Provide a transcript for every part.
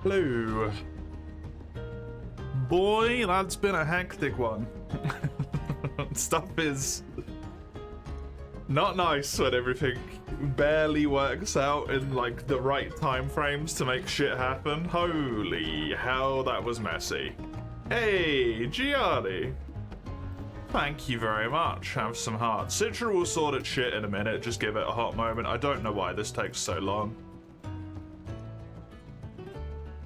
Hello. Boy, that's been a hectic one. Stuff is not nice when everything barely works out in like the right time frames to make shit happen. Holy hell, that was messy. Hey, Gianni. Thank you very much. Have some hearts. Citra will sort its shit in a minute. Just give it a hot moment. I don't know why this takes so long.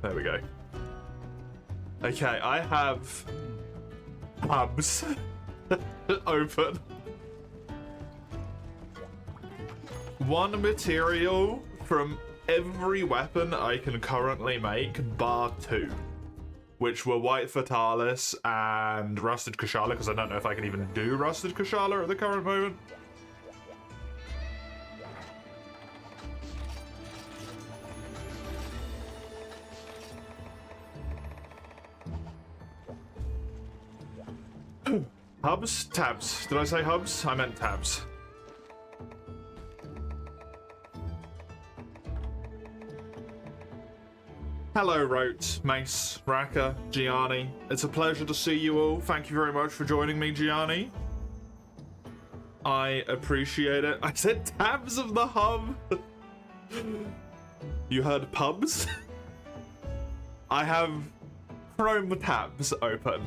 There we go. Okay, I have hubs open. One material from every weapon I can currently make, bar 2. Which were White Fatalis and Rusted Kushala, because I don't know if I can even do Rusted Kushala at the current moment. Hubs? Tabs. Did I say hubs? I meant tabs. Hello, Rote, Mace, Raka, Gianni. It's a pleasure to see you all. Thank you very much for joining me, Gianni. I appreciate it. I said tabs of the hub. You heard pubs? I have Chrome tabs open.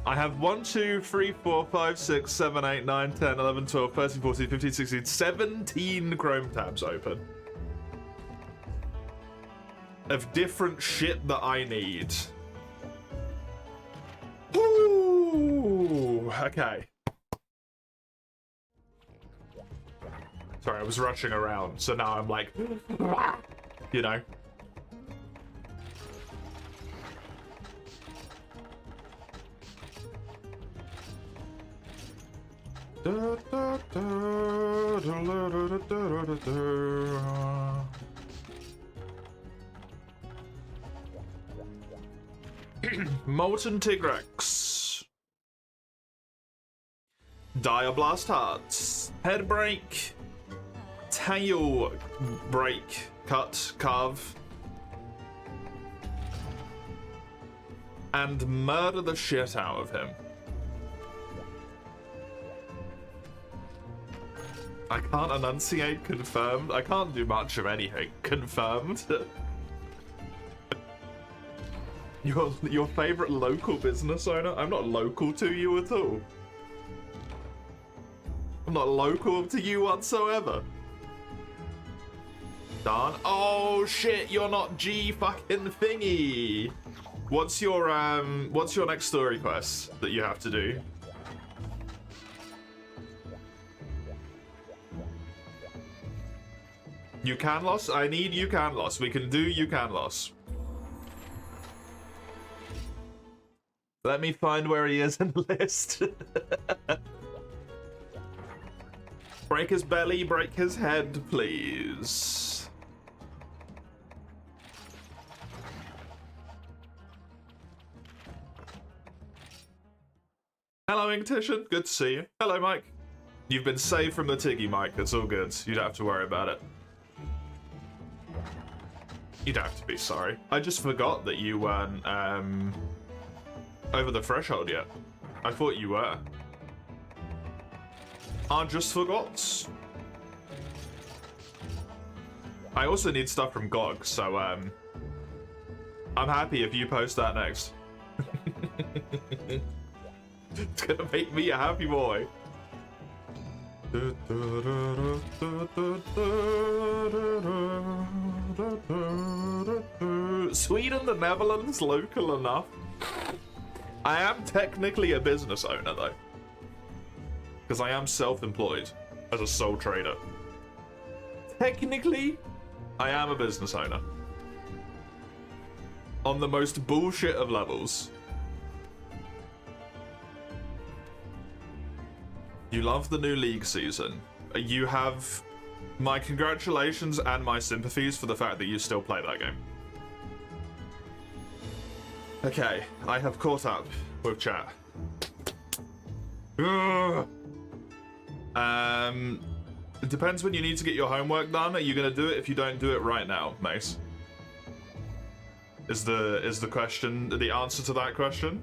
I have 1, 2, 3, 4, 5, 6, 7, 8, 9, 10, 11, 12, 13, 14, 15, 16, 17 Chrome tabs open. Of different shit that I need. Ooh, okay. Sorry, I was rushing around, so now I'm like, you know. Molten Tigrex. Diablast Hearts. Head break. Tail break. Cut. Carve. And murder the shit out of him. I can't enunciate confirmed. I can't do much of anything. Confirmed. Your favorite local business owner? I'm not local to you at all. I'm not local to you whatsoever. Darn. Oh shit, you're not G fucking thingy. What's your next story quest that you have to do? You can loss? I need you can loss. We can do you can loss. Let me find where he is in the list. Break his belly, break his head, please. Hello, Inktition. Good to see you. Hello, Mike. You've been saved from the Tiggy, Mike. It's all good. You don't have to worry about it. You don't have to be sorry. I just forgot that you weren't, over the threshold yet. I thought you were. I just forgot. I also need stuff from GOG, so I'm happy if you post that next. It's gonna make me a happy boy. Sweden, the Netherlands, local enough. I am technically a business owner though, because I am self-employed as a sole trader. Technically, I am a business owner. On the most bullshit of levels. You love the new League season. You have my congratulations and my sympathies for the fact that you still play that game. Okay, I have caught up with chat. Ugh. It depends when you need to get your homework done. Are you gonna do it if you don't do it right now, Mace? Is the question, the answer to that question?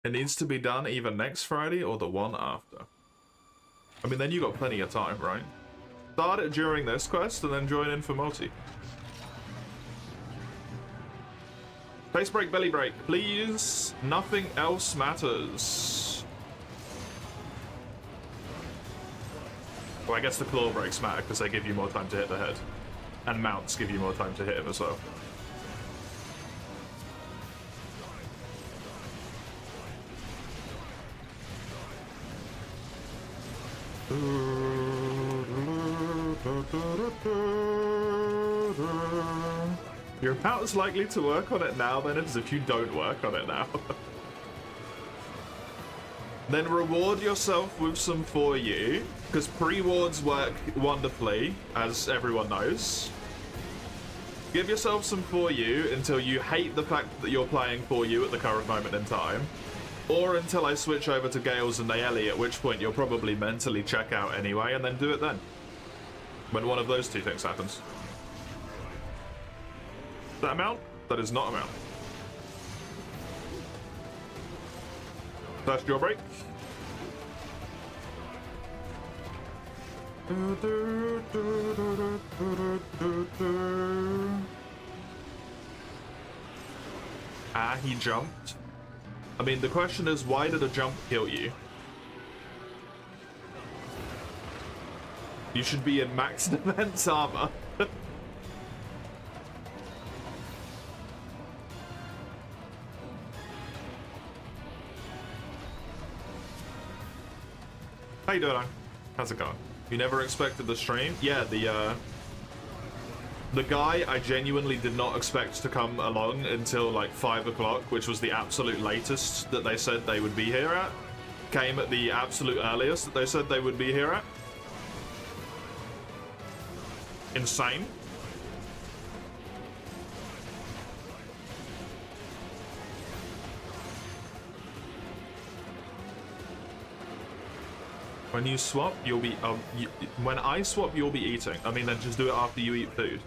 It needs to be done either next Friday or the one after. I mean, then you got plenty of time, right? Start it during this quest and then join in for multi. Face break, belly break, please. Nothing else matters. Well, I guess the claw breaks matter because they give you more time to hit the head. And mounts give you more time to hit him as well. You're about as likely to work on it now then as if you don't work on it now. Then reward yourself with some 4U, because pre-wards work wonderfully, as everyone knows. Give yourself some 4U until you hate the fact that you're playing 4U at the current moment in time. Or until I switch over to Gales and Nayeli, at which point you'll probably mentally check out anyway, and then do it then. When one of those two things happens. That amount? That is not amount. First jailbreak. Ah, he jumped. I mean, the question is, why did a jump kill you? You should be in max defense armor. How you doing? How's it going? You never expected the stream? Yeah, the guy I genuinely did not expect to come along until like 5 o'clock, which was the absolute latest that they said they would be here at, came at the absolute earliest that they said they would be here at. Insane. When you swap, you'll be when I swap, you'll be eating. I mean, then just do it after you eat food.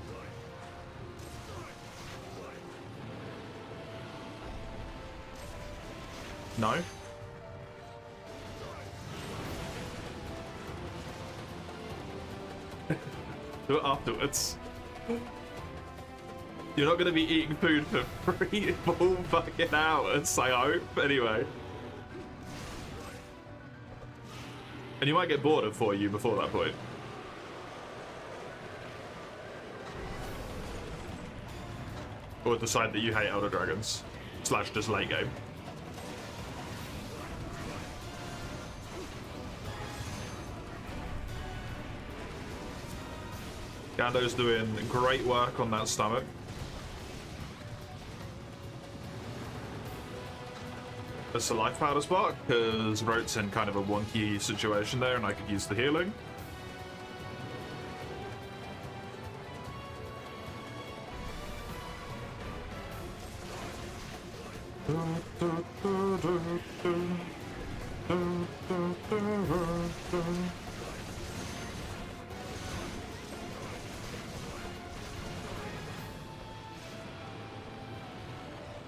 No? Do it afterwards. You're not gonna be eating food for 3 full fucking hours, I hope. Anyway. And you might get bored of 4U before that point. Or decide that you hate Elder Dragons. / just late game. Gando's doing great work on that stomach. It's a life powder spot, because Rote's in kind of a wonky situation there and I could use the healing.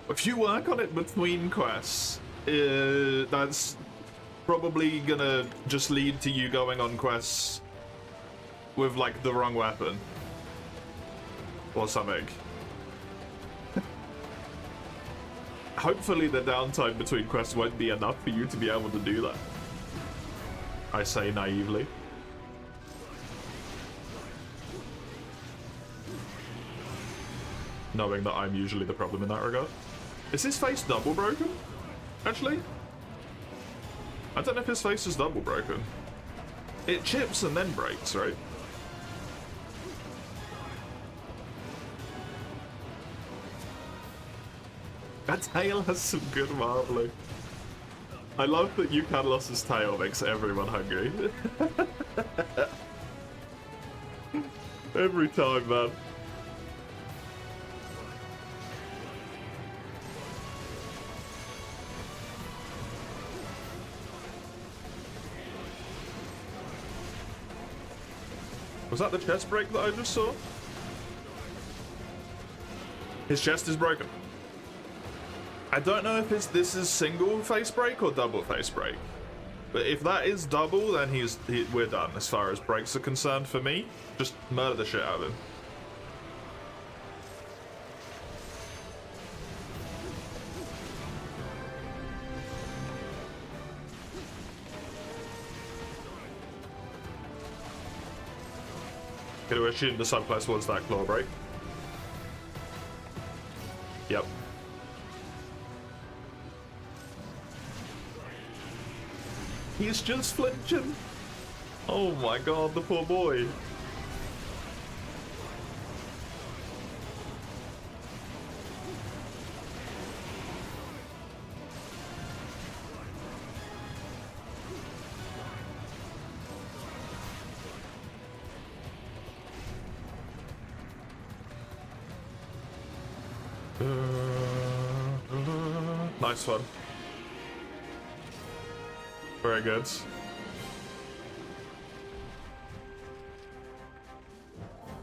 If you work on it between quests, that's probably gonna just lead to you going on quests with like the wrong weapon or something. Hopefully the downtime between quests won't be enough for you to be able to do that. I say naively. Knowing that I'm usually the problem in that regard. Is his face double broken? Actually? I don't know if his face is double broken. It chips and then breaks, right? That tail has some good marbling. I love that Carlos's tail makes everyone hungry. Every time, man. Was that the chest break that I just saw? His chest is broken. I don't know if this is single face break or double face break. But if that is double, then we're done as far as breaks are concerned for me. Just murder the shit out of him. Gonna assume the subclass was that claw break. Yep. He's just flinching. Oh my god, the poor boy. Nice one. Very good.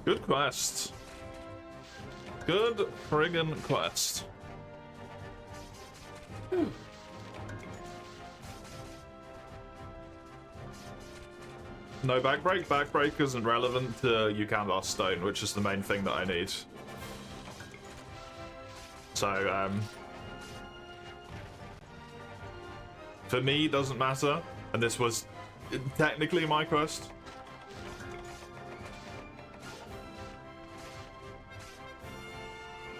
Good quest. Good friggin' quest. No backbreak. Backbreak isn't relevant to you can't lost stone, which is the main thing that I need. So, for me, it doesn't matter, and this was technically my quest.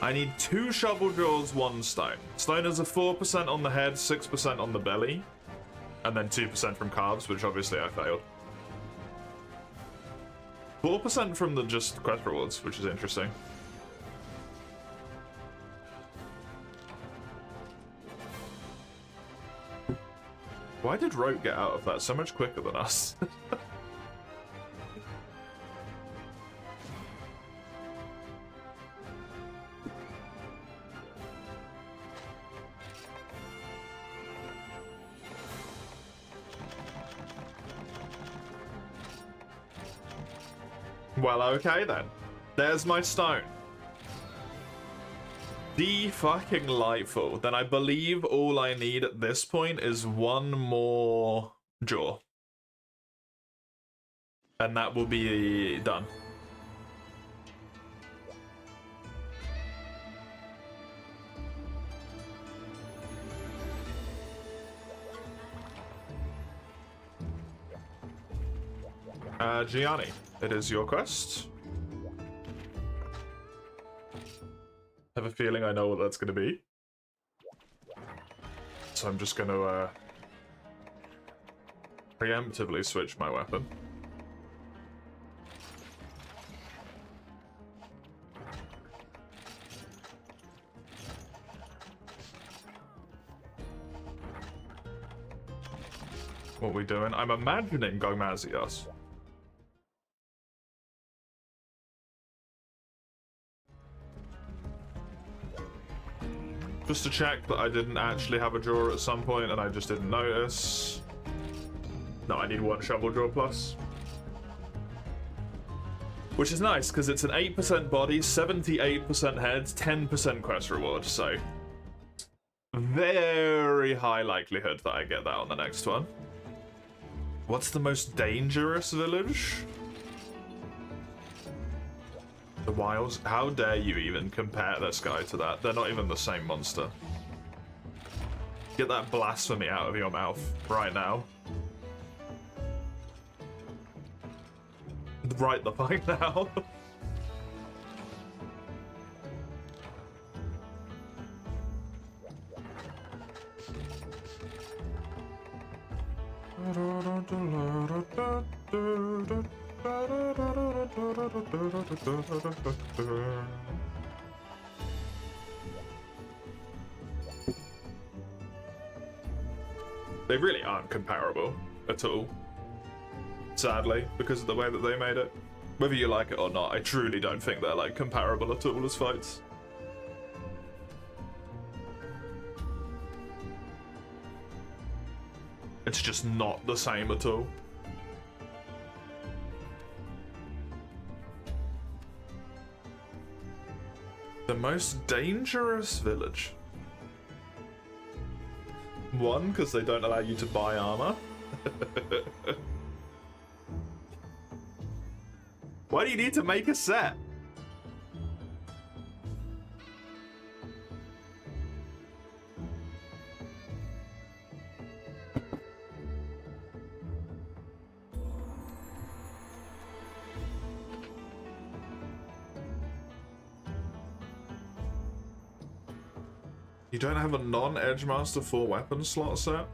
I need 2 shovel jaws, 1 stone. Stone is a 4% on the head, 6% on the belly, and then 2% from calves, which obviously I failed. 4% from the just quest rewards, which is interesting. Why did Rote get out of that so much quicker than us? Well, okay then. There's my stone. Delightful. Then I believe all I need at this point is 1 more jaw. And that will be done. Gianni, it is your quest. I have a feeling I know what that's going to be. So I'm just going to preemptively switch my weapon. What are we doing? I'm imagining Gogmazios. Just to check that I didn't actually have a draw at some point and I just didn't notice. No, I need 1 shovel draw plus. Which is nice, because it's an 8% body, 78% head, 10% quest reward, so... very high likelihood that I get that on the next one. What's the most dangerous village? The Wilds? How dare you even compare this guy to that? They're not even the same monster. Get that blasphemy out of your mouth right now. Right the fuck now. They really aren't comparable at all. Sadly, because of the way that they made it. Whether you like it or not, I truly don't think they're like comparable at all as fights. It's just not the same at all. The most dangerous village. One, because they don't allow you to buy armor. Why do you need to make a set? You don't have a non-Edgemaster 4 weapon slot set?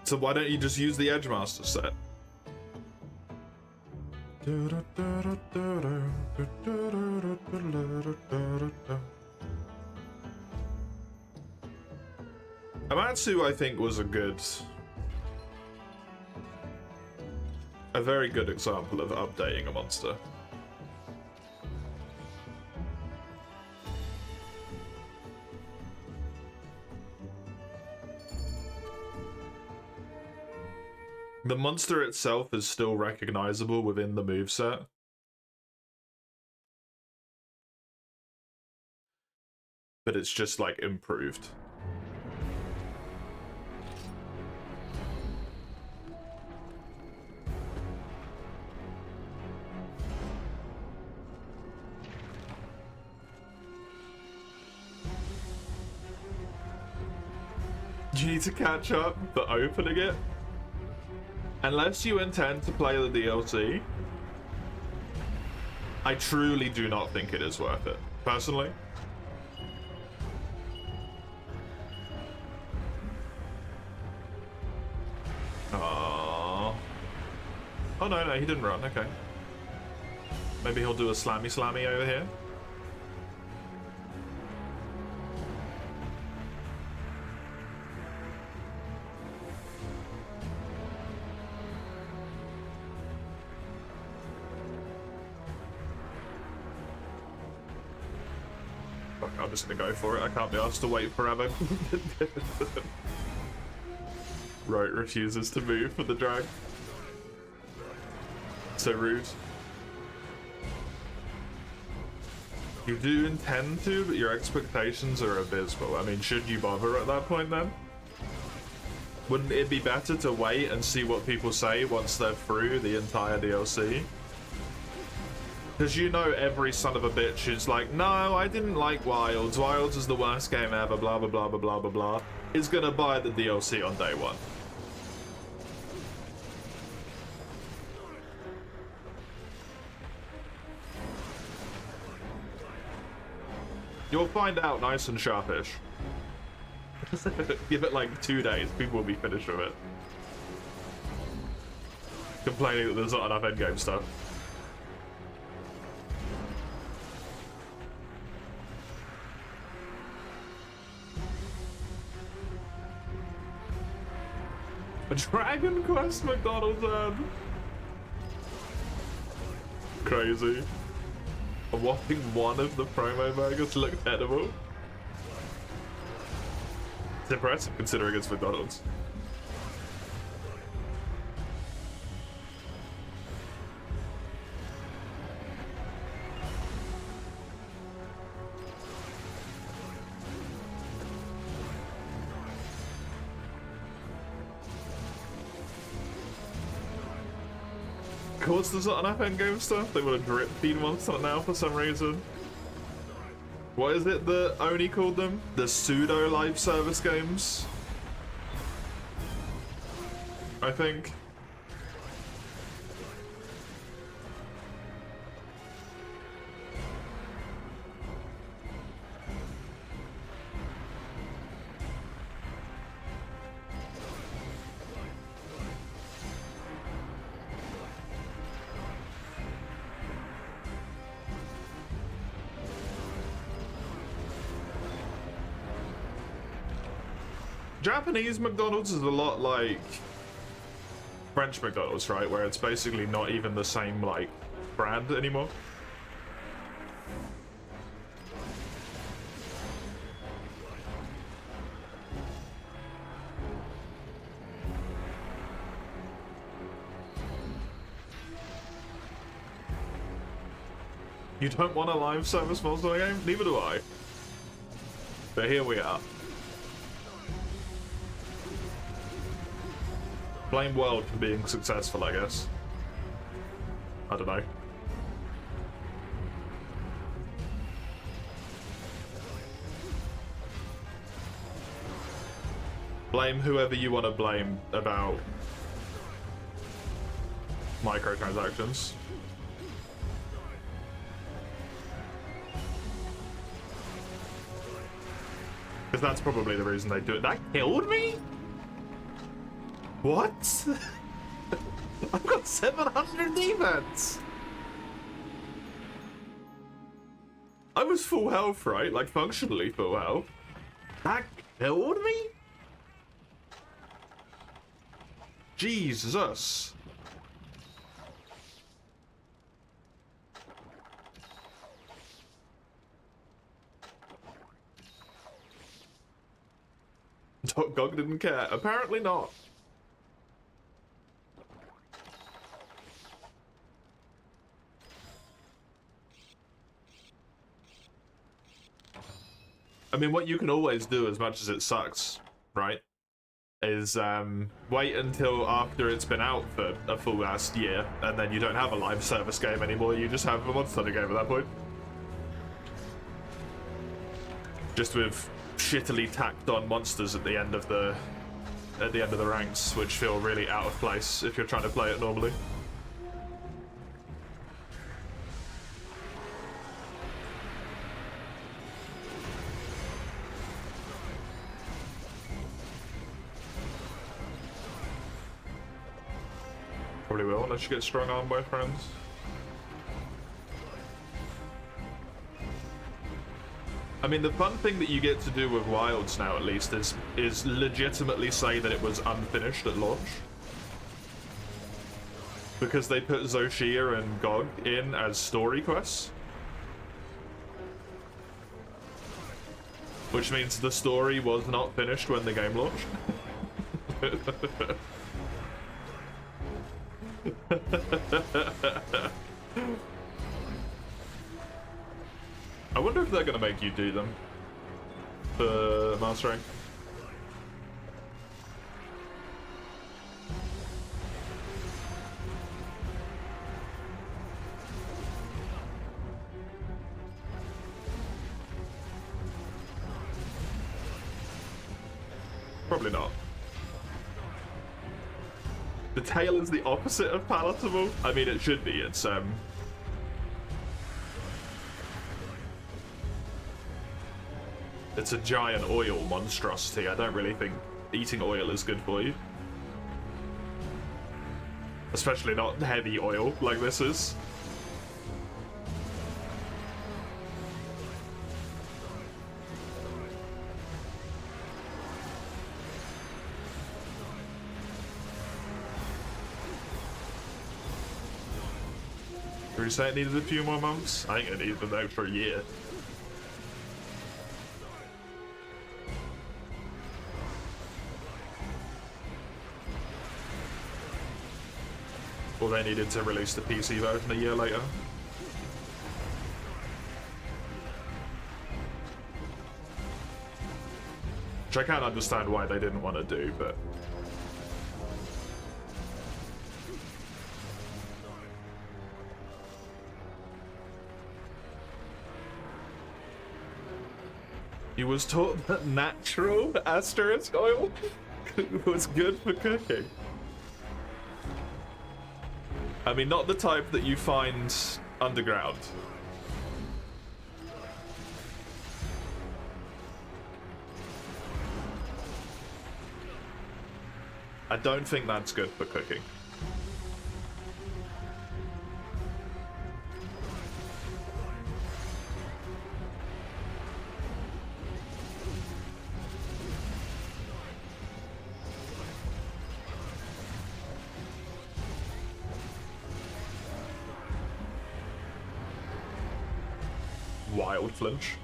So why don't you just use the Edgemaster set? Amatsu, I think, was a very good example of updating a monster. The monster itself is still recognizable within the moveset. But it's just like improved. You need to catch up for opening it. Unless you intend to play the DLC, I truly do not think it is worth it, personally. Aww. Oh no, he didn't run, okay. Maybe he'll do a slammy over here. I'm just gonna go for it. I can't be asked to wait forever. Right, refuses to move for the drag. So rude. You do intend to, but your expectations are abysmal. I mean, should you bother at that point then? Wouldn't it be better to wait and see what people say once they're through the entire DLC? Because you know every son of a bitch is like, no, I didn't like Wilds. Wilds is the worst game ever, blah, blah, blah, blah, blah, blah, blah. Is gonna buy the DLC on day one. You'll find out nice and sharpish. Give it like 2 days, people will be finished with it. Complaining that there's not enough endgame stuff. A Dragon Quest McDonald's ad. Crazy. A whopping one of the promo burgers looked edible. It's impressive considering it's McDonald's. Of course there's not enough endgame stuff. They want to drip feed monster now for some reason. What is it that Oni called them? The pseudo live service games? I think. Japanese McDonald's is a lot like French McDonald's, right? Where it's basically not even the same, like, brand anymore. You don't want a live service monster game? Neither do I. But here we are. Blame World for being successful, I guess. I don't know. Blame whoever you want to blame about microtransactions. Because that's probably the reason they do it. That killed me? What? I've got 700 defense! I was full health, right? Like, functionally full health. That killed me? Jesus. GOG didn't care. Apparently not. I mean, what you can always do, as much as it sucks, right, is wait until after it's been out for a full last year, and then you don't have a live service game anymore, you just have a Monster Hunter game at that point. Just with shittily tacked on monsters at the end of the ranks, which feel really out of place if you're trying to play it normally. Probably will, unless you get strung on by friends. I mean, the fun thing that you get to do with Wilds now, at least, is legitimately say that it was unfinished at launch. Because they put Zoshia and GOG in as story quests. Which means the story was not finished when the game launched. I wonder if they're gonna make you do them for Master Rank. Probably not. The tail is the opposite of palatable. I mean, it should be. It's a giant oil monstrosity. I don't really think eating oil is good for you. Especially not heavy oil like this is. Did you say it needed a few more months? I think it needed an extra year. Or they needed to release the PC version a year later. Which I can't understand why they didn't want to do, but... He was taught that natural asterisk oil was good for cooking. I mean, not the type that you find underground. I don't think that's good for cooking. mild flinch.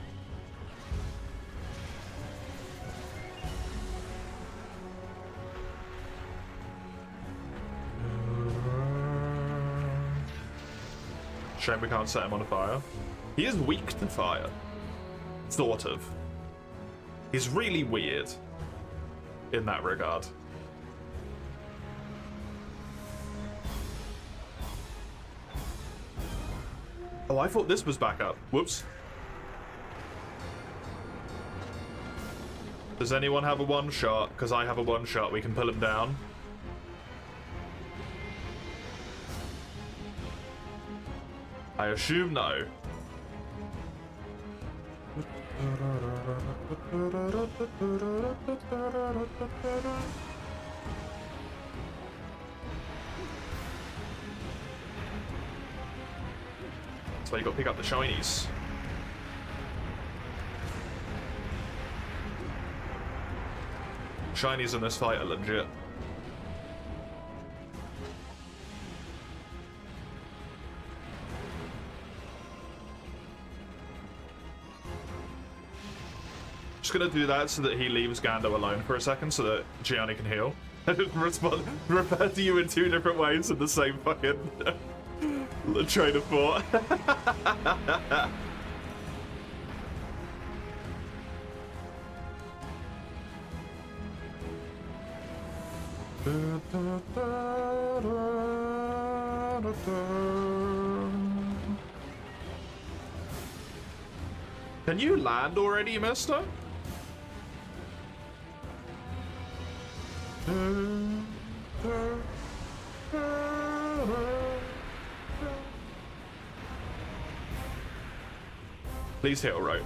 Shame we can't set him on fire. He is weak to fire. Sort of. He's really weird in that regard. Oh, I thought this was back up. Whoops. Does anyone have a one-shot? Because I have a one-shot. We can pull him down. I assume no. That's why you gotta pick up the shinies. Shinies in this fight are legit. Just gonna do that so that he leaves Gando alone for a second so that Gianni can heal. Refer to you in two different ways in the same fucking train of thought. Can you land already, mister? Please heal, right?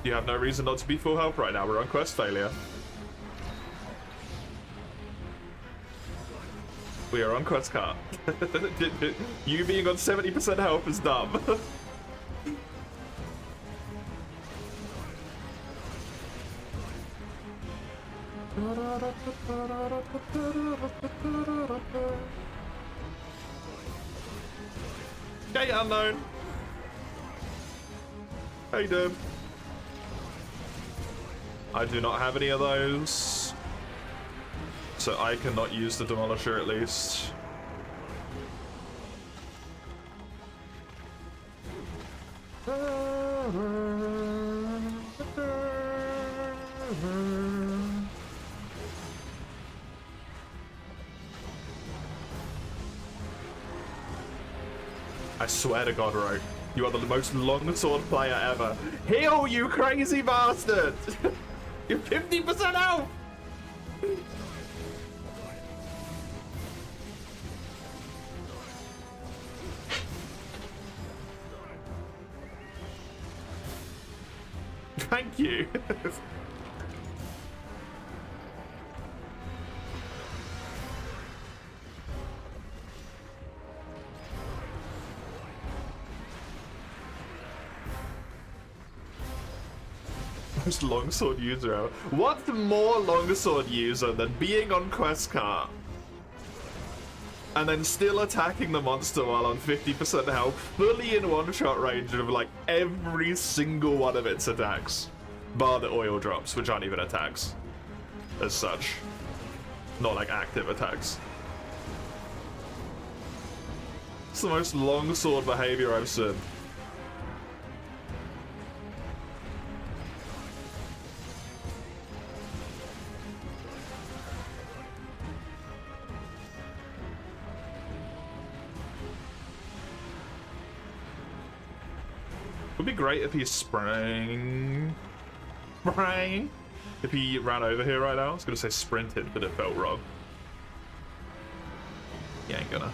You have no reason not to be full health right now. We're on quest failure. We are on quest car. You being on 70% health is dumb. Hey, unknown. How you doing? I do not have any of those, so I cannot use the Demolisher at least. I swear to God, Ro, you are the most longsword player ever. Heal, you crazy bastard! You're 50% out! Thank you. Most longsword user ever. What's more longsword user than being on quest cart and then still attacking the monster while on 50% health, fully in one-shot range of like every single one of its attacks, bar the oil drops, which aren't even attacks as such, not like active attacks. It's the most longsword behavior I've seen. Would be great if he sprang. If he ran over here right now. I was gonna say sprinted, but it felt wrong. He ain't gonna.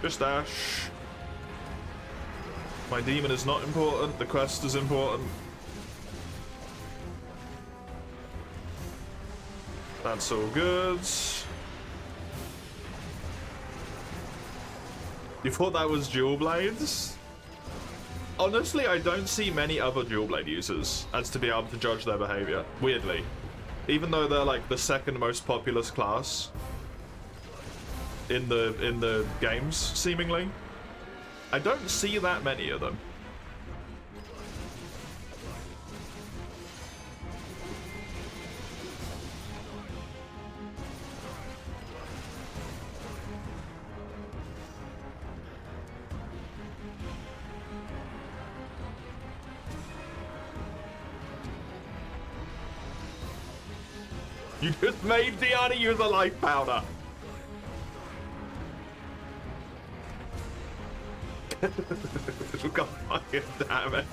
Just dash. My demon is not important, the quest is important. That's all good. You thought that was dual blades? Honestly, I don't see many other dual blade users as to be able to judge their behavior, weirdly. Even though they're like the second most populous class in the games, seemingly. I don't see that many of them. You just made Diana use a life powder. God fucking damn it.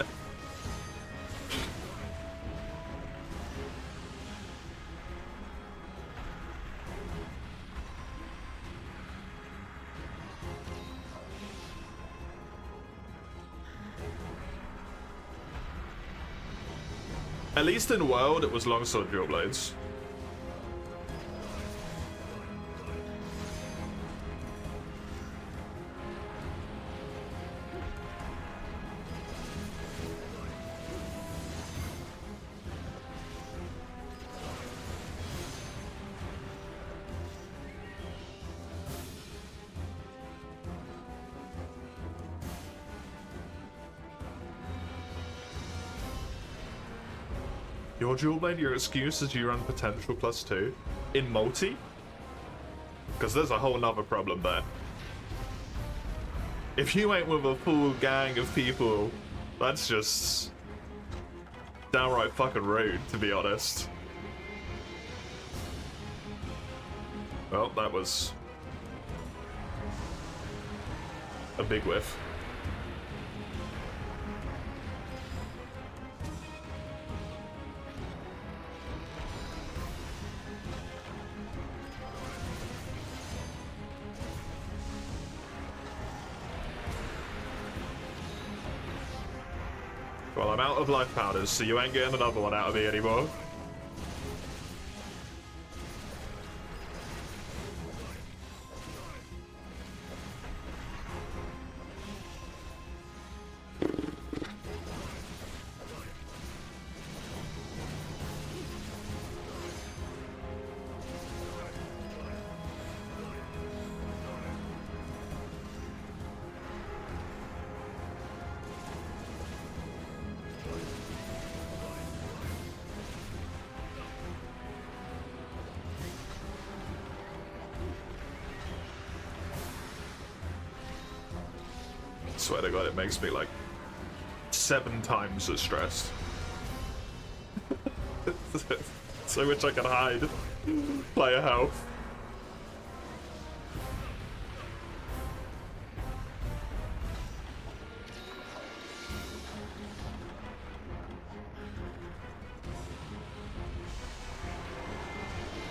At least in World, it was longsword dual blades. Your dual blade, your excuse is you run potential +2 in multi? Because there's a whole nother problem there. If you ain't with a full gang of people, that's just downright fucking rude, to be honest. Well, that was a big whiff. Well, I'm out of life powders, so you ain't getting another one out of me anymore. Swear to God, it makes me like 7 times as stressed. So which I can hide player health.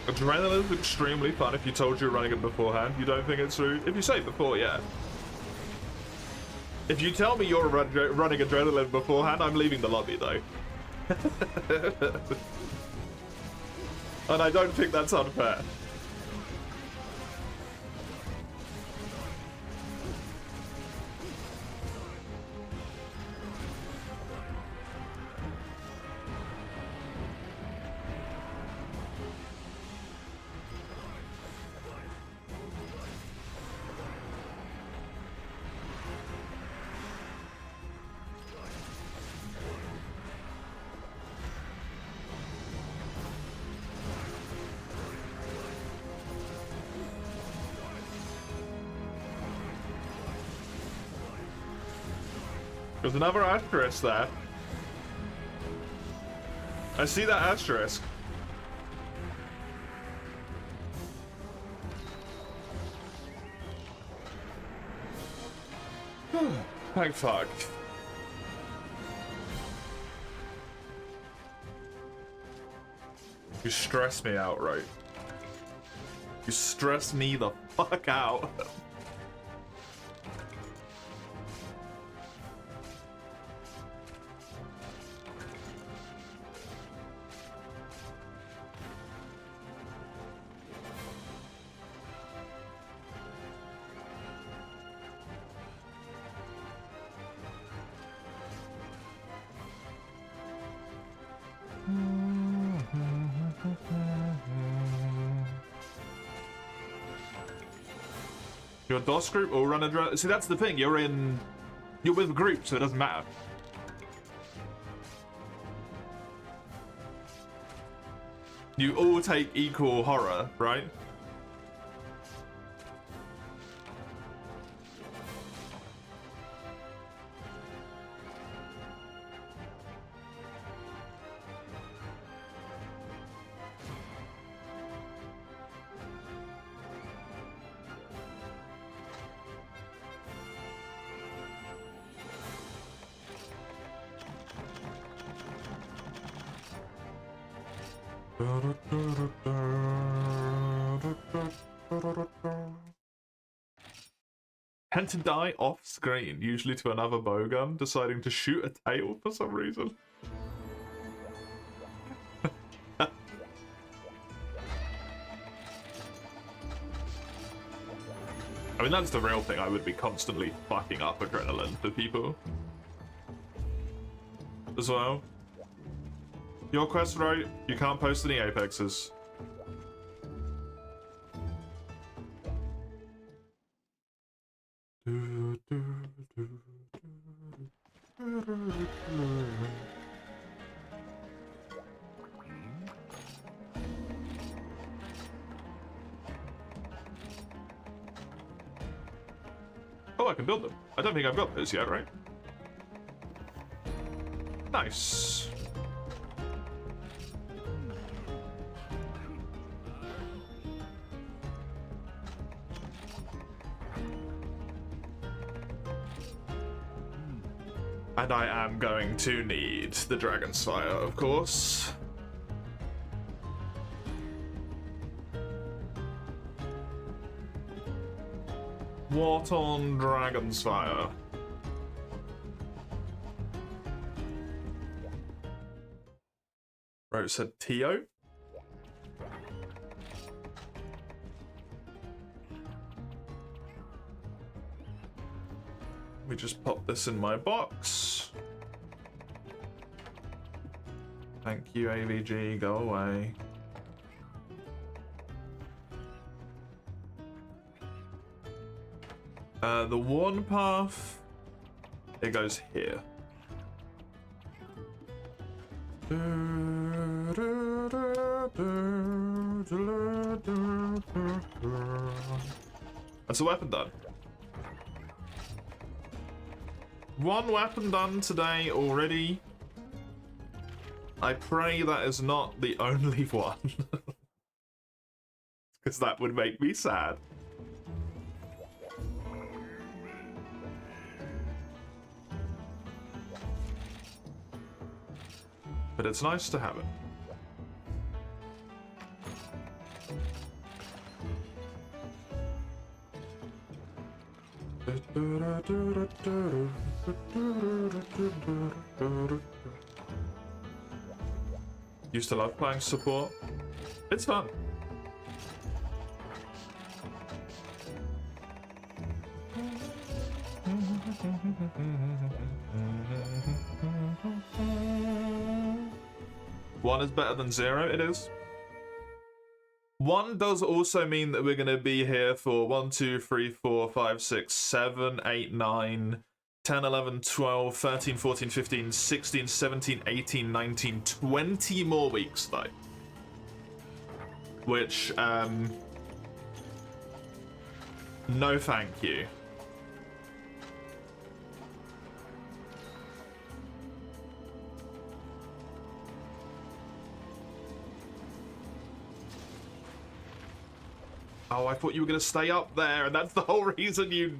Adrenaline is extremely fun if you told you were running it beforehand. You don't think it's rude? If you say it before, yeah. If you tell me you're running adrenaline beforehand, I'm leaving the lobby, though. And I don't think that's unfair. There's another asterisk there. I see that asterisk. Thank fuck. You stress me out, right? You stress me the fuck out. Your DOS group or run a... See, that's the thing. You're with a group, so it doesn't matter. You all take equal horror, right? Tend to die off screen, usually to another bowgun, deciding to shoot a tail for some reason. I mean, that's the real thing. I would be constantly fucking up adrenaline for people. As well. Your quest, right? You can't post any apexes. Oh, I can build them. I don't think I've got those yet, right? Nice. And I am going to need the Dragon's Fire, of course. What on Dragon's Fire? Right, it said Tio. Let me just pop this in my box. Thank you, AVG, go away. The one path, it goes here. That's a weapon done. One weapon done today already. I pray that is not the only one. Because that would make me sad. But it's nice to have it. Used to love playing support. It's fun. One is better than zero, it is. One does also mean that we're going to be here for 1, 2, 3, 4, 5, 6, 7, 8, 9, 10, 11, 12, 13, 14, 15, 16, 17, 18, 19, 20 more weeks, though. Which, no thank you. Oh, I thought you were going to stay up there, and that's the whole reason you...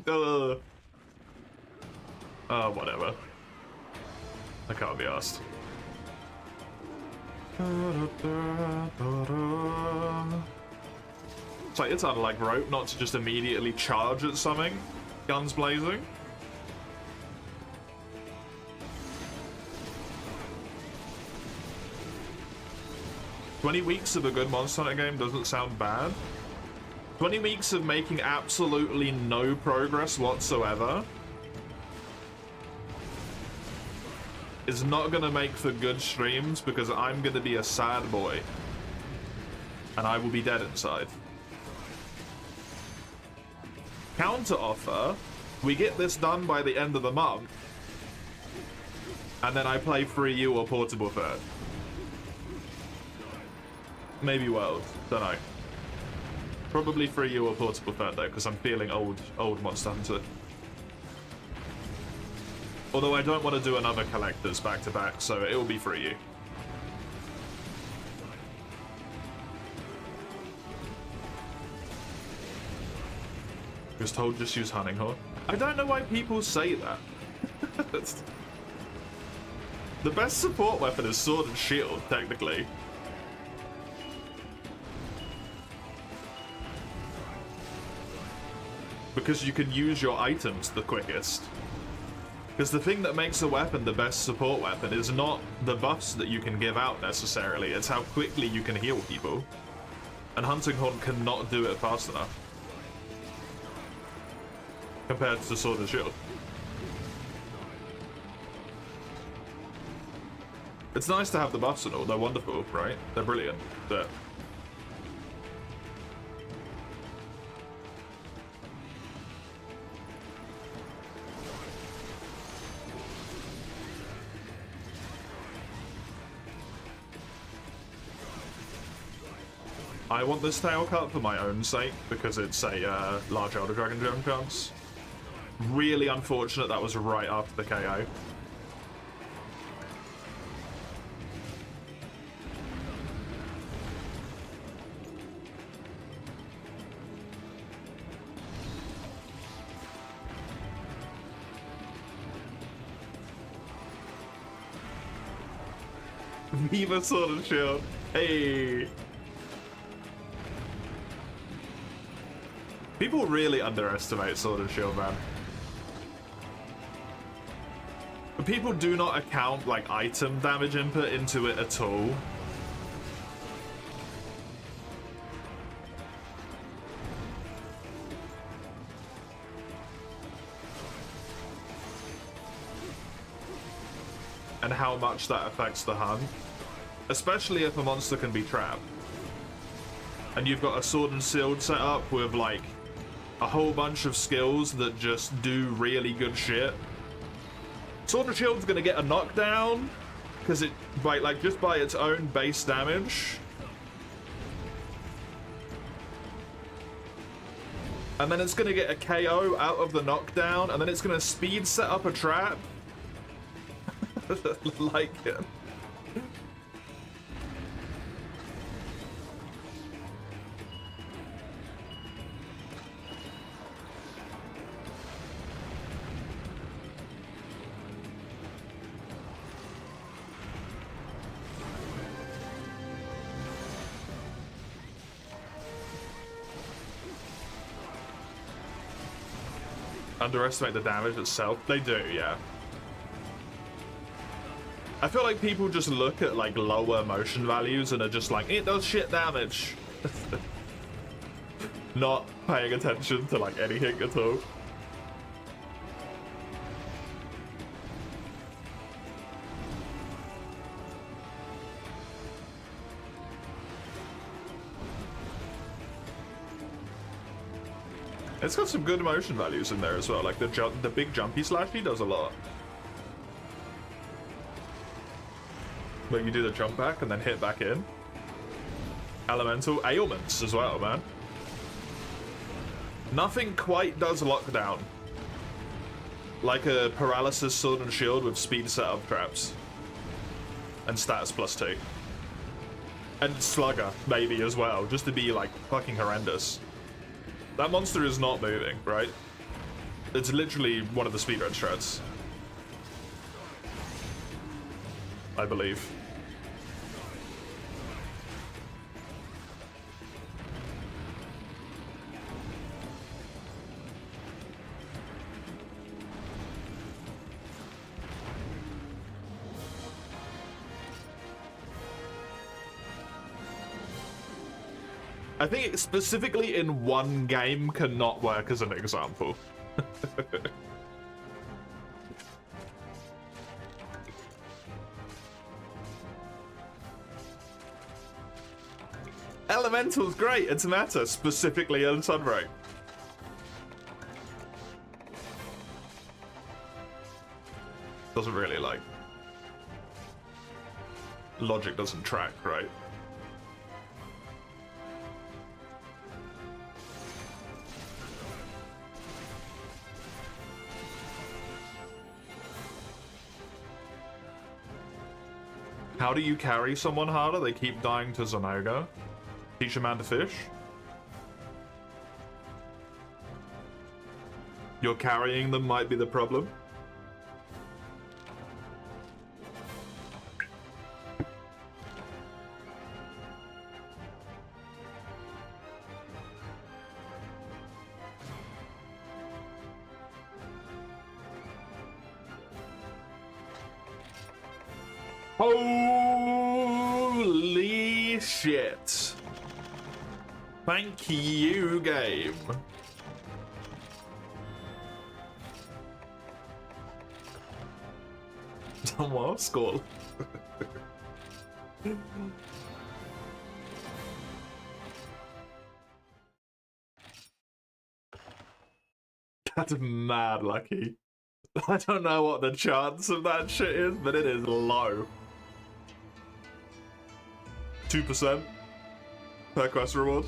whatever. I can't be asked. It's like, it's unlike rope not to just immediately charge at something. Guns blazing. "20 weeks of a good Monster Hunter game doesn't sound bad. 20 weeks of making absolutely no progress whatsoever is not going to make for good streams because I'm going to be a sad boy. And I will be dead inside. Counter offer, we get this done by the end of the month, and then I play 3U or Portable Third. Maybe World, don't know. Probably 3U or Portable Third though, because I'm feeling old Monster Hunter. Although I don't want to do another collectors back to back, so it will be 3U. Was told just use Hunting Horn. I don't know why people say that. The best support weapon is Sword and Shield, technically. Because you can use your items the quickest. Because the thing that makes a weapon the best support weapon is not the buffs that you can give out necessarily, it's how quickly you can heal people. And Hunting Horn cannot do it fast enough. Compared to Sword and Shield. It's nice to have the buffs and all, they're wonderful, right? They're brilliant, but... I want this tail cut for my own sake, because it's a large Elder Dragon gem chance. Really unfortunate that was right after the KO. Viva Sword and Shield. Hey! People really underestimate Sword and Shield, man. People do not account, like, item damage input into it at all. And how much that affects the hunt. Especially if a monster can be trapped. And you've got a Sword and Shield set up with, like, a whole bunch of skills that just do really good shit. Sword and Shield's gonna get a knockdown because it, just by its own base damage. And then it's gonna get a KO out of the knockdown, and then it's gonna speed set up a trap. Like it. Underestimate the damage itself? They do, yeah. I feel like people just look at, like, lower motion values and are just like, it does shit damage. Not paying attention to, like, anything at all. It's got some good motion values in there as well. Like the big jumpy slashy does a lot. Where you do the jump back and then hit back in. Elemental ailments as well, man. Nothing quite does lockdown. Like a paralysis Sword and Shield with speed setup traps. And status +2. And Slugger, maybe, as well, just to be, like, fucking horrendous. That monster is not moving, right? It's literally one of the speedrun strats. I believe. I think it specifically in one game cannot work as an example. Elemental's great, it's meta, specifically in Sunbreak. Doesn't really, like... Logic doesn't track, right? How do you carry someone harder? They keep dying to Zonoga. Teach a man to fish. You're carrying them might be the problem. Holy shit. Thank you, game. What? Skull. That's mad lucky. I don't know what the chance of that shit is, but it is low. 2% per quest reward.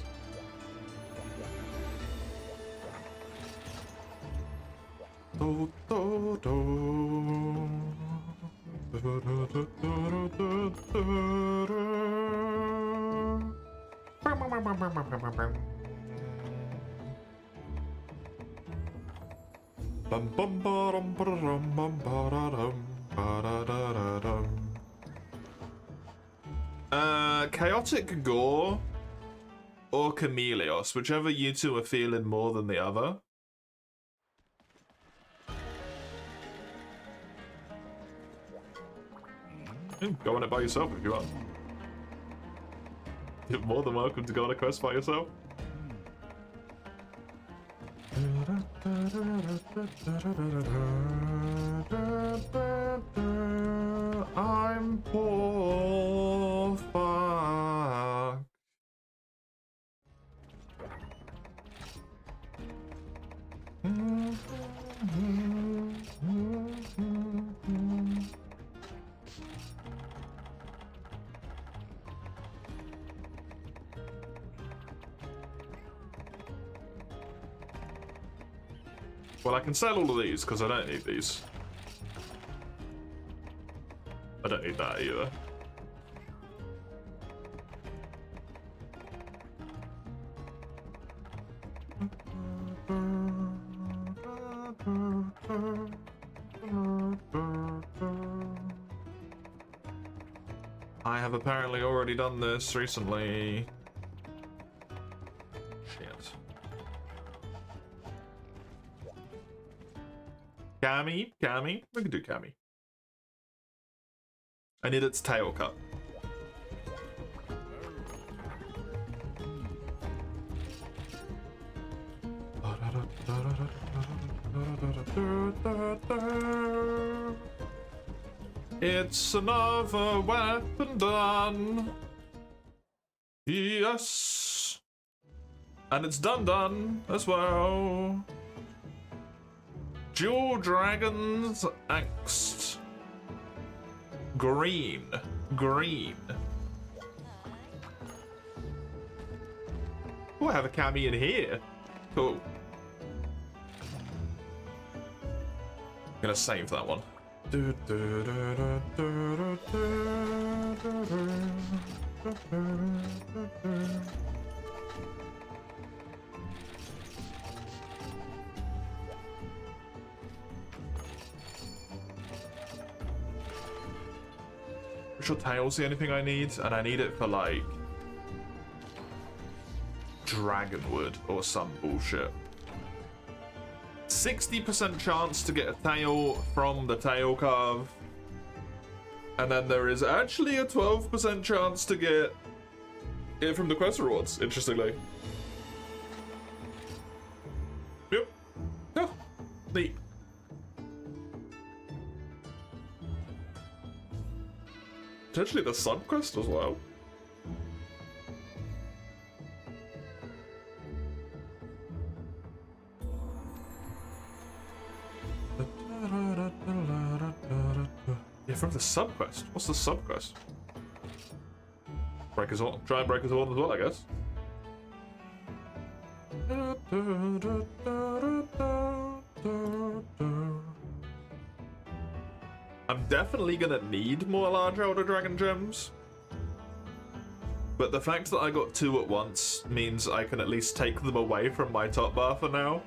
Do, do, do. Chaotic Gore or Chameleos, whichever you two are feeling more than the other. Go on it by yourself if you want. You're more than welcome to go on a quest by yourself. I'm poor fuck. Well, I can sell all of these because I don't need these. I don't need that either. I have apparently already done this recently. Shit. Cami? We can do Cami. I need its tail cut. It's another weapon done. Yes. And it's done as well. Dual dragons axed. Green. Oh, I have a cami in here. Cool. I'm gonna save that one. Sure, tail's the only thing I need, and I need it for like dragonwood or some bullshit. 60% chance to get a tail from the tail carve, and then there is actually a 12% chance to get it from the quest rewards, interestingly. Yep. Oh, neat. Potentially the sun quest as well. Yeah, from the subquest. What's the subquest? Break his horn. Try and break his horn as well, I guess. I'm definitely gonna need more large Elder Dragon gems. But the fact that I got 2 at once means I can at least take them away from my top bar for now.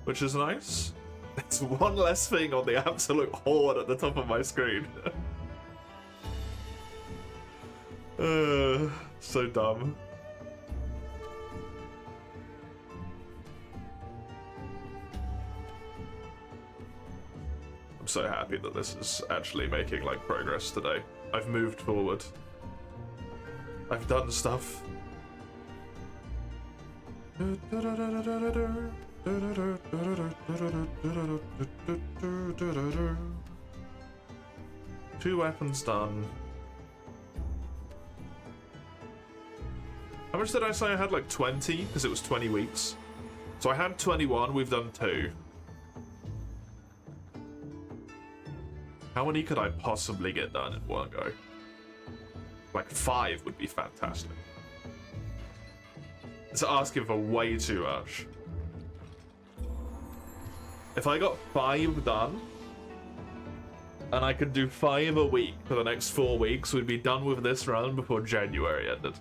Which is nice. It's one less thing on the absolute horde at the top of my screen. So dumb. I'm so happy that this is actually making, like, progress today. I've moved forward. I've done stuff. 2 weapons done. How much did I say I had? Like 20? Because it was 20 weeks. So I had 21, we've done 2. How many could I possibly get done in one go? Like 5 would be fantastic. It's asking for way too much. If I got 5 done, and I could do 5 a week for the next 4 weeks, we'd be done with this run before January ended.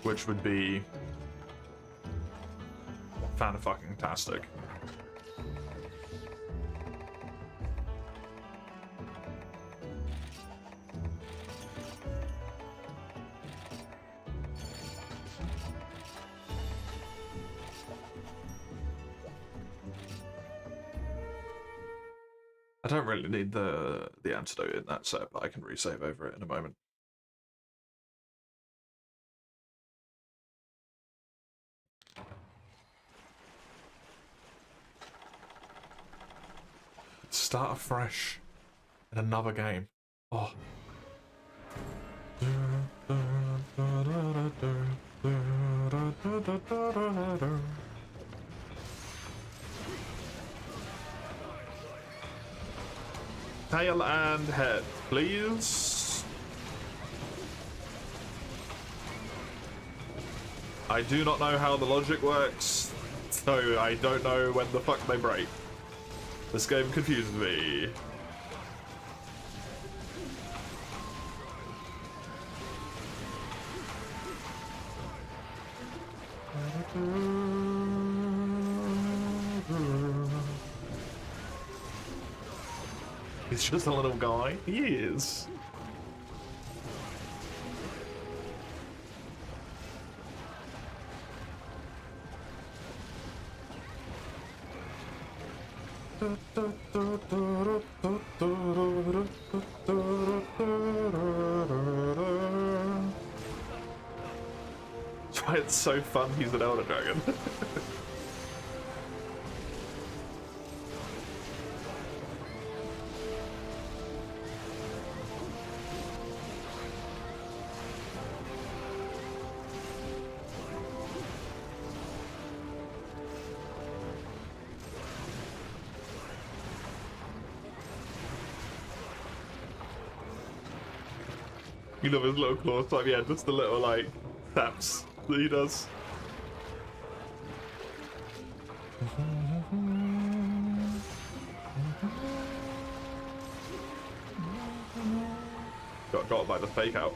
Which would be fan-fucking-tastic. I don't really need the antidote in that set, but I can resave over it in a moment. Start afresh in another game. Oh. Tail and head, please. I do not know how the logic works, so I don't know when the fuck they break. This game confuses me. He's just a little guy. He is. That's why it's so fun he's an Elder Dragon. You love his little claw type, yeah, just the little, like, taps that he does. Got by the fake out.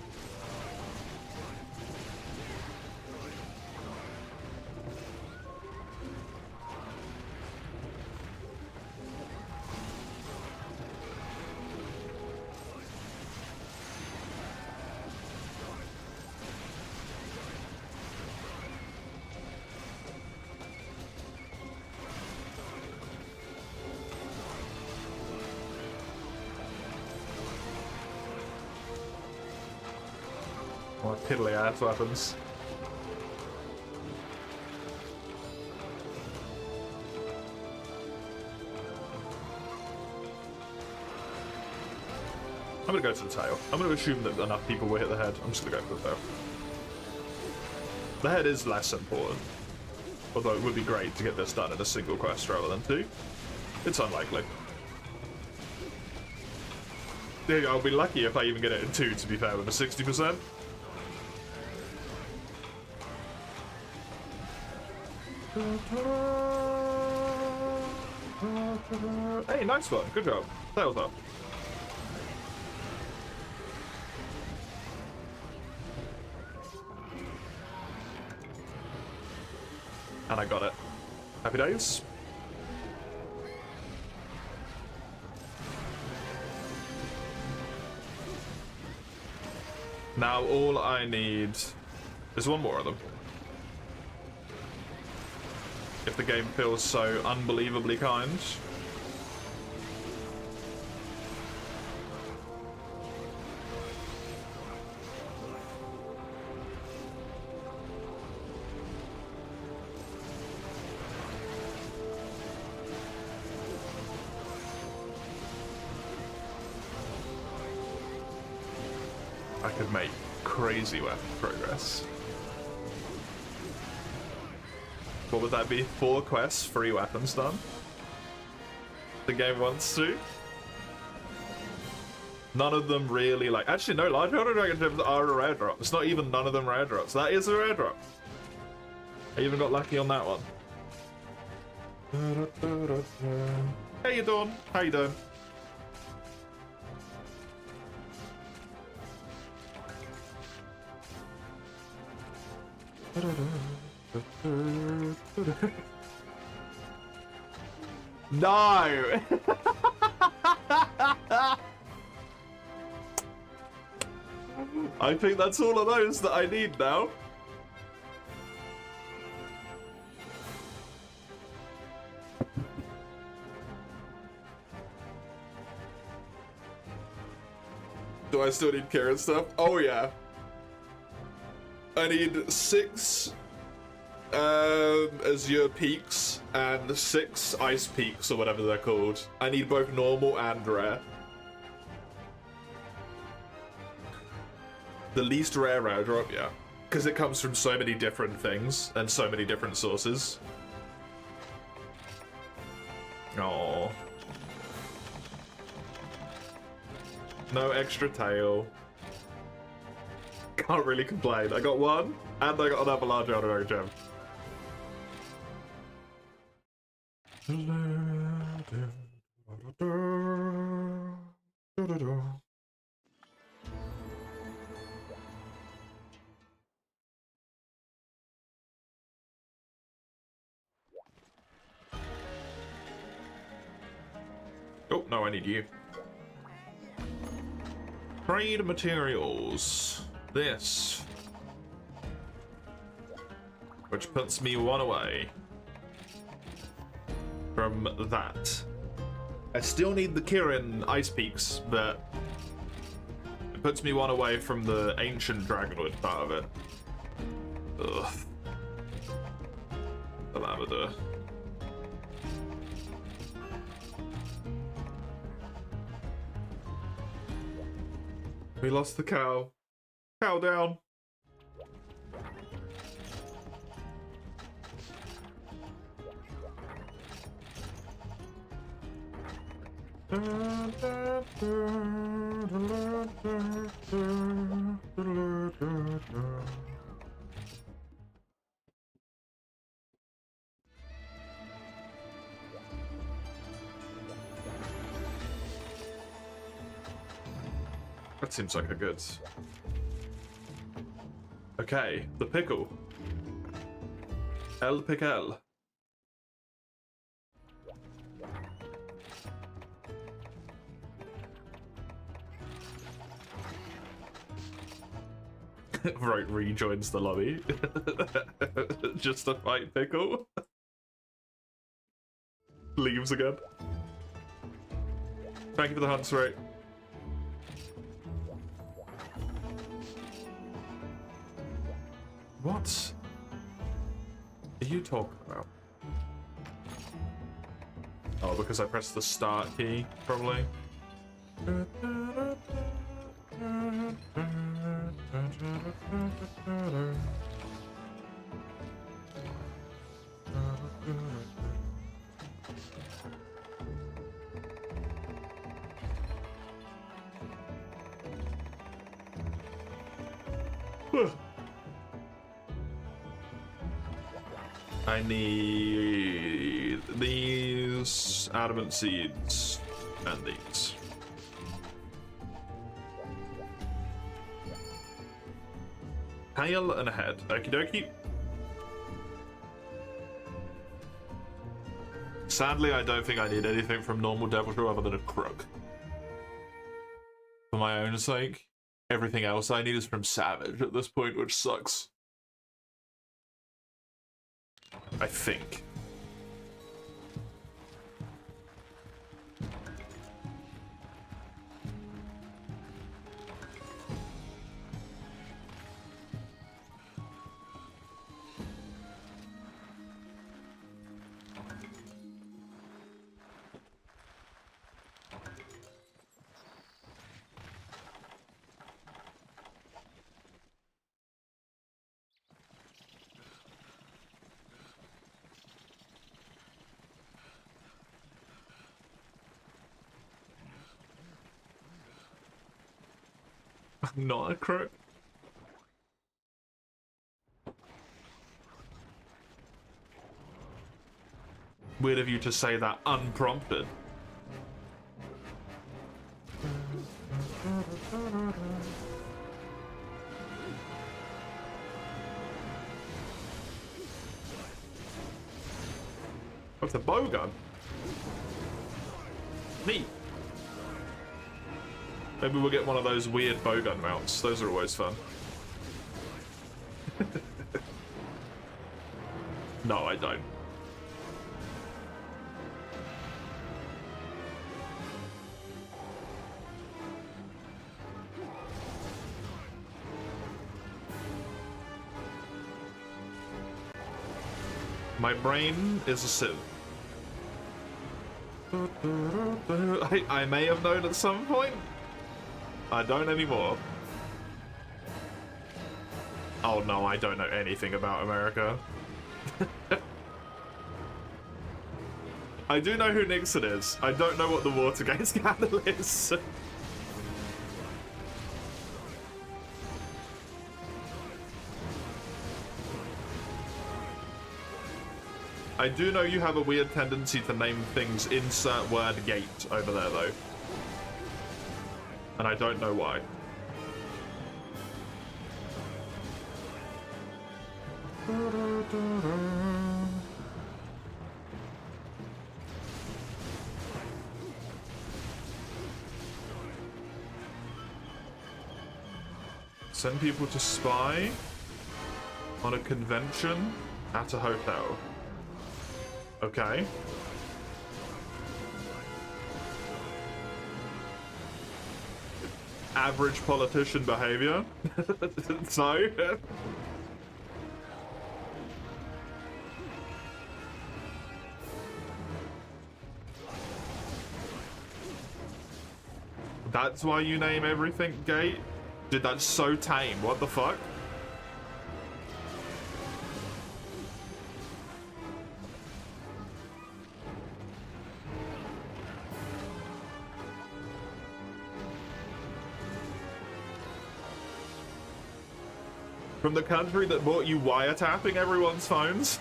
Piddly ass weapons. I'm gonna go to the tail. I'm gonna assume that enough people will hit the head. I'm just gonna go for the tail. The head is less important. Although it would be great to get this done in a single quest rather than two. It's unlikely. Yeah, I'll be lucky if I even get it in two, to be fair, with a 60%. Hey, nice one. Good job. Tails up. And I got it. Happy days. Now all I need is one more of them. If the game feels so unbelievably kind. I could make crazy weapon progress. What would that be? 4 quests, 3 weapons done? The game wants to. None of them really like... Actually, no, large Elder Dragon gems are a rare drop. It's not even none of them rare drops. That is a rare drop. I even got lucky on that one. Hey, you doing? How you doing? No! I think that's all of those that I need now. Do I still need carrot stuff? Oh yeah. I need 6 Azure Peaks and 6 Ice Peaks or whatever they're called. I need both normal and rare. The least rare drop, yeah. Because it comes from so many different things and so many different sources. Oh. No extra tail. Can't really complain. I got 1, and I got another large Elder Dragon gem. Oh, no, I need you. Trade materials. This. Which puts me 1 away from that. I still need the Kirin Ice Peaks, but it puts me 1 away from the ancient Dragonwood part of it. Ugh. The lavender. We lost the cow. Cow down. That seems like a good... Okay, the pickle. El pickle. Right, rejoins the lobby. Just to fight pickle. Leaves again. Thank you for the hunts, right? What are you talking about? Oh, because I pressed the start key, probably. I need these adamant seeds and these. Tail and a head. Okie dokie. Sadly, I don't think I need anything from normal Deviltry other than a crook. For my own sake. Everything else I need is from Savage at this point, which sucks. I think. Not a crook. Weird of you to say that unprompted. What's a bow gun? Neat. Maybe we'll get one of those weird bowgun mounts. Those are always fun. No, I don't. My brain is a sieve. I may have known at some point. I don't anymore. Oh no, I don't know anything about America. I do know who Nixon is. I don't know what the Watergate scandal is. I do know you have a weird tendency to name things insert word gate over there though. And I don't know why. Send people to spy on a convention at a hotel. Okay. Average politician behavior. So. That's why you name everything gate? Dude, that's so tame. What the fuck? From the country that bought you wiretapping everyone's phones?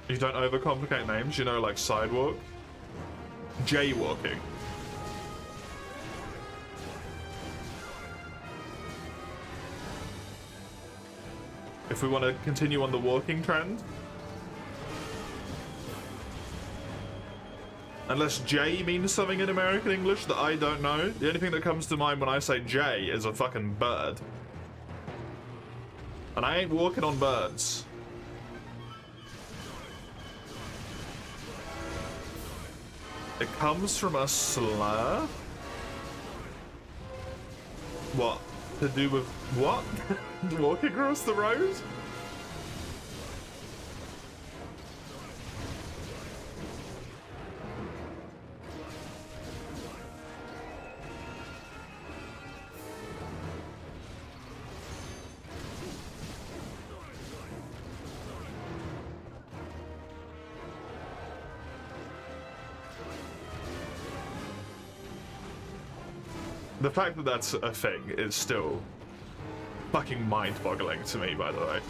You don't overcomplicate names, you know, like sidewalk? Jaywalking. If we want to continue on the walking trend. Unless Jay means something in American English that I don't know. The only thing that comes to mind when I say Jay is a fucking bird. And I ain't walking on birds. It comes from a slur? What? To do with what? Walking across the road? The fact that that's a thing is still fucking mind-boggling to me, by the way.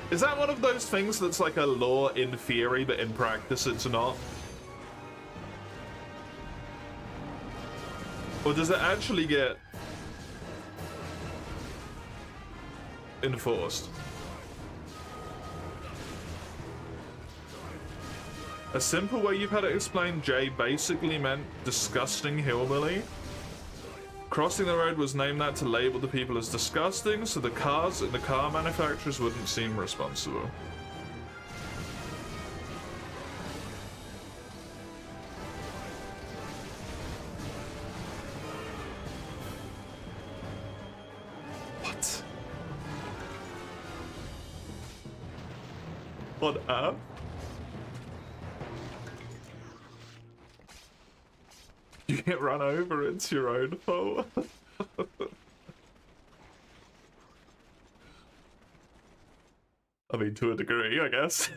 Is that one of those things that's like a law in theory, but in practice it's not? Or does it actually get enforced? A simple way you've had it explained, Jay, basically meant disgusting hillbilly. Crossing the road was named that to label the people as disgusting, so the cars and the car manufacturers wouldn't seem responsible. What? On Earth? You get run over, it's your own fault. I mean, to a degree, I guess.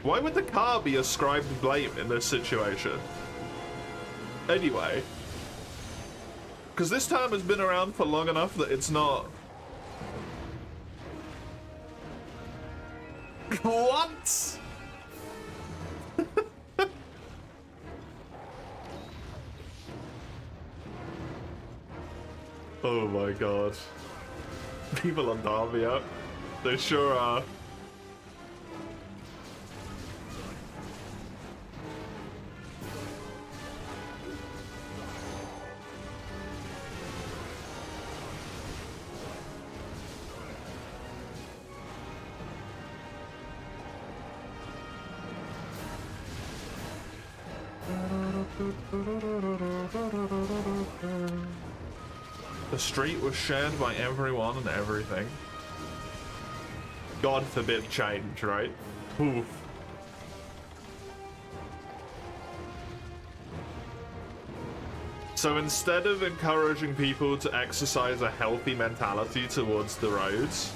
Why would the car be ascribed blame in this situation? Anyway. Because this term has been around for long enough that it's not... What? Oh my god. People on Darby, they sure are. The street was shared by everyone and everything. God forbid change, right? Oof. So instead of encouraging people to exercise a healthy mentality towards the roads,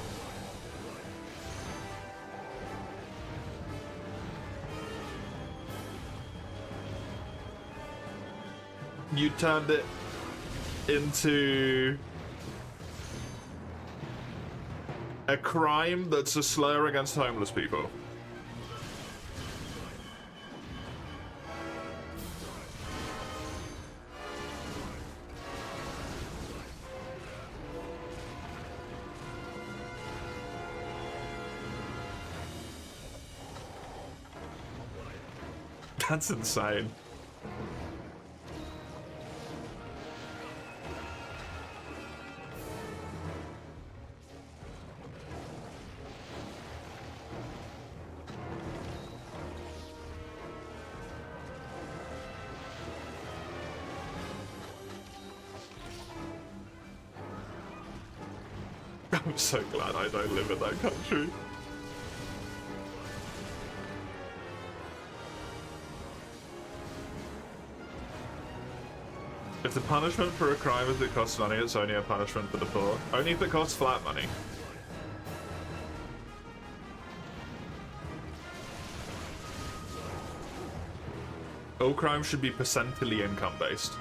you turned it into a crime that's a slur against homeless people. That's insane. I'm so glad I don't live in that country. If the punishment for a crime is it costs money, it's only a punishment for the poor. Only if it costs flat money. All crime should be percentily income based.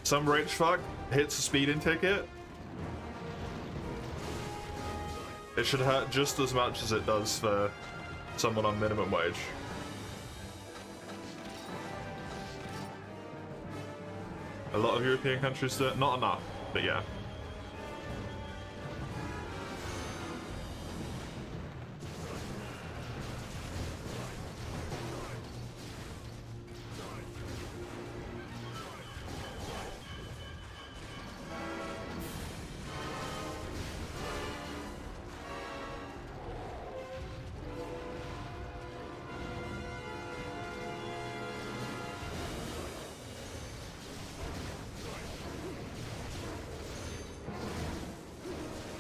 Some rich fuck hits a speeding ticket. It should hurt just as much as it does for someone on minimum wage. A lot of European countries do it. Not enough, but yeah.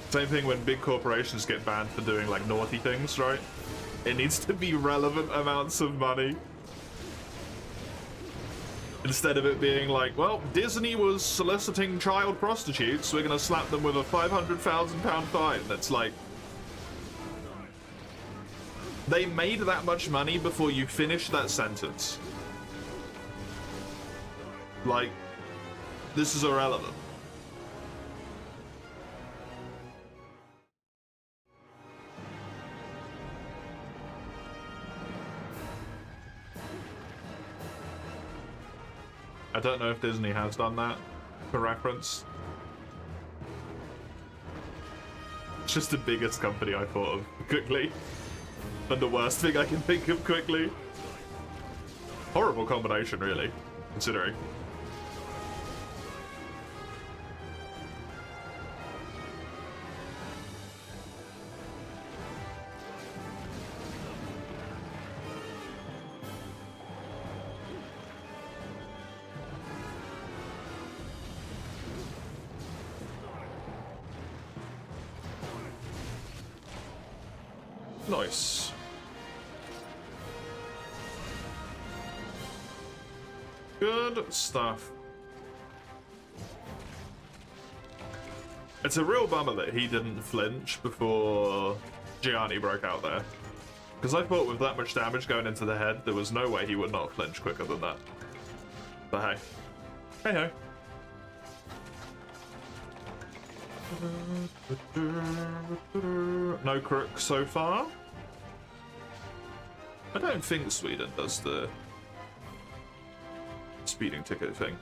Same thing when big corporations get banned for doing like naughty things, right? It needs to be relevant amounts of money. Instead of it being like, well, Disney was soliciting child prostitutes, we're gonna slap them with a £500,000 fine. That's like... They made that much money before you finished that sentence. Like, this is irrelevant. I don't know if Disney has done that for reference. It's just the biggest company I thought of quickly. And the worst thing I can think of quickly. Horrible combination, really, considering. Nice. Good stuff. It's a real bummer that he didn't flinch before Gianni broke out there. Because I thought with that much damage going into the head, there was no way he would not flinch quicker than that. But hey. Hey ho. No crook so far. I don't think Sweden does the speeding ticket thing.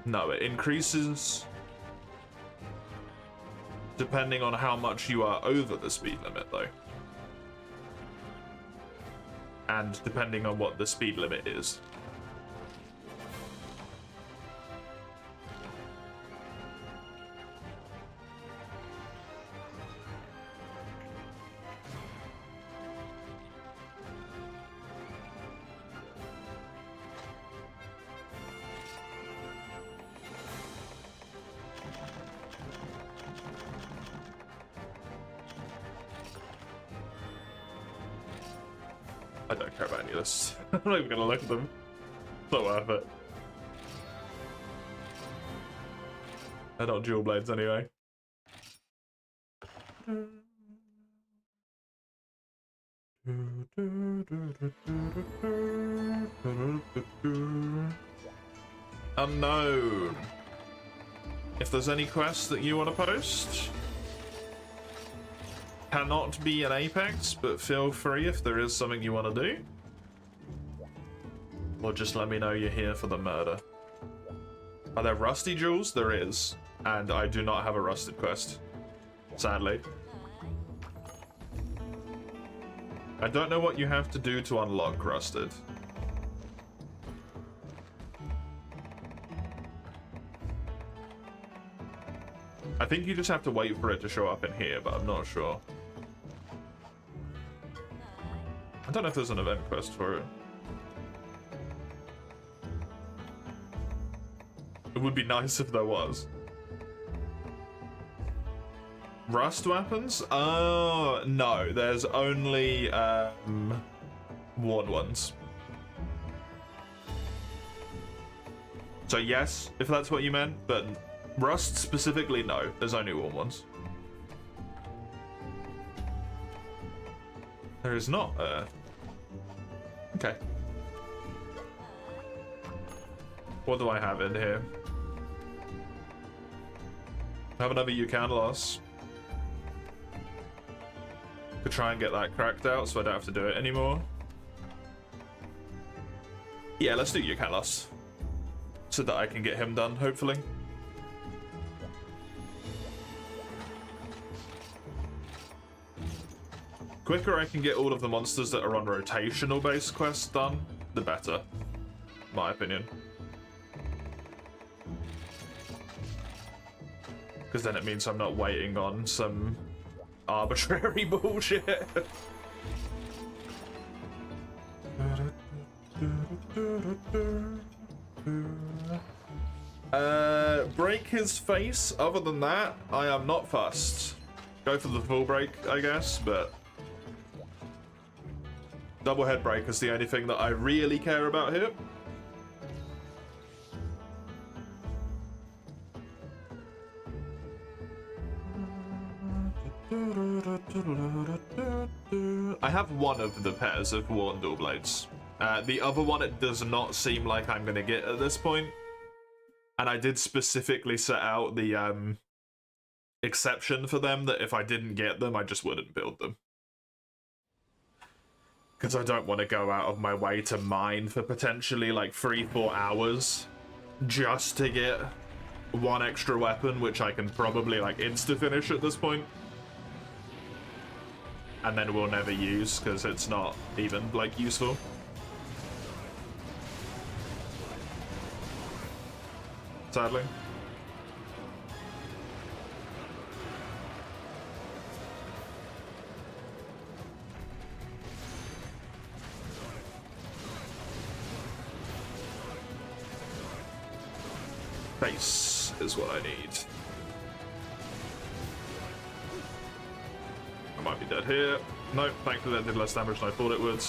No, it increases depending on how much you are over the speed limit, though. And depending on what the speed limit is. I don't care about any of this. I'm not even gonna look at them. It's not worth it. I don't dual blades anyway. Unknown. If there's any quests that you want to post, cannot be an Apex, but feel free if there is something you want to do. Or just let me know you're here for the murder. Are there rusty jewels? There is. And I do not have a rusted quest. Sadly. I don't know what you have to do to unlock rusted. I think you just have to wait for it to show up in here, but I'm not sure. I don't know if there's an event quest for it. It would be nice if there was. Rust weapons? Oh, no. There's only, worn ones. So yes, if that's what you meant, but rust specifically, no. There's only worn ones. There is not, okay. What do I have in here? I have another you can loss. Could try and get that cracked out so I don't have to do it anymore. Yeah, let's do you can loss. So that I can get him done, hopefully. Quicker I can get all of the monsters that are on rotational based quests done, the better. My opinion. Because then it means I'm not waiting on some arbitrary bullshit. Break his face. Other than that, I am not fussed. Go for the full break, I guess, but double head break is the only thing that I really care about here. I have one of the pairs of worn dual blades. The other one, it does not seem like I'm gonna get at this point. And I did specifically set out the exception for them that if I didn't get them, I just wouldn't build them. Because I don't want to go out of my way to mine for potentially like 3-4 hours just to get one extra weapon, which I can probably like insta-finish at this point. And then we'll never use because it's not even like useful. Sadly. Base is what I need. I might be dead here. Nope, thankfully that did less damage than I thought it would.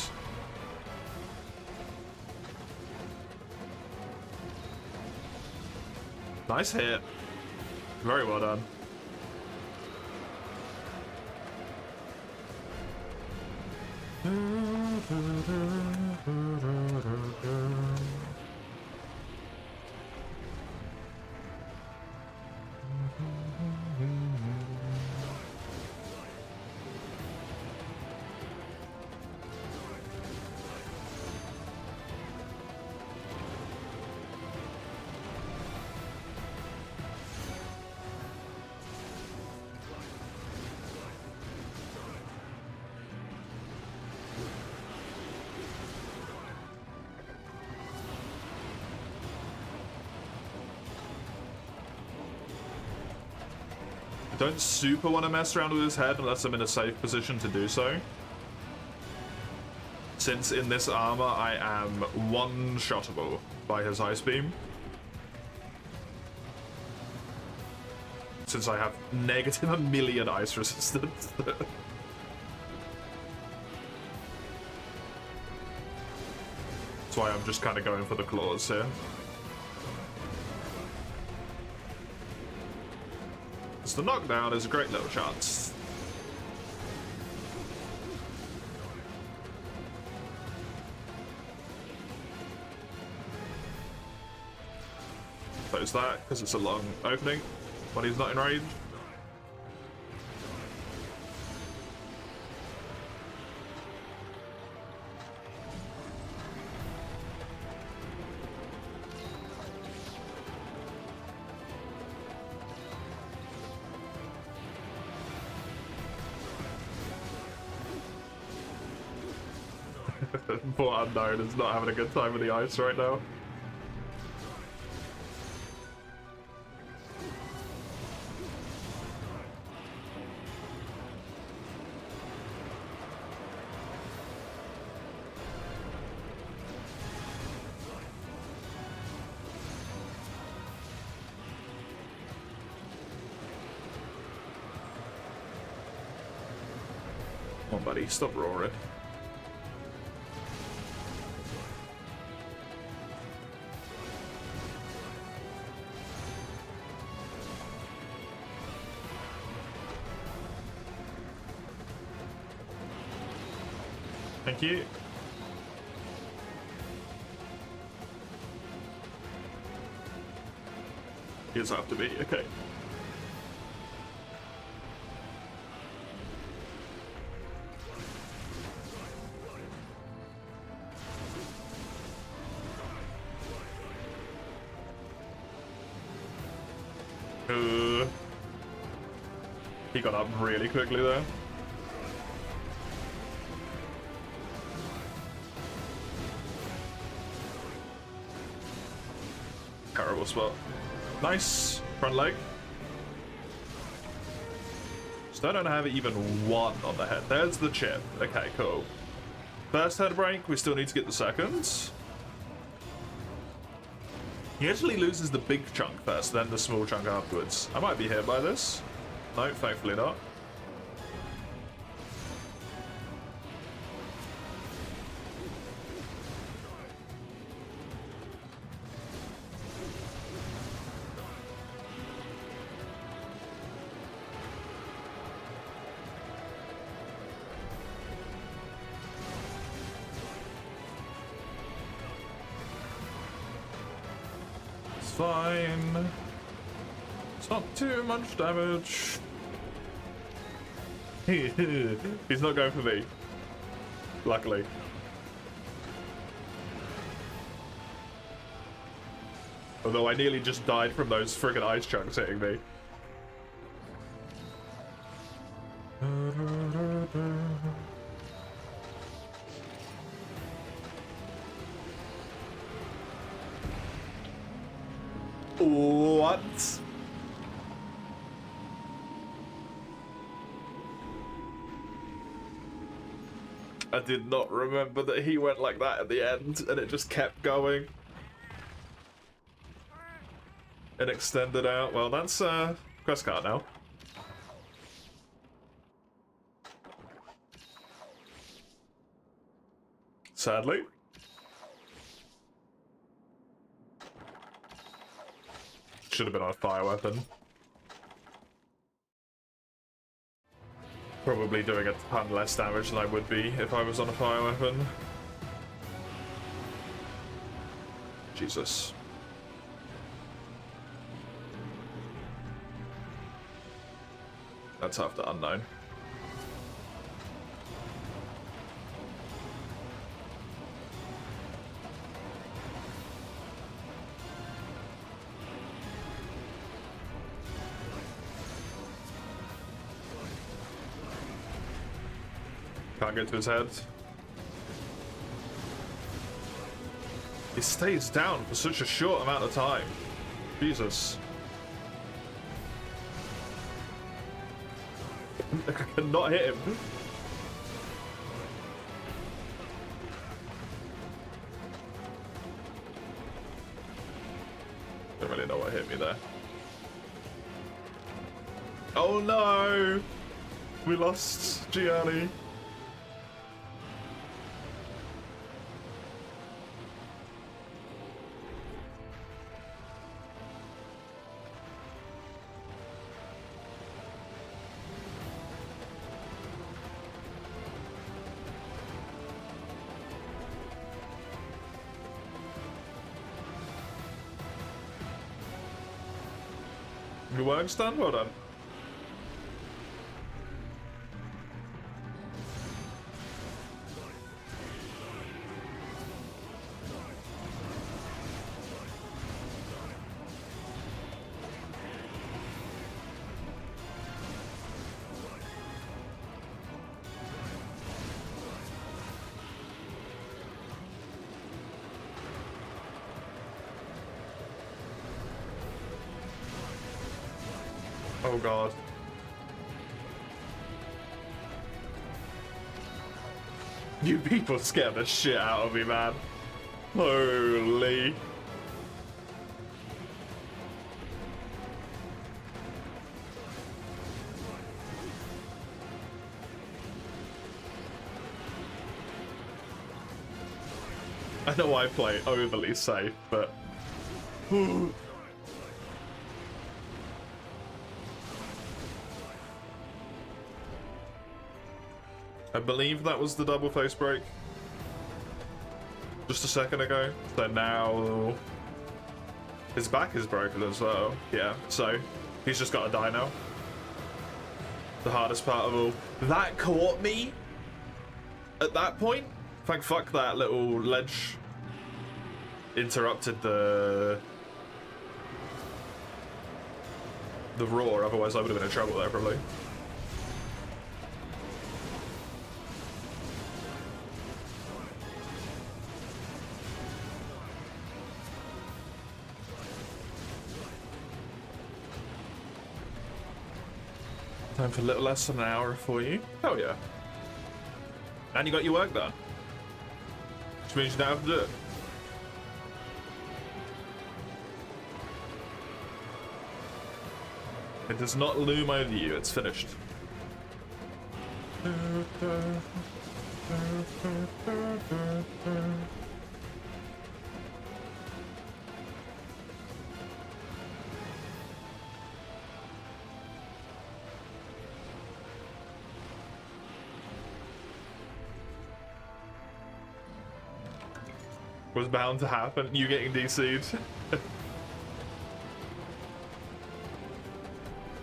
Nice hit. Very well done. I don't super want to mess around with his head unless I'm in a safe position to do so. Since in this armor I am one-shottable by his ice beam. Since I have negative a million ice resistance. That's why I'm just kind of going for the claws here. The knockdown is a great little chance. Close that, because it's a long opening when he's not in range. Poor Unknown is not having a good time with the ice right now. Come on, buddy, stop roaring. Thank you. He's after me, okay. He got up really quickly there. Terrible spot. Nice. Front leg. Still don't have even one on the head. There's the chip. Okay, cool. First head break. We still need to get the seconds. He actually loses the big chunk first, then the small chunk afterwards. I might be hit by this. No, thankfully not. Fine. It's not too much damage. He's not going for me. Luckily. Although I nearly just died from those friggin' ice chunks hitting me. What? I did not remember that he went like that at the end and it just kept going. It extended out. Well, that's quest card now. Sadly. Should have been on a fire weapon. Probably doing a ton less damage than I would be if I was on a fire weapon. Jesus. That's after unknown. Can't get to his head. He stays down for such a short amount of time. Jesus. I cannot hit him. Don't really know what hit me there. Oh no! We lost Gianni. Your work's done? Well done. Oh god. You people scared the shit out of me, man. Holy. I know I play overly safe, but... I believe that was the double face break just a second ago. So now his back is broken as well. Yeah, so he's just got to die now. The hardest part of all. That caught me at that point. Thank fuck that little ledge interrupted the roar, otherwise I would have been in trouble there probably. Time for a little less than an hour for you. Hell yeah. And you got your work done. Which means you don't have to do it. It does not loom over you, it's finished. Was bound to happen, you getting DC'd.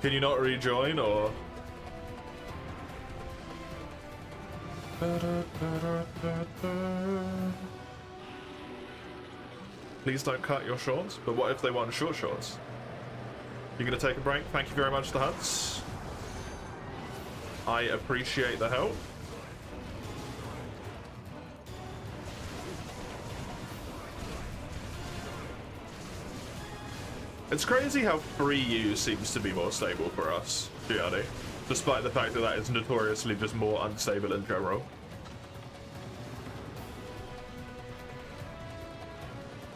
Can you not rejoin, or? Please don't cut your shorts, but what if they want short shorts? You're gonna take a break? Thank you very much, the Huts. I appreciate the help. It's crazy how 3U seems to be more stable for us, Gianni, despite the fact that that is notoriously just more unstable in general.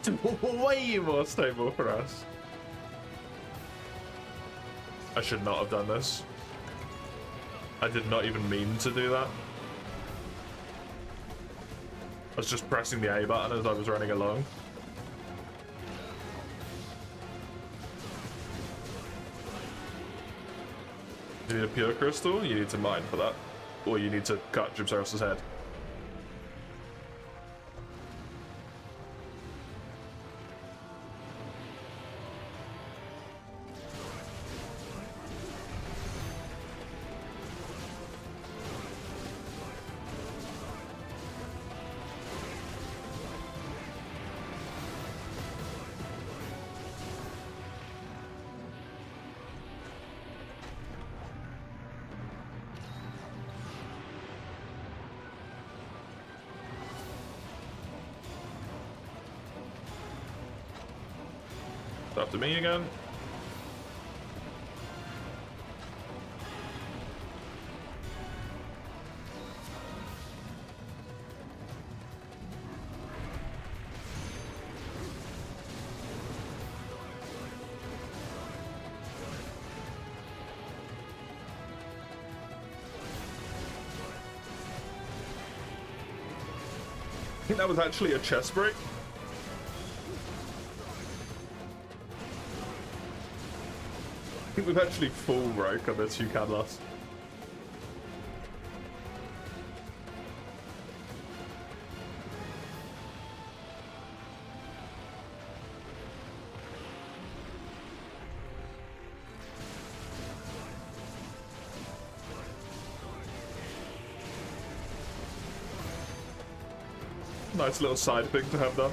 It's way more stable for us. I should not have done this. I did not even mean to do that. I was just pressing the A button as I was running along. You need a pure crystal, you need to mine for that. Or you need to cut Gypsaros's head. After me again. I think that was actually a chest break. I think we've actually full broke on this UCAD loss. Nice little side thing to have done.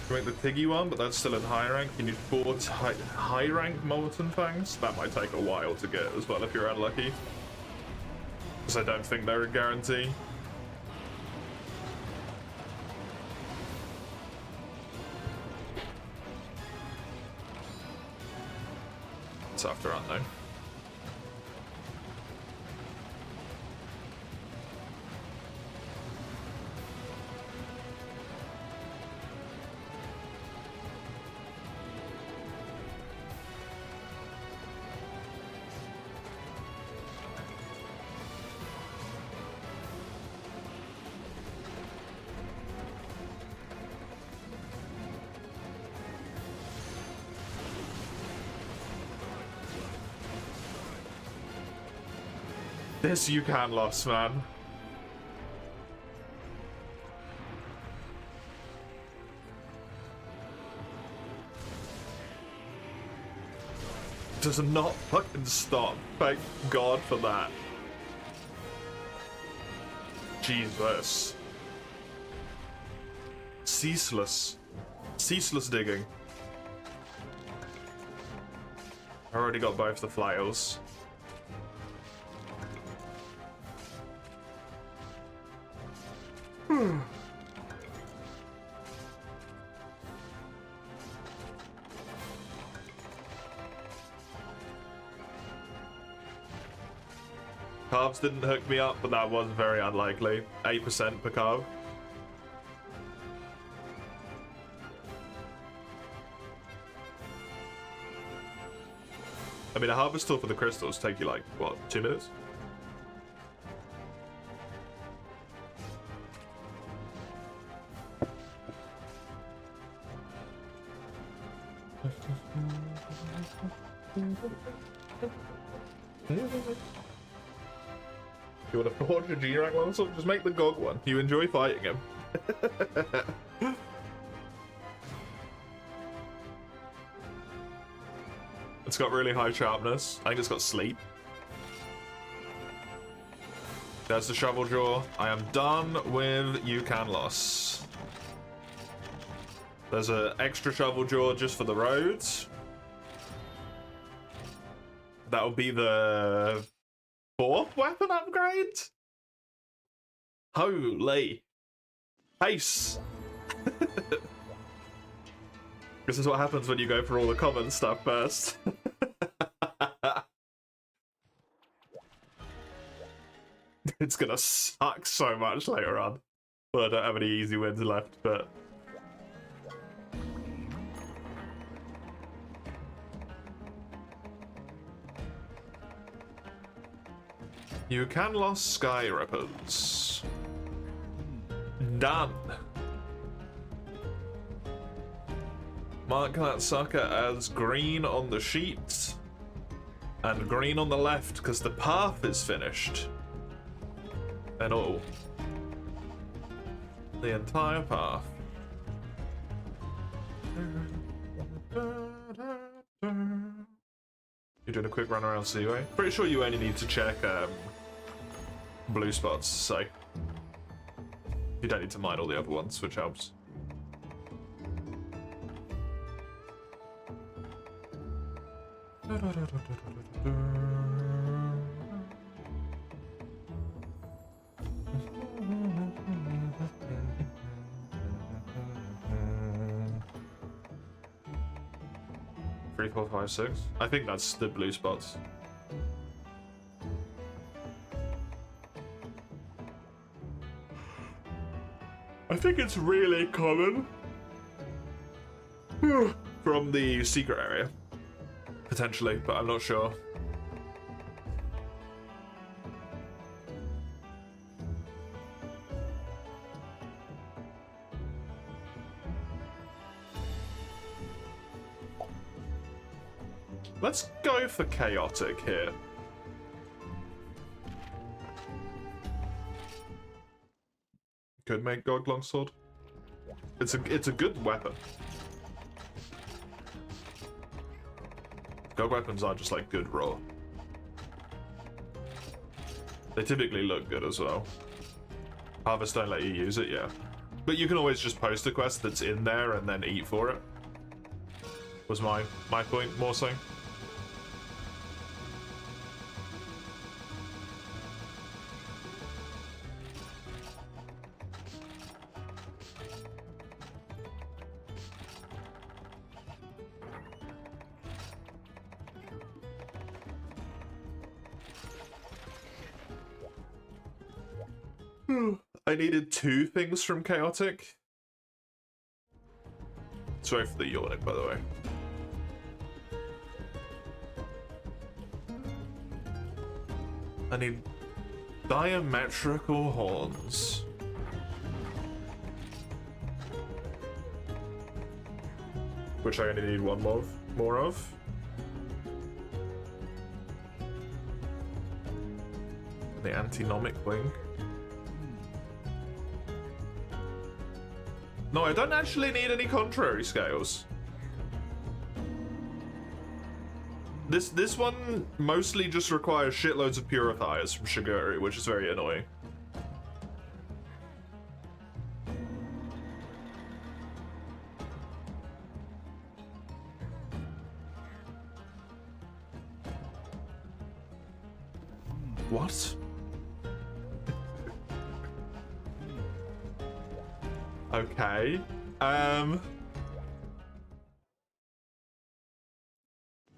Make the Tiggy one, but that's still in high rank. You need 4 high rank Molten Fangs. That might take a while to get as well if you're unlucky. Because I don't think they're a guarantee. It's after unknown. This you can loss, man. Does not fucking stop. Thank God for that. Jesus. Ceaseless. Ceaseless digging. I already got both the flyers. Calves didn't hook me up, but that was very unlikely. 8% per calf. I mean, a harvest tool for the crystals take you like, what, 2 minutes? You want to forge a G-Rank longsword? Just make the GOG one. You enjoy fighting him. It's got really high sharpness. I think it's got sleep. There's the shovel jaw. I am done with You Can Loss. There's an extra shovel jaw just for the roads. That'll be the 4th weapon upgrade? Holy. Pace. This is what happens when you go for all the common stuff first. It's gonna suck so much later on. Well, I don't have any easy wins left, but... You Can Loss Sky Rippers. Done. Mark that sucker as green on the sheet and green on the left because the path is finished. And all. The entire path. You're doing a quick run around Seaway? Pretty sure you only need to check blue spots, so you don't need to mine all the other ones, which helps. Three, four, five, six. I think that's the blue spots. I think it's really common from the secret area. Potentially, but I'm not sure. Let's go for chaotic here. Could make GOG longsword. It's a good weapon. GOG weapons are just like good raw. They typically look good as well. Harvest don't let you use it, yeah. But you can always just post a quest that's in there and then eat for it. Was my point more so. I needed 2 things from chaotic. Sorry for the yawning, by the way. I need diametrical horns. Which I only need 1 more of. The antinomic wing. No, I don't actually need any contrary scales. This one mostly just requires shitloads of purifiers from Shiguri, which is very annoying. What? Okay.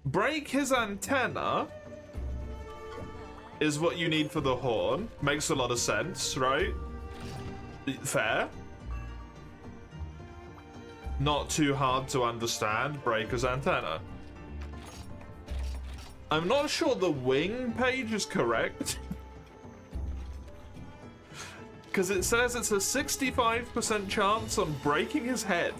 Break his antenna. is what you need for the horn. Makes a lot of sense, right? Fair. Not too hard to understand. Breaker's antenna. I'm not sure the wing page is correct. Because it says it's a 65% chance on breaking his head.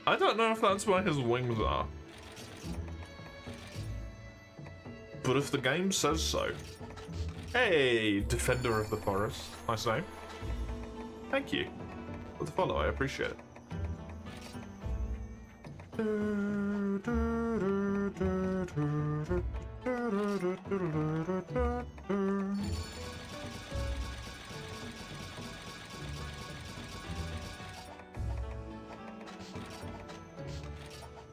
I don't know if that's where his wings are. But if the game says so. Hey, Defender of the Forest. Nice name. Thank you for the follow, I appreciate it.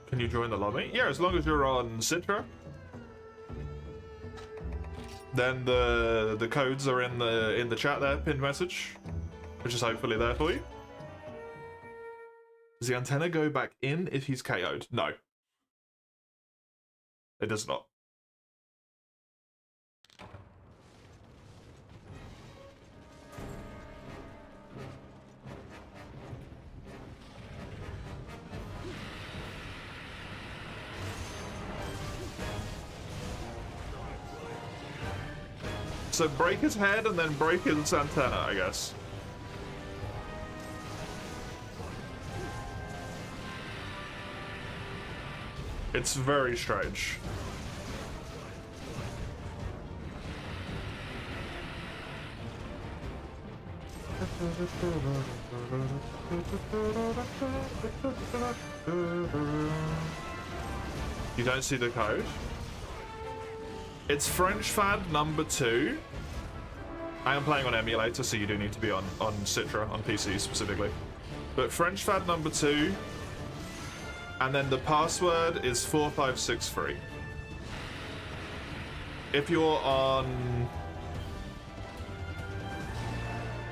Can you join the lobby? Yeah, as long as you're on Citra. Then the codes are in the chat there, pinned message, which is hopefully there for you. Does the antenna go back in if he's KO'd? No. It does not. So break his head and then break his antenna, I guess. It's very strange. You don't see the code? It's French Fad number 2. I am playing on emulator, so you do need to be on Citra, on PC specifically. But French Fad number 2, and then the password is 4563. If you're on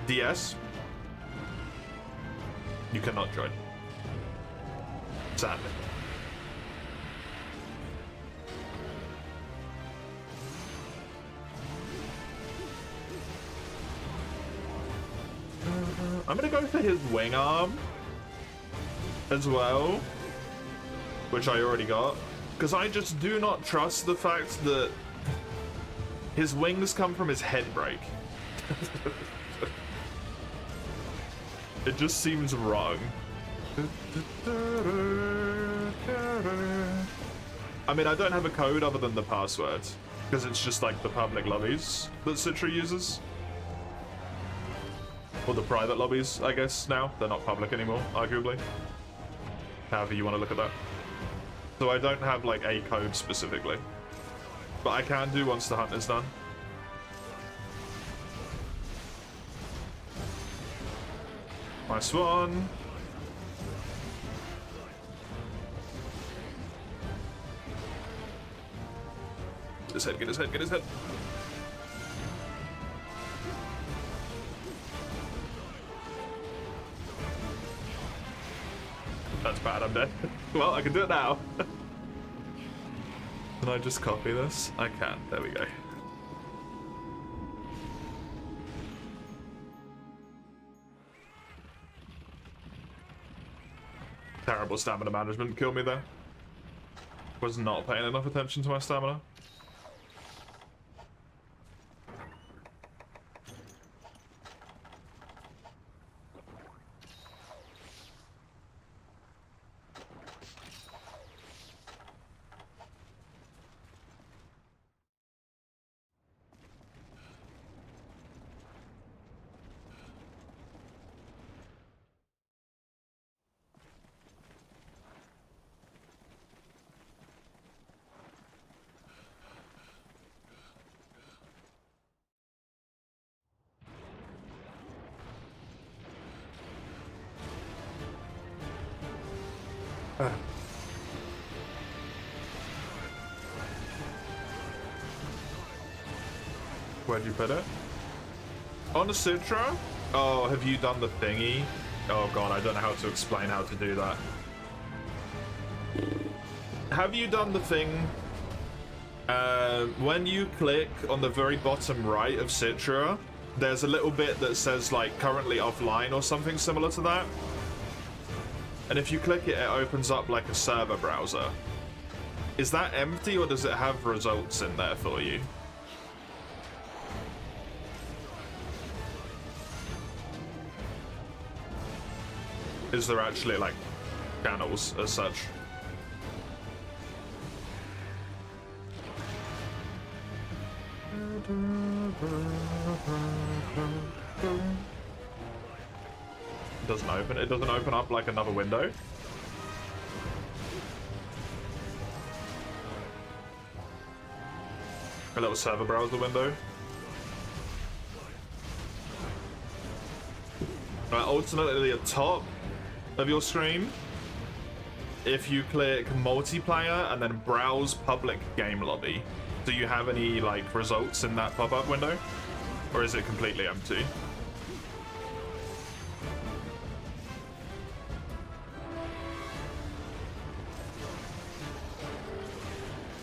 DS, you cannot join. Sadly. I'm gonna go for his wing arm as well, which I already got, because I just do not trust the fact that his wings come from his head break. It just seems wrong. I mean, I don't have a code other than the password, because it's just like the public lobbies that Citra uses. Or the private lobbies, I guess, now. They're not public anymore, arguably. However you want to look at that. So I don't have, like, a code specifically. But I can do once the hunt is done. Nice one. Get his head, get his head, get his head. That's bad, I'm dead. Well, I can do it now. Can I just copy this? I can. There we go. Terrible stamina management killed me there. Was not paying enough attention to my stamina. Where'd you put it? On the Citra? Oh, have you done the thingy? Oh god, I don't know how to explain how to do that. have you done the thing when you click on the very bottom right of Citra, there's a little bit that says like currently offline or something similar to that? And if you click it, it opens up like a server browser. Is that empty or does it have results in there for you? Is there actually like channels as such? Doesn't open. It doesn't open up like another window. A little server browser window. Ultimately, at the top of your screen, if you click multiplayer and then browse public game lobby, do you have any like results in that pop-up window, or is it completely empty?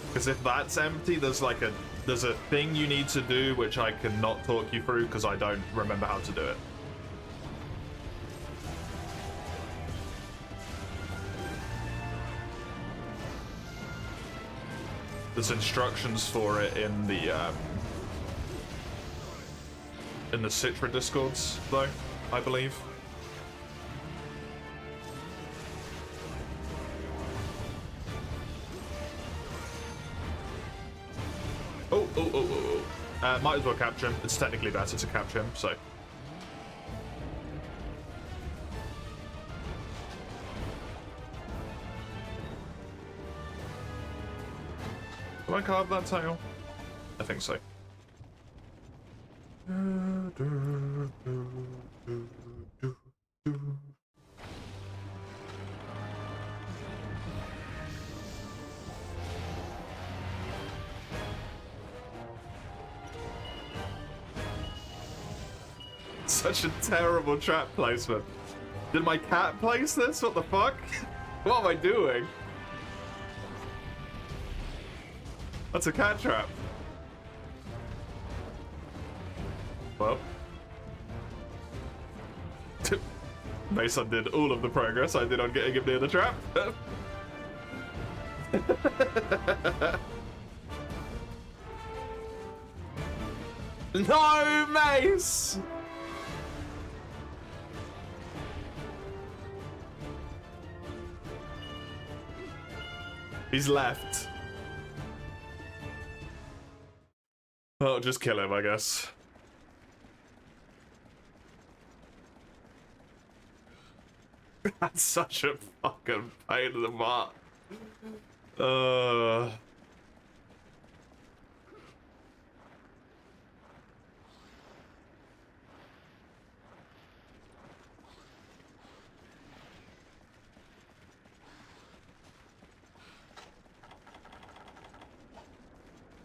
Because if that's empty, there's a thing you need to do which I cannot talk you through because I don't remember how to do it. There's instructions for it in the Citra Discords, though, I believe. Might as well capture him. It's technically better to capture him, so. Do I carve that tail? I think so. Such a terrible trap placement. Did my cat place this? What the fuck? What am I doing? That's a cat trap. Well. Mason did all of the progress I did on getting him near the trap. No, Mace! He's left. Oh, just kill him, I guess. That's such a fucking pain in the butt.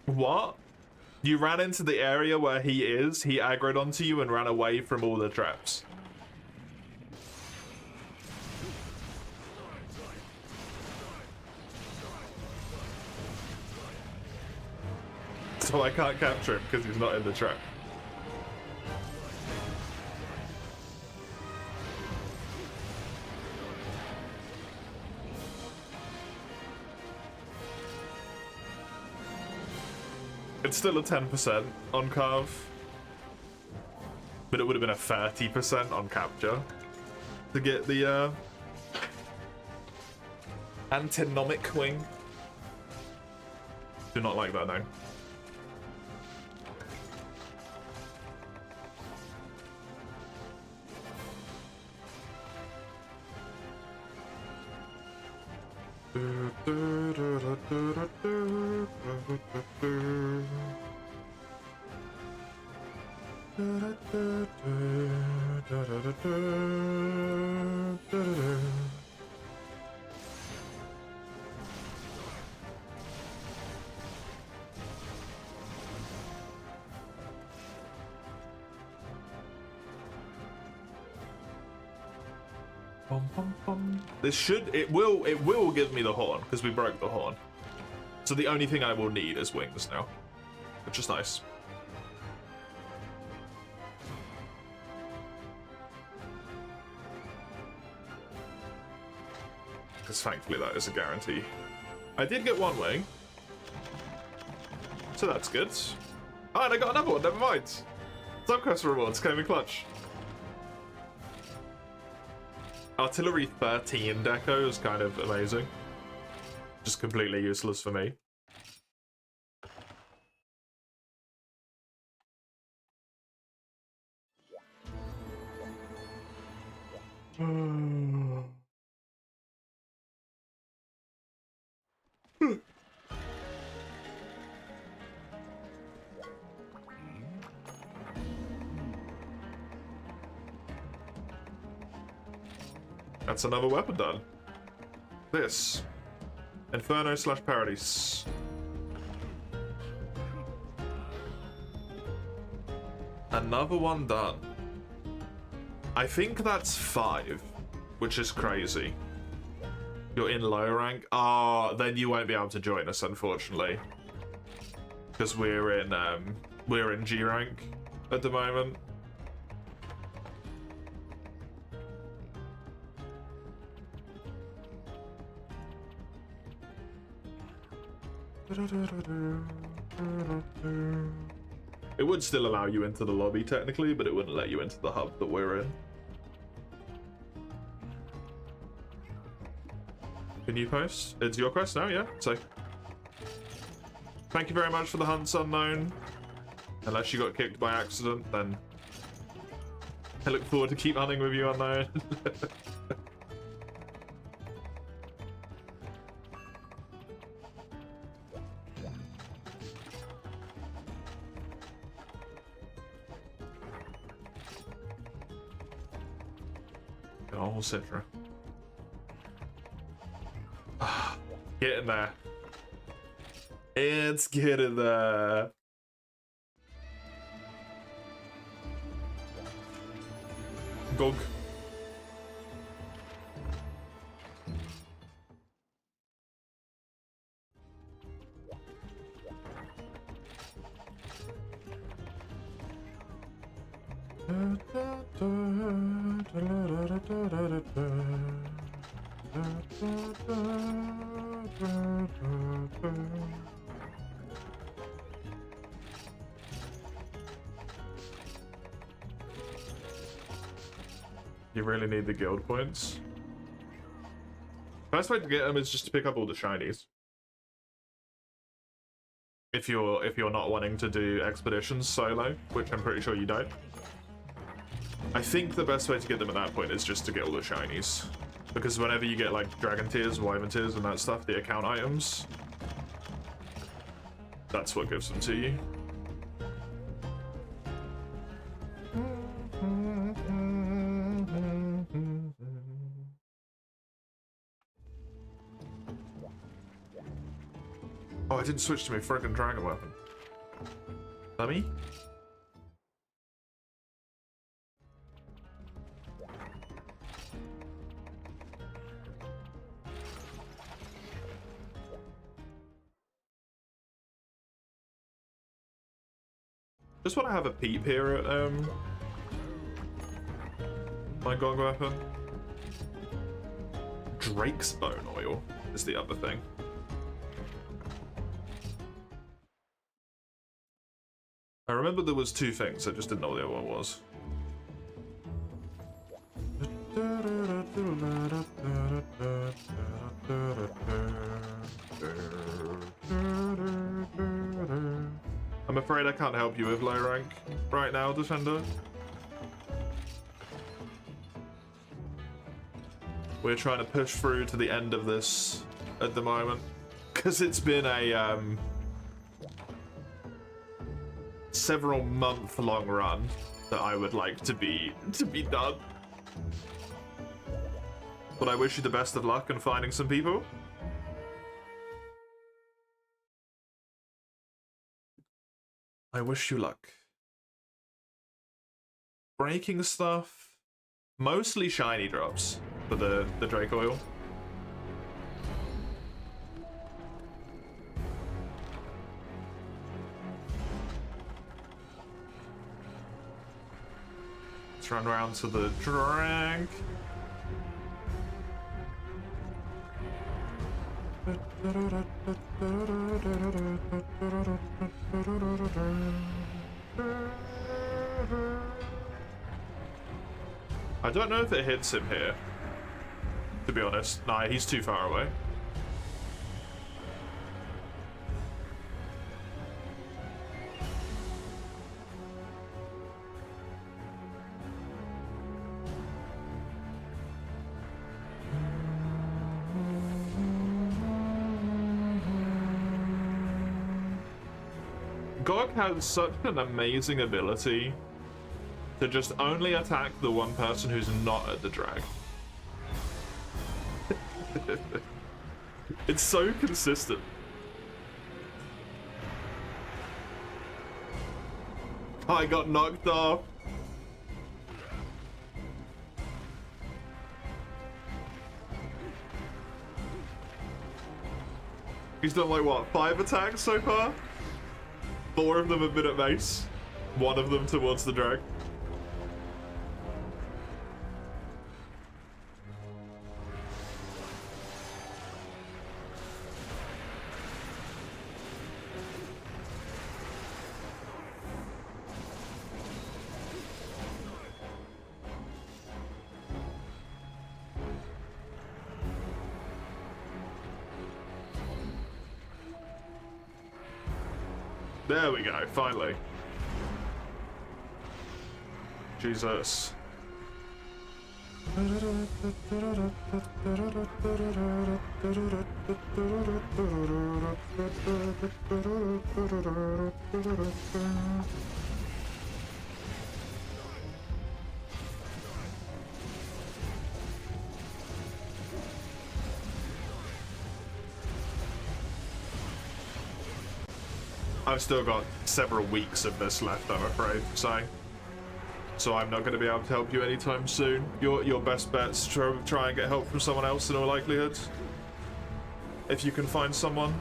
What? You ran into the area where he is, he aggroed onto you and ran away from all the traps. So I can't capture him because he's not in the trap. It's still a 10% on carve, but it would have been a 30% on capture to get the antinomic wing. Do not like that, no. Bum, bum, bum. It will give me the horn, because we broke the horn. So the only thing I will need is wings now, which is nice. Because thankfully that is a guarantee. I did get one wing, so that's good. Oh, and I got another one, never mind. Subquest rewards came in clutch. Artillery 13 deco is kind of amazing. Just completely useless for me. That's another weapon done. This. Inferno / Paradise. Another one done. I think that's 5, which is crazy. You're in low rank? Ah, then you won't be able to join us, unfortunately. Because we're in G rank at the moment. It would still allow you into the lobby technically, but it wouldn't let you into the hub that we're in. Can you post? It's your quest now, yeah? So, thank you very much for the hunts unknown. Unless you got kicked by accident, then I look forward to keep hunting with you unknown. Oh, Citra. Get in there. It's getting there. Gog. You really need the guild points. Best way to get them is just to pick up all the shinies. If you're not wanting to do expeditions solo, which I'm pretty sure you don't. I think the best way to get them at that point is just to get all the shinies. Because whenever you get like dragon tears, wyvern tears and that stuff, the account items, that's what gives them to you. Oh, I didn't switch to my friggin' dragon weapon. Dummy? Just want to have a peep here at my gong weapon. Drake's bone oil is the other thing. I remember there was 2 things, I just didn't know what the other one was. I'm afraid I can't help you with low rank right now, Defender. We're trying to push through to the end of this at the moment, because it's been a several month-long run that I would like to be done. But I wish you the best of luck in finding some people. I wish you luck. Breaking stuff, mostly shiny drops. for the Drake oil. Let's run around to the drag. I don't know if it hits him here, to be honest. Nah, he's too far away. Gog has such an amazing ability to just only attack the one person who's not at the drag. It's so consistent. I got knocked off. He's done like what, 5 attacks so far? 4 of them have been at base. 1 of them towards the drag. There we go, finally. Jesus. I've still got several weeks of this left, I'm afraid, so I'm not going to be able to help you anytime soon. Your best bet's try and get help from someone else in all likelihood. If you can find someone.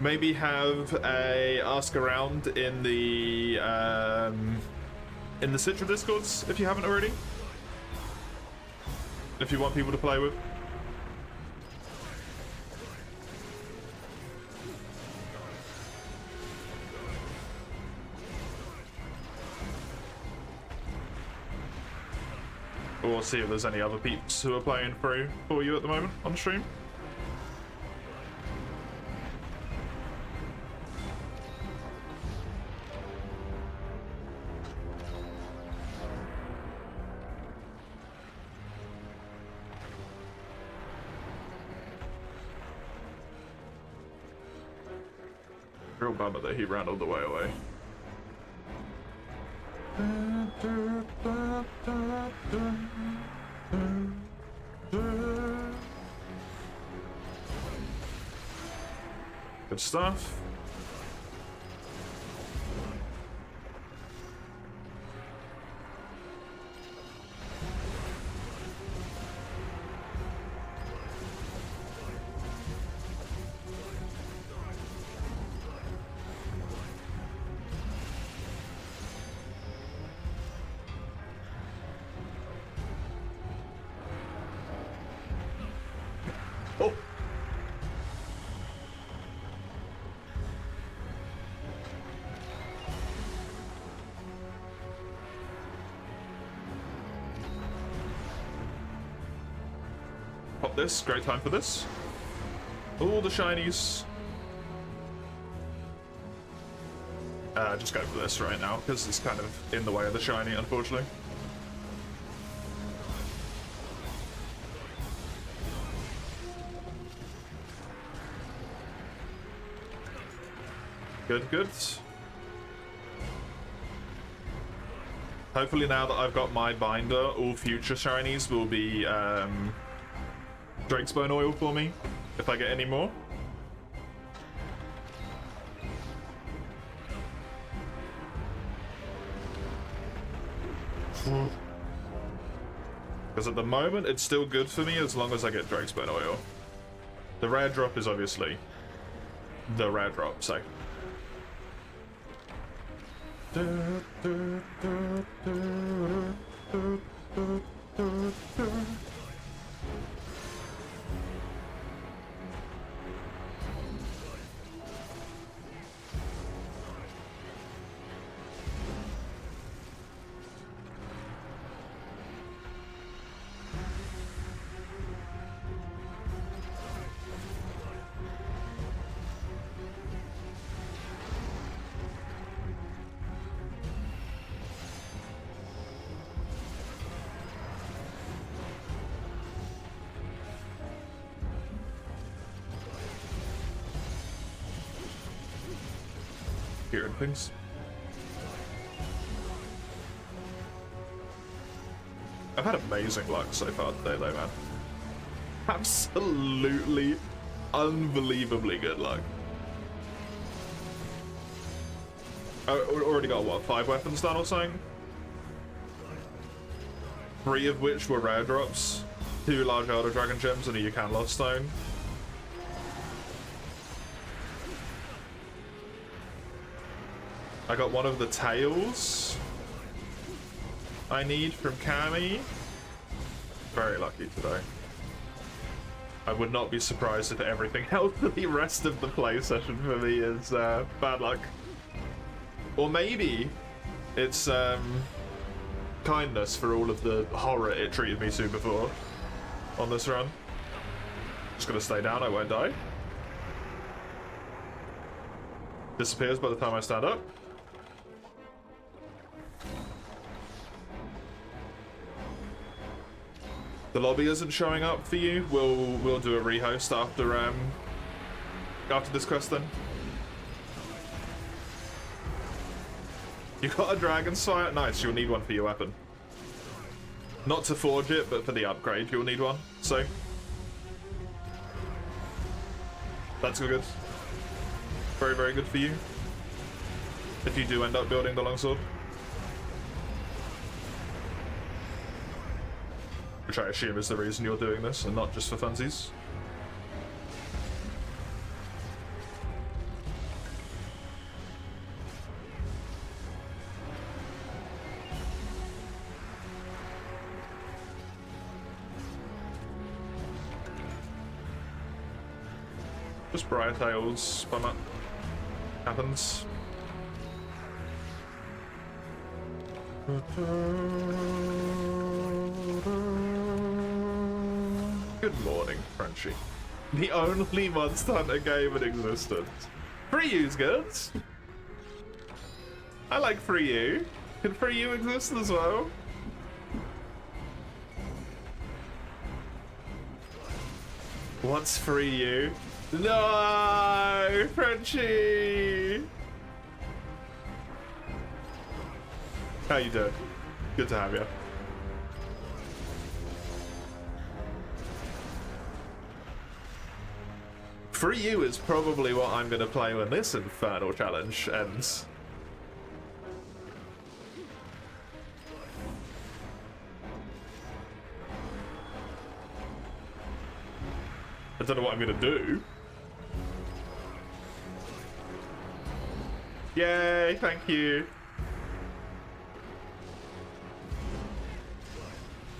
Maybe have a ask around in the Citra Discords, if you haven't already. If you want people to play with. Or see if there's any other peeps who are playing through for you at the moment on stream. Real bummer that he ran all the way away. Good stuff. Oh. Pop this, great time for this. All the shinies. Just go for this right now, because it's kind of in the way of the shiny, unfortunately. Good, good. Hopefully now that I've got my binder, all future shinies will be Drake's Bone oil for me, if I get any more. Because at the moment, it's still good for me as long as I get Drakesbone Oil. The rare drop is obviously the rare drop, so. Hearing things. I've had amazing luck so far today though, man. Absolutely unbelievably good luck. I already got what, 5 weapons done or something? 3 of which were rare drops, 2 large Elder Dragon gems and a Yukan Lost Stone. I got one of the tails I need from Cammy. Very lucky today. I would not be surprised if everything else for the rest of the play session for me is bad luck. Or maybe it's kindness for all of the horror it treated me to before on this run. Just gonna stay down, I won't die. Disappears by the time I stand up. The lobby isn't showing up for you. We'll do a rehost after this quest then. You got a dragon sire? Nice, you'll need one for your weapon. Not to forge it, but for the upgrade you'll need one. So that's good. Very, very good for you. If you do end up building the longsword. Which I assume is the reason you're doing this, and not just for funsies. Just Briar Tails, bum up. Happens. Good morning, Frenchie. The only Monster Hunter game in existence. Free U's good. I like Free U. Can Free U exist as well? What's Free U? No, Frenchie. How you doing? Good to have you. Free U is probably what I'm gonna play when this Infernal Challenge ends. I don't know what I'm gonna do. Yay, thank you.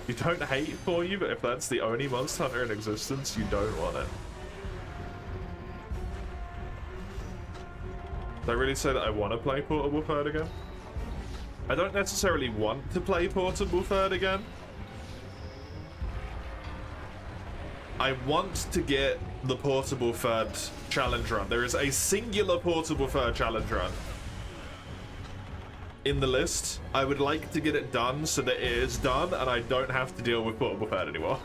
You don't hate for you, but if that's the only Monster Hunter in existence, you don't want it. Did I really say that I want to play Portable Third again? I don't necessarily want to play Portable Third again. I want to get the Portable Third challenge run. There is a singular Portable Third challenge run in the list. I would like to get it done so that it is done and I don't have to deal with Portable Third anymore.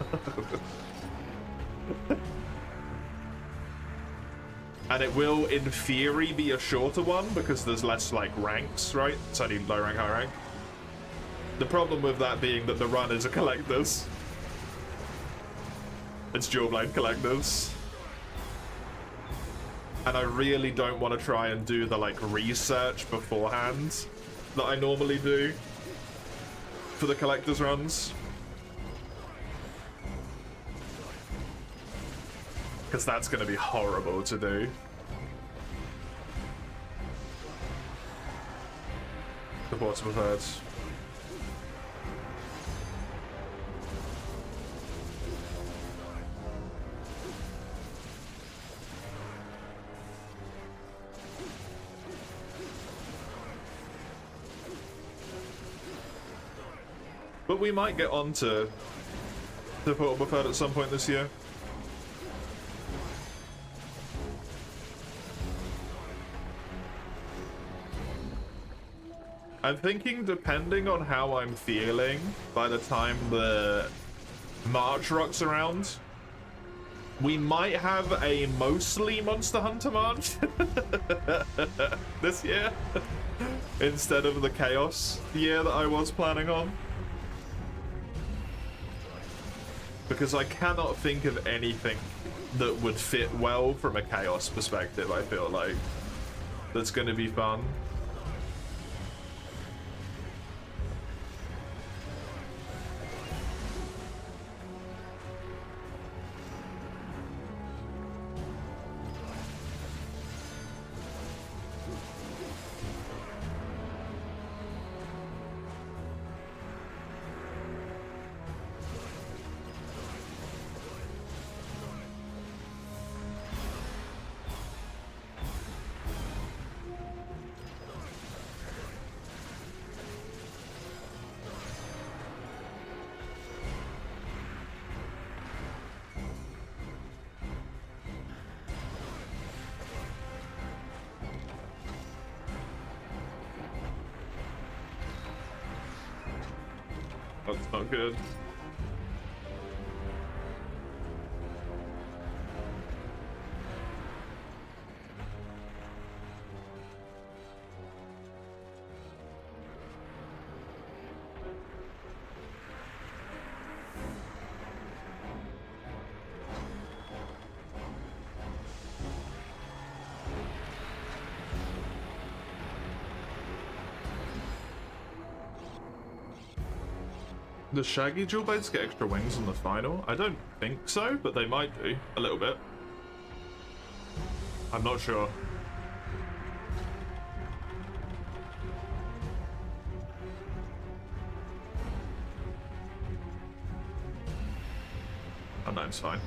And it will, in theory, be a shorter one because there's less, like, ranks, right? It's only low rank, high rank. The problem with that being that the run is a collector's. It's dual blade collectors. And I really don't want to try and do the, like, research beforehand that I normally do for the collector's runs. Because that's going to be horrible to do. The bottom of herds. But we might get onto the portable third at some point this year. I'm thinking, depending on how I'm feeling by the time the March rocks around, we might have a mostly Monster Hunter March this year instead of the Chaos year that I was planning on. Because I cannot think of anything that would fit well from a Chaos perspective, I feel like, that's going to be fun. That's not good. Does Shaggy Dual Blades get extra wings in the final? I don't think so, but they might do. A little bit. I'm not sure. Oh no, it's fine.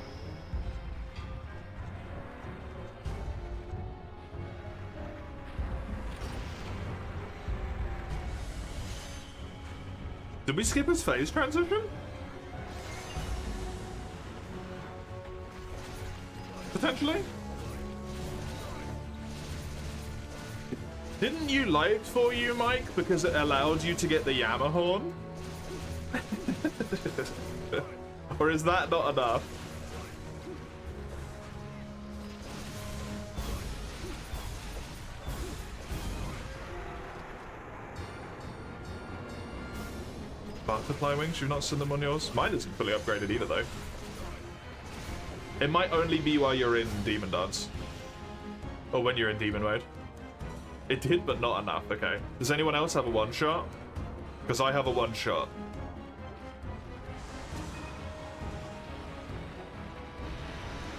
Did we skip his phase transition? Potentially? Didn't you like 4U, Mike, because it allowed you to get the Yamahorn? Or is that not enough? Butterfly wings, you've not seen them on yours? Mine isn't fully upgraded either, though. It might only be while you're in Demon Dance. Or when you're in Demon mode. It did, but not enough, okay. Does anyone else have a one-shot? Because I have a one-shot.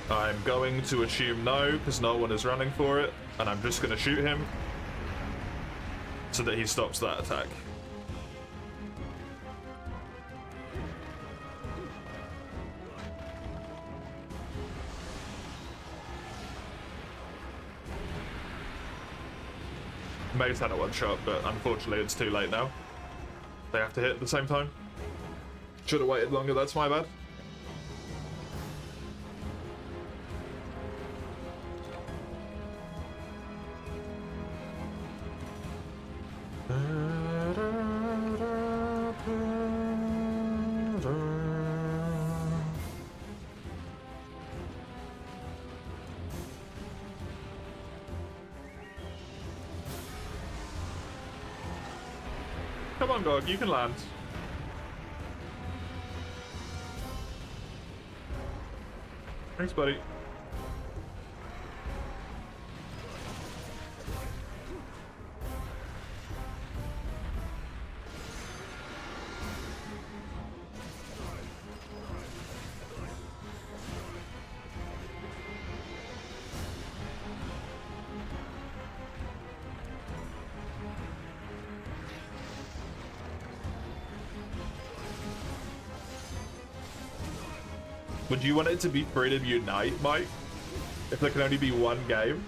I'm going to assume no, because no one is running for it, and I'm just going to shoot him so that he stops that attack. Maze had a one-shot, but unfortunately it's too late now. They have to hit at the same time. Should have waited longer, that's my bad. Come on, dog, you can land. Thanks, buddy. Would you want it to be Freedom Unite, Mike? If there can only be one game?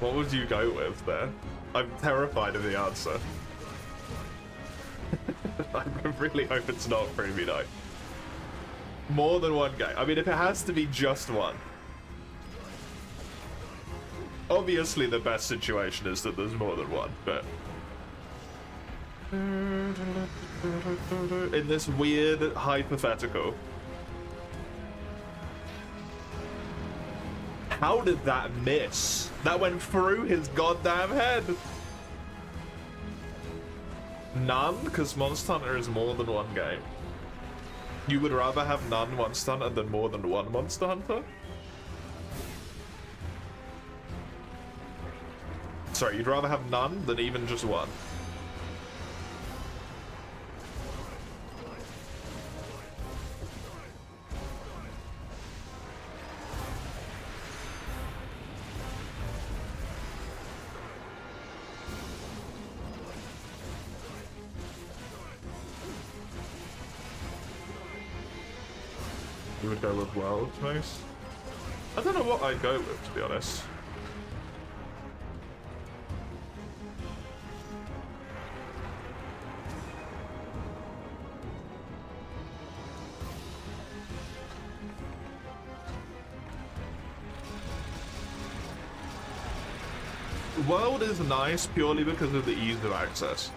What would you go with there? I'm terrified of the answer. I really hope it's not Freedom Unite. More than one game. I mean, if it has to be just one. Obviously, the best situation is that there's more than one, but... in this weird hypothetical. How did that miss? That went through his goddamn head. None? Because Monster Hunter is more than one game. You would rather have none Monster Hunter than more than one Monster Hunter? Sorry, you'd rather have none than even just one? You would go with World Moose? I don't know what I'd go with, to be honest. World is nice purely because of the ease of access.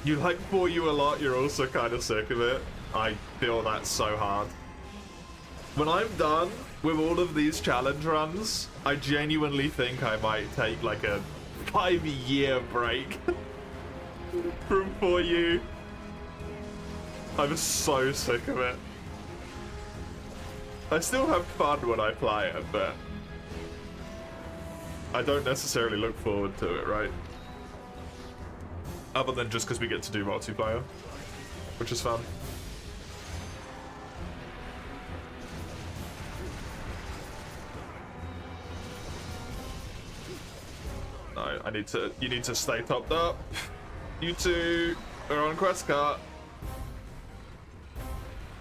You like 4U a lot, you're also kind of sick of it. I feel that so hard. When I'm done with all of these challenge runs, I genuinely think I might take like a 5-year break from 4U. I'm so sick of it. I still have fun when I play it, but I don't necessarily look forward to it, right? Other than just because we get to do multiplayer, which is fun. No, you need to stay topped up. You two are on quest cart.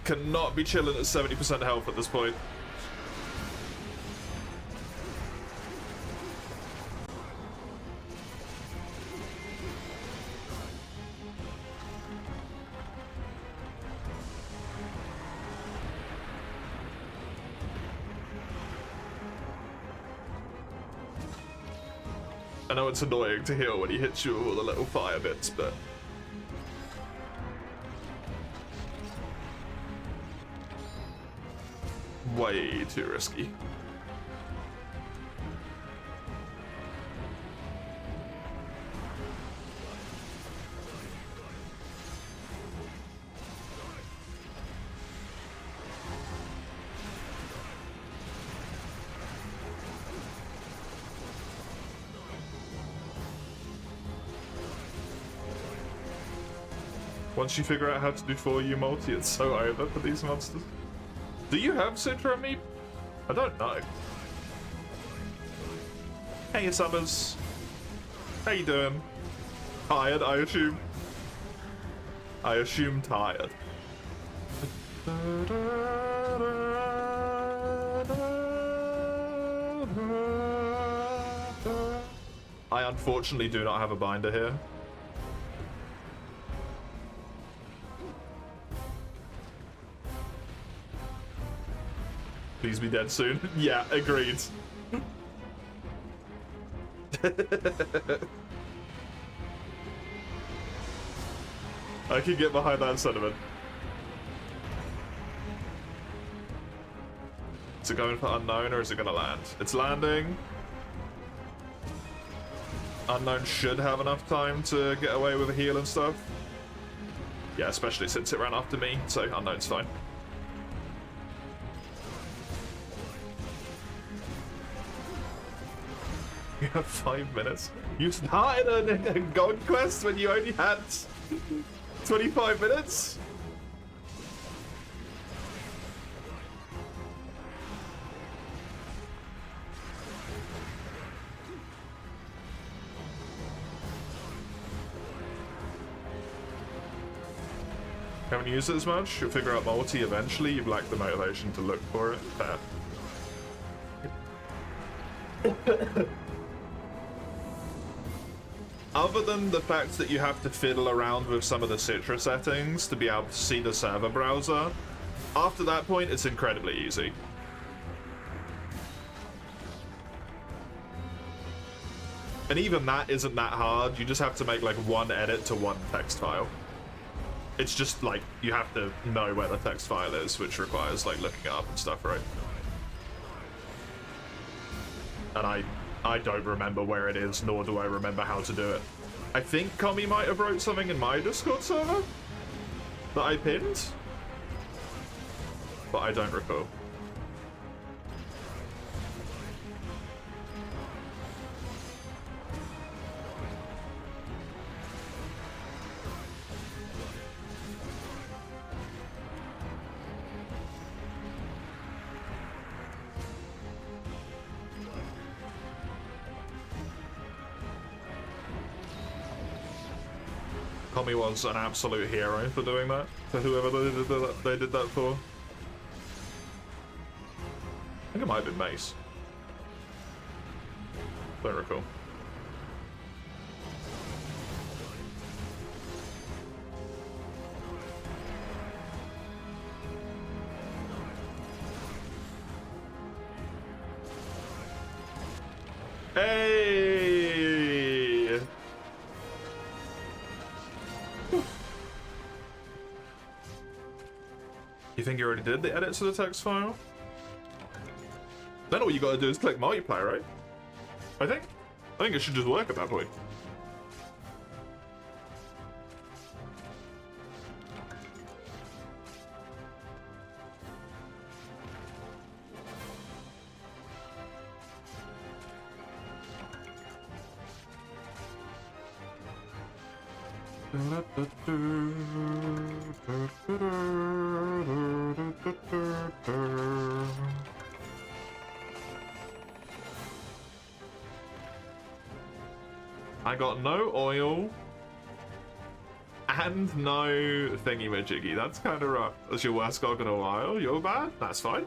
Cannot be chilling at 70% health at this point. I know it's annoying to heal when he hits you with all the little fire bits, but... way too risky. Once you figure out how to do 4U multi, it's so over for these monsters. Do you have Citra Meep? I don't know. Hey, Summers. How you doing? Tired, I assume? I assume tired. I unfortunately do not have a binder here. Please be dead soon. Yeah, agreed. I can get behind that sentiment. Is it going for unknown or is it gonna land? It's landing. Unknown should have enough time to get away with a heal and stuff. Yeah, especially since it ran after me, so unknown's fine. You have 5 minutes. You started a God quest when you only had 25 minutes? don't use it as much. You'll figure out multi eventually. You've lacked the motivation to look for it. Fair. Other than the fact that you have to fiddle around with some of the Citra settings to be able to see the server browser, after that point, it's incredibly easy. And even that isn't that hard. You just have to make like one edit to one text file. It's just like, you have to know where the text file is, which requires like looking it up and stuff, right? And I don't remember where it is, nor do I remember how to do it. I think Kami might have wrote something in my Discord server that I pinned, but I don't recall. Kami was an absolute hero for doing that, to whoever they did that for. I think it might have been Mace. Don't recall. Hey! You think you already did the edits to the text file? Then all you gotta do is click multiplayer, right? I think it should just work at that point. I got no oil and no thingy-majiggy. That's kind of rough. That's your worst GOG in a while. You're bad? That's fine.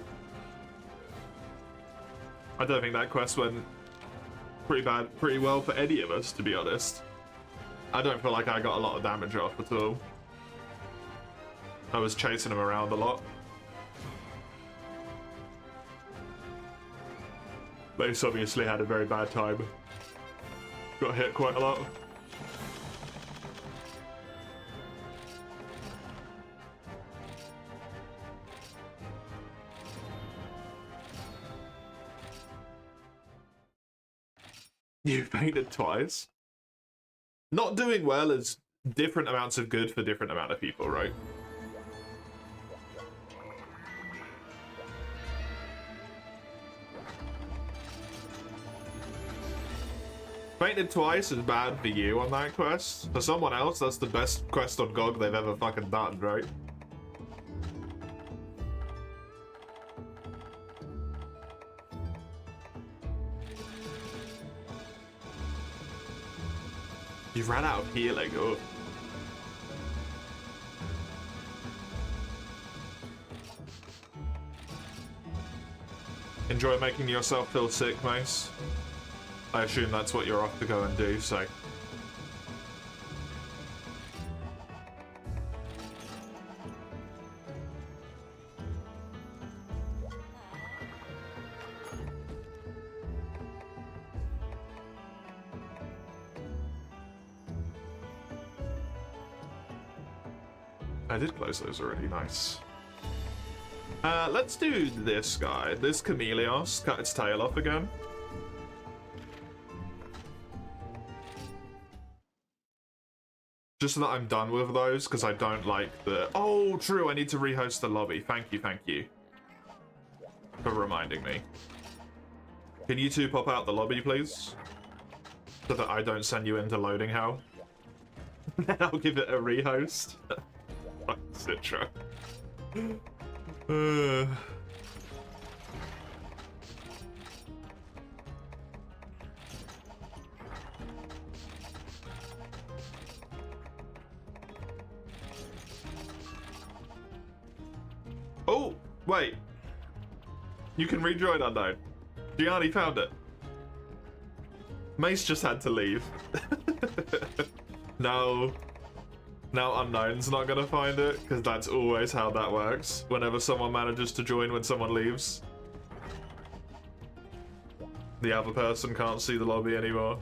I don't think that quest went pretty well for any of us, to be honest. I don't feel like I got a lot of damage off at all. I was chasing him around a lot. Mace obviously had a very bad time. Got hit quite a lot. You fainted twice. Not doing well is different amounts of good for different amount of people, right? Fainted twice is bad for you on that quest. For someone else, that's the best quest on GOG they've ever fucking done, right? You ran out of healing. Oh. Enjoy making yourself feel sick, Mace. I assume that's what you're off to go and do, so. I did close those already, nice. Let's do this guy. This Chameleos, cut its tail off again. Just so that I'm done with those, because I don't like the... Oh, true, I need to rehost the lobby. Thank you. For reminding me. Can you two pop out the lobby, please? So that I don't send you into loading hell. Then I'll give it a rehost. Fuck Citra. Wait. You can rejoin unknown. Gianni found it. Mace just had to leave. No. Now unknown's not gonna find it, because that's always how that works. Whenever someone manages to join when someone leaves, the other person can't see the lobby anymore.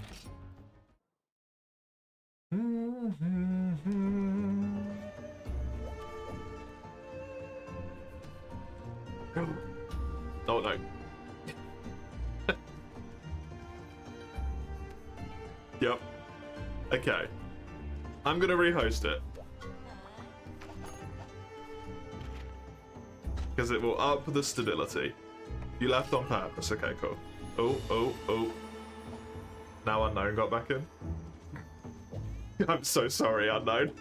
Oh no. Yep. Okay. I'm gonna rehost it. Because it will up the stability. You left on purpose. Okay, cool. Oh. Now unknown got back in. I'm so sorry, unknown.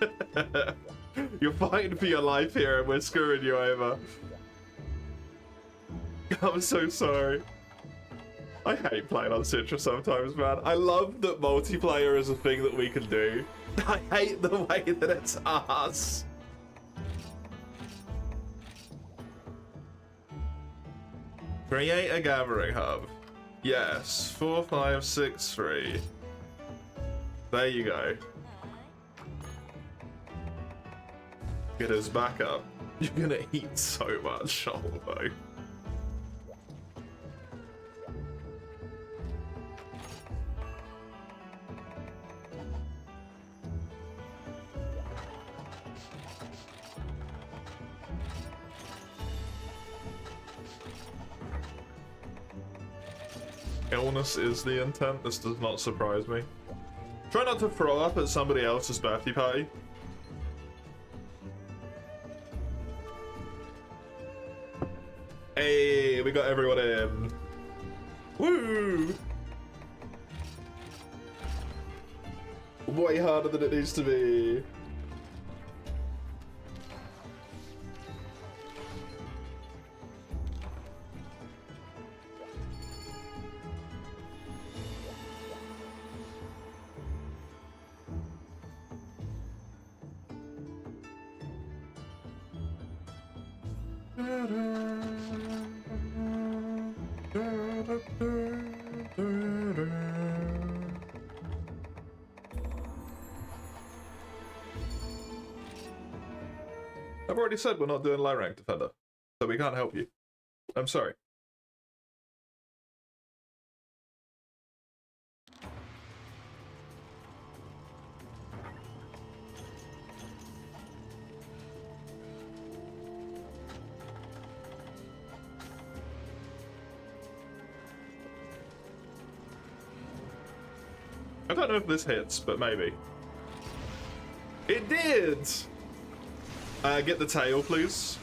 You're fighting for your life here and we're screwing you over. I'm so sorry. I hate playing on Citra sometimes, man. I love that multiplayer is a thing that we can do. I hate the way that it's us. Create a gathering hub. Yes, 4563. There you go. Get us back up. You're gonna eat so much, although. Illness is the intent. This does not surprise me. Try not to throw up at somebody else's birthday party. Hey, we got everyone in. Woo! Way harder than it needs to be. I've already said we're not doing low rank defender, so we can't help you. I'm sorry. I don't know if this hits, but maybe. It did! Get the tail, please.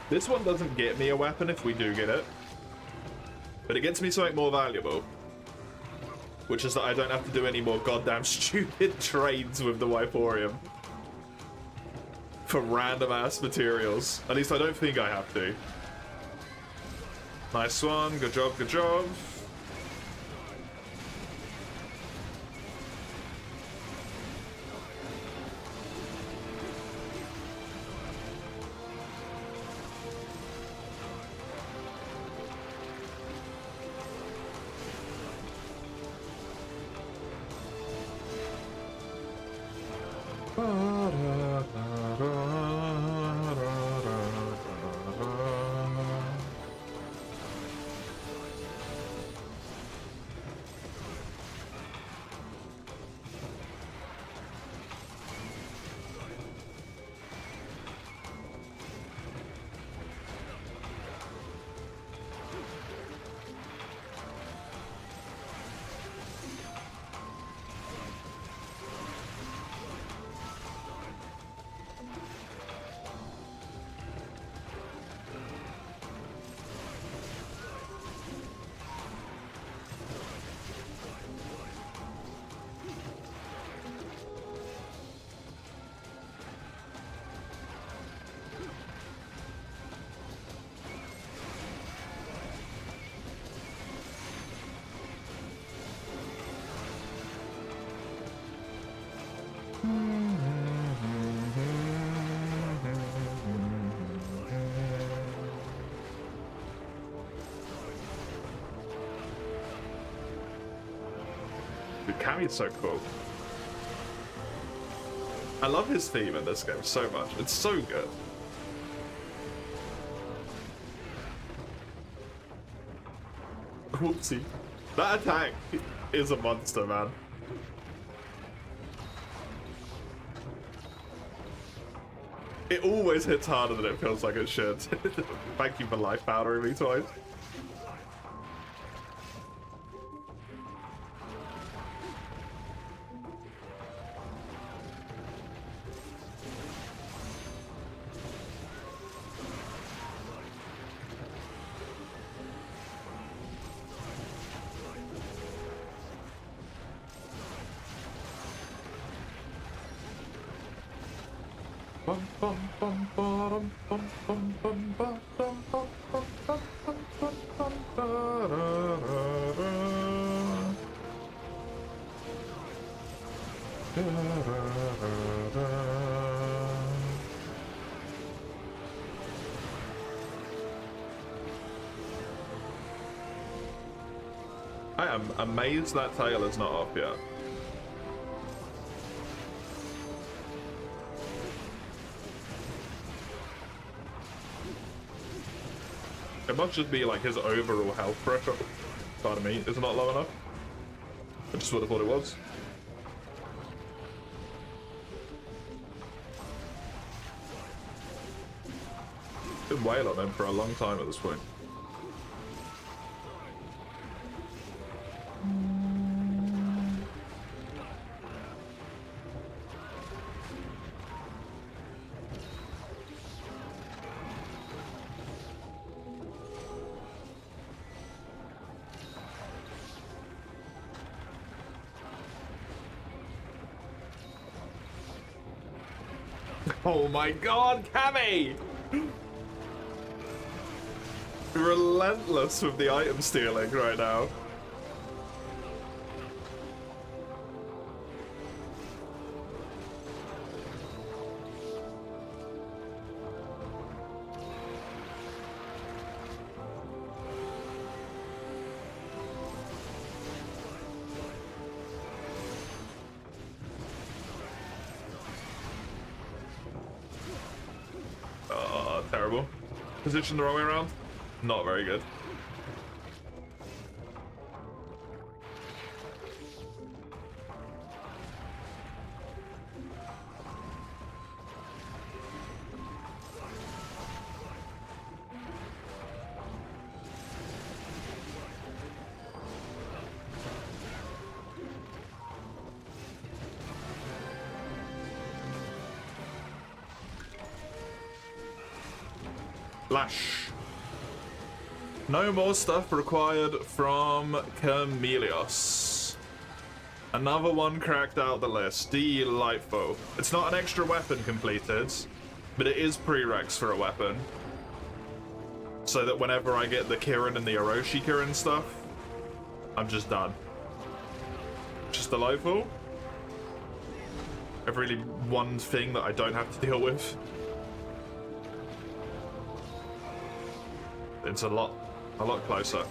This one doesn't get me a weapon if we do get it, but it gets me something more valuable, which is that I don't have to do any more goddamn stupid trades with the Wiporium for random ass materials. At least I don't think I have to. Nice one, good job, good job. Cammy's so cool. I love his theme in this game so much. It's so good. Whoopsie. That attack is a monster, man. It always hits harder than it feels like it should. Thank you for life powdering me twice. I am amazed that tail is not off yet. It must just be like his overall health pressure. Pardon me, is not low enough. I just would have thought it was. Been wailing on him for a long time at this point. Oh my god, Cammy! Relentless with the item stealing right now. Terrible. Position the wrong way around? Not very good. Lash. No more stuff required from Chameleos. Another one cracked out the list. Delightful. It's not an extra weapon completed, but it is prereqs for a weapon. So that whenever I get the Kirin and the Orochi Kirin stuff, I'm just done. Just delightful. I've really one thing that I don't have to deal with. It's a lot closer.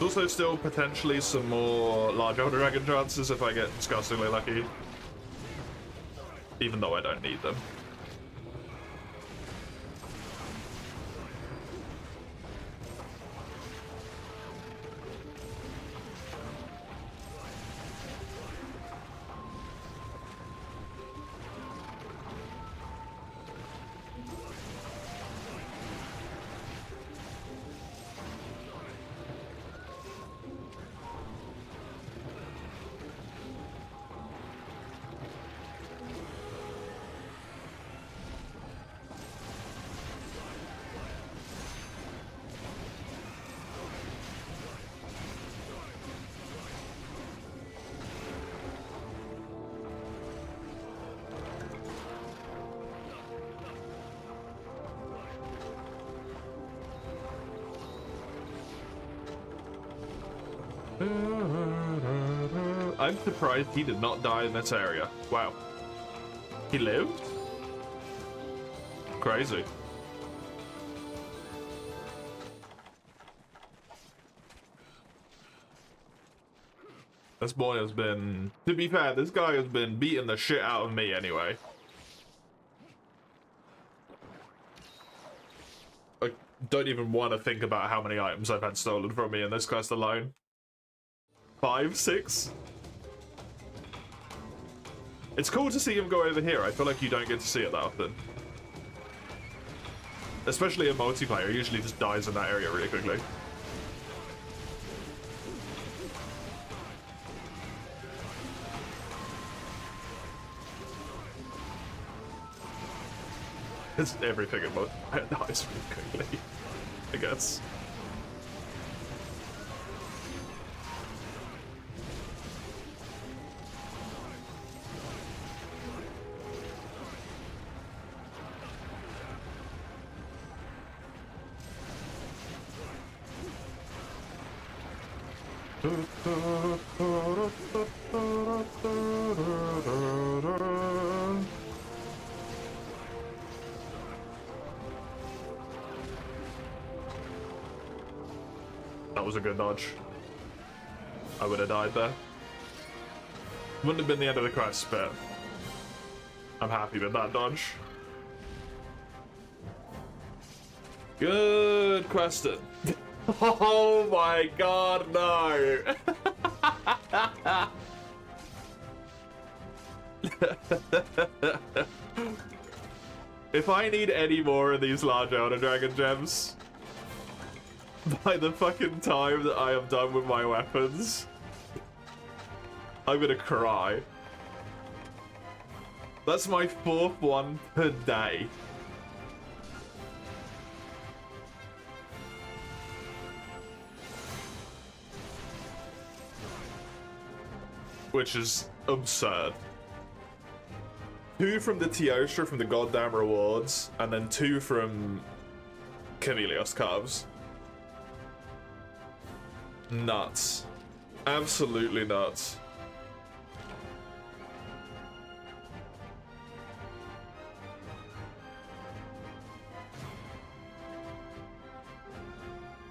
There's also still potentially some more large Elder Dragon chances if I get disgustingly lucky. Even though I don't need them. I'm surprised he did not die in this area. Wow. He lived? Crazy. This boy has been... To be fair, this guy has been beating the shit out of me anyway. I don't even want to think about how many items I've had stolen from me in this quest alone. 5, 6? It's cool to see him go over here. I feel like you don't get to see it that often. Especially in multiplayer, he usually just dies in that area really quickly. It's everything in multiplayer dies really quickly, I guess. That was a good dodge. I would have died there. Wouldn't have been the end of the quest, but I'm happy with that dodge. Good question. Oh my god, no! If I need any more of these large Elder Dragon gems, by the fucking time that I am done with my weapons, I'm gonna cry. That's my 4th one per day. Which is absurd. 2 from the Teostra from the goddamn rewards, and then 2 from Chameleos Calves. Nuts. Absolutely nuts.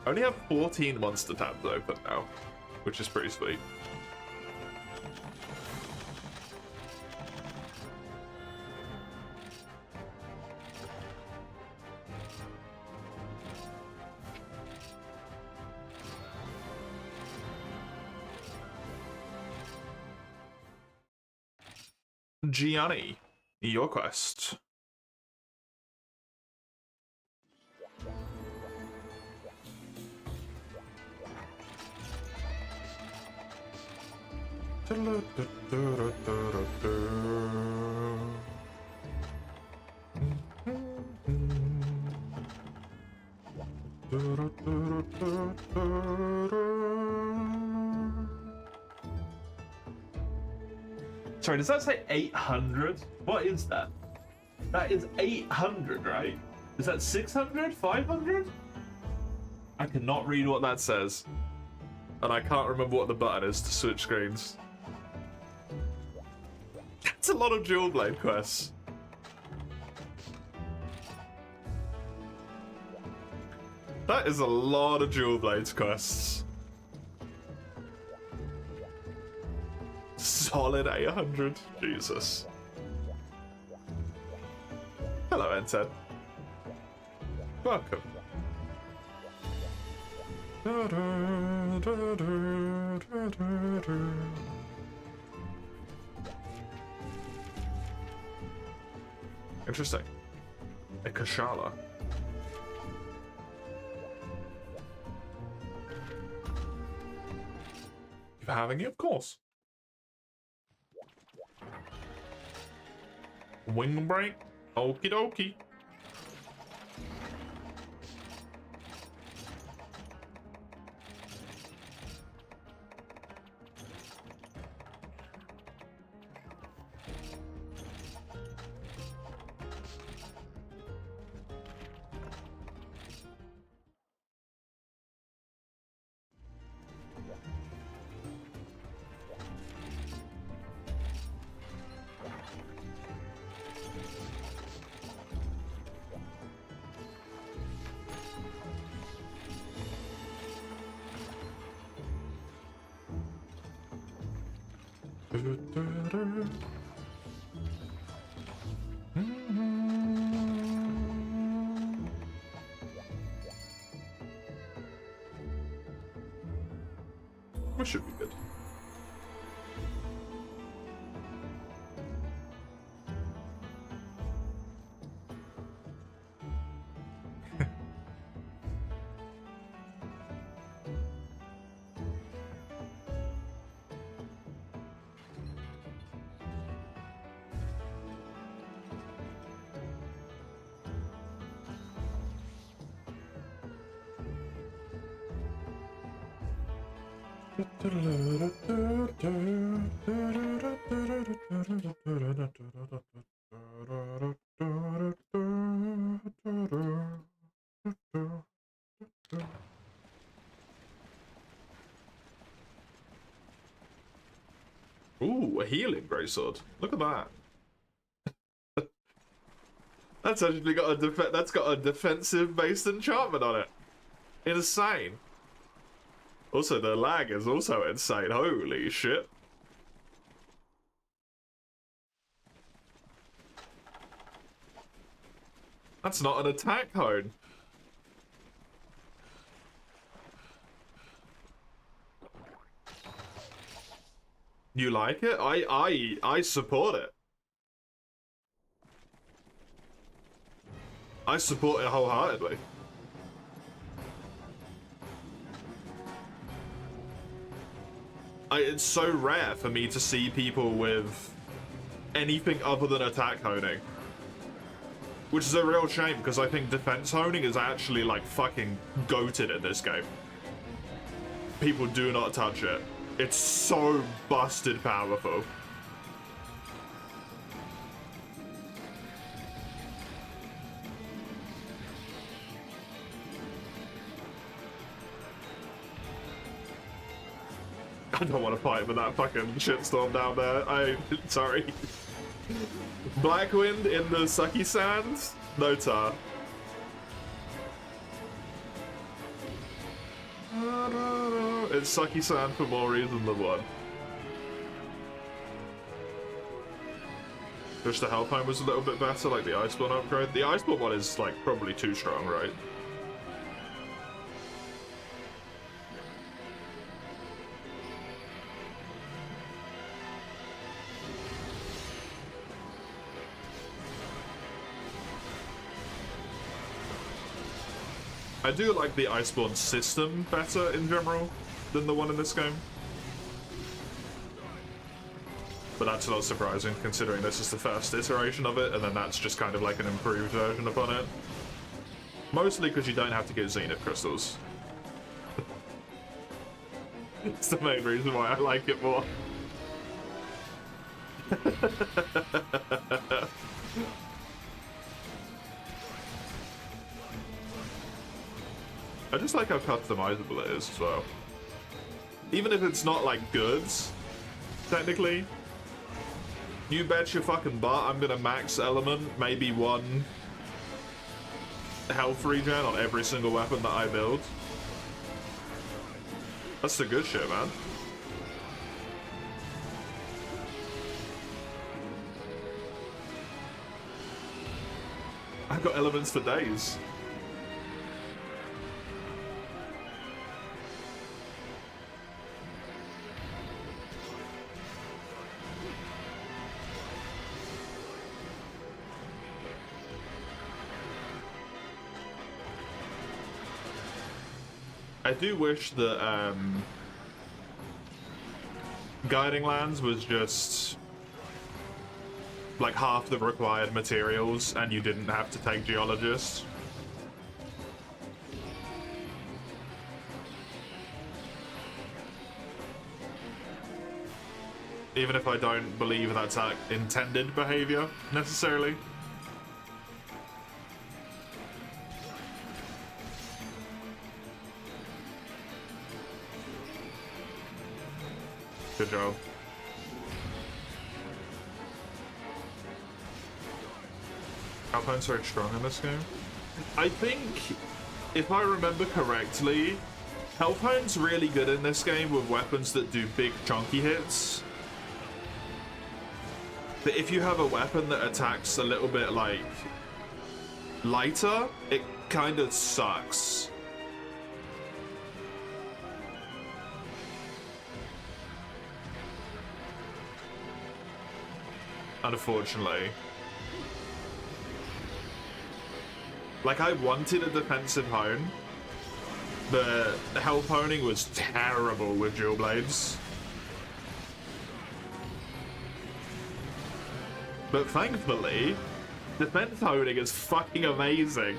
I only have 14 monster tabs open now, which is pretty sweet. Gianni, your quest. Sorry, does that say 800? What is that? That is 800, right? Is that 600? 500? I cannot read what that says. And I can't remember what the button is to switch screens. That's a lot of dual blade quests. That is a lot of dual blades quests. Solid 800. Jesus. Hello, N10. Welcome. Interesting. A Kashala. You having it? Of course. Wing break? Okie dokie. We should be good. Ooh, a healing greatsword. Look at that. That's actually got a defensive-based enchantment on it. Insane. Also, the lag is also insane. Holy shit. That's not an attack cone. You like it? I support it. I support it wholeheartedly. It's so rare for me to see people with anything other than attack honing. Which is a real shame, because I think defense honing is actually, like, fucking goated in this game. People do not touch it. It's so busted powerful. I don't want to fight with that fucking shitstorm down there. Sorry. Blackwind in the sucky sands? No tar. It's sucky sand for more reason than one. Wish the Hellpine was a little bit better, like the Iceborne upgrade. The Iceborne one is, like, probably too strong, right? I do like the Iceborne system better in general than the one in this game. But that's not surprising, considering this is the first iteration of it, and then that's just kind of like an improved version upon it. Mostly because you don't have to get Zenith crystals. It's the main reason why I like it more. I just like how customizable it is as well. Even if it's not like goods, technically. You bet your fucking butt I'm gonna max element, maybe one health regen on every single weapon that I build. That's the good shit, man. I've got elements for days. I do wish that Guiding Lands was just like half the required materials and you didn't have to take Geologist. Even if I don't believe that's intended behavior necessarily. Good job. Alpine's very strong in this game. I think, if I remember correctly, Hellpine's really good in this game with weapons that do big chunky hits. But if you have a weapon that attacks a little bit like lighter, it kind of sucks. Unfortunately. Like, I wanted a defensive hone, but health honing was terrible with dual blades. But thankfully, defense honing is fucking amazing.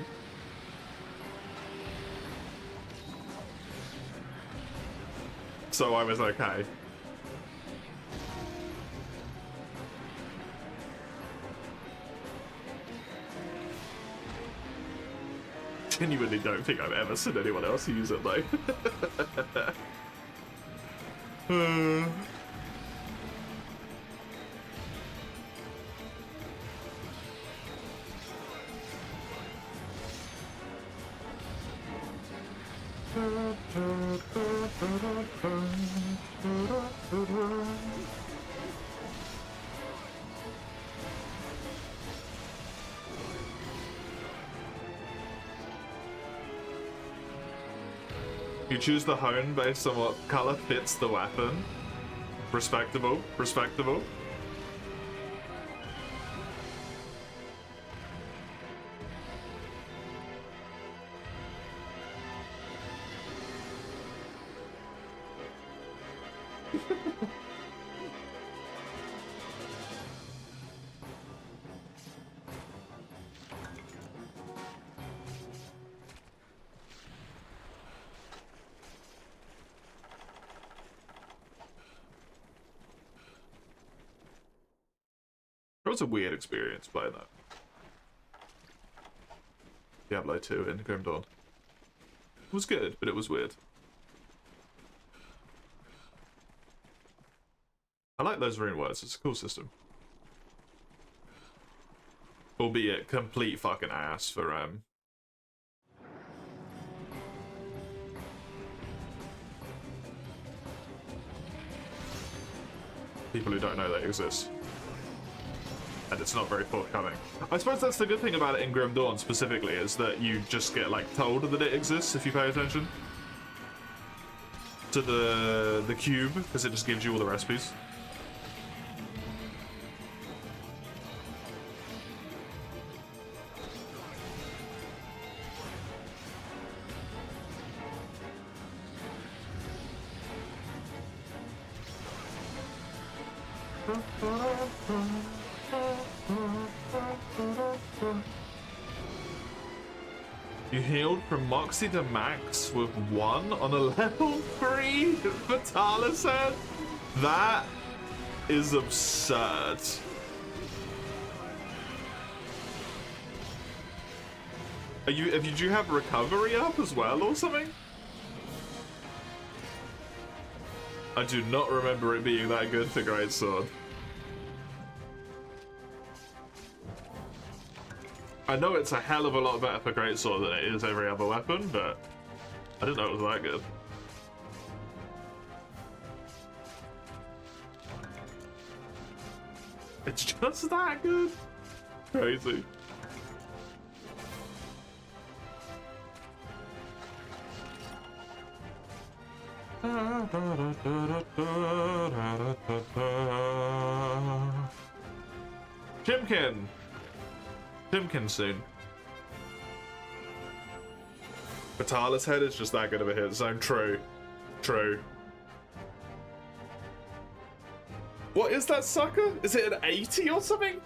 So I was okay. Genuinely don't think I've ever seen anyone else use it though. You choose the hone based on what color fits the weapon. Respectable, respectable. It was a weird experience playing that. Diablo 2 in Grim Dawn. It was good, but it was weird. I like those rune words, it's a cool system. Albeit complete fucking ass for people who don't know they exist. And it's not very forthcoming. I suppose that's the good thing about it in Grim Dawn specifically, is that you just get like told that it exists if you pay attention to the cube, because it just gives you all the recipes. You healed from Moxie to Max with 1 on a level 3 Vitalis head? That is absurd. Did you have recovery up as well or something? I do not remember it being that good for Greatsword. I know it's a hell of a lot better for Greatsword than it is every other weapon, but I didn't know it was that good. It's just that good? Crazy. Chimkin! Chimkin soon. Vitalis head is just that good of a hit zone. True. True. What is that sucker? Is it an 80 or something?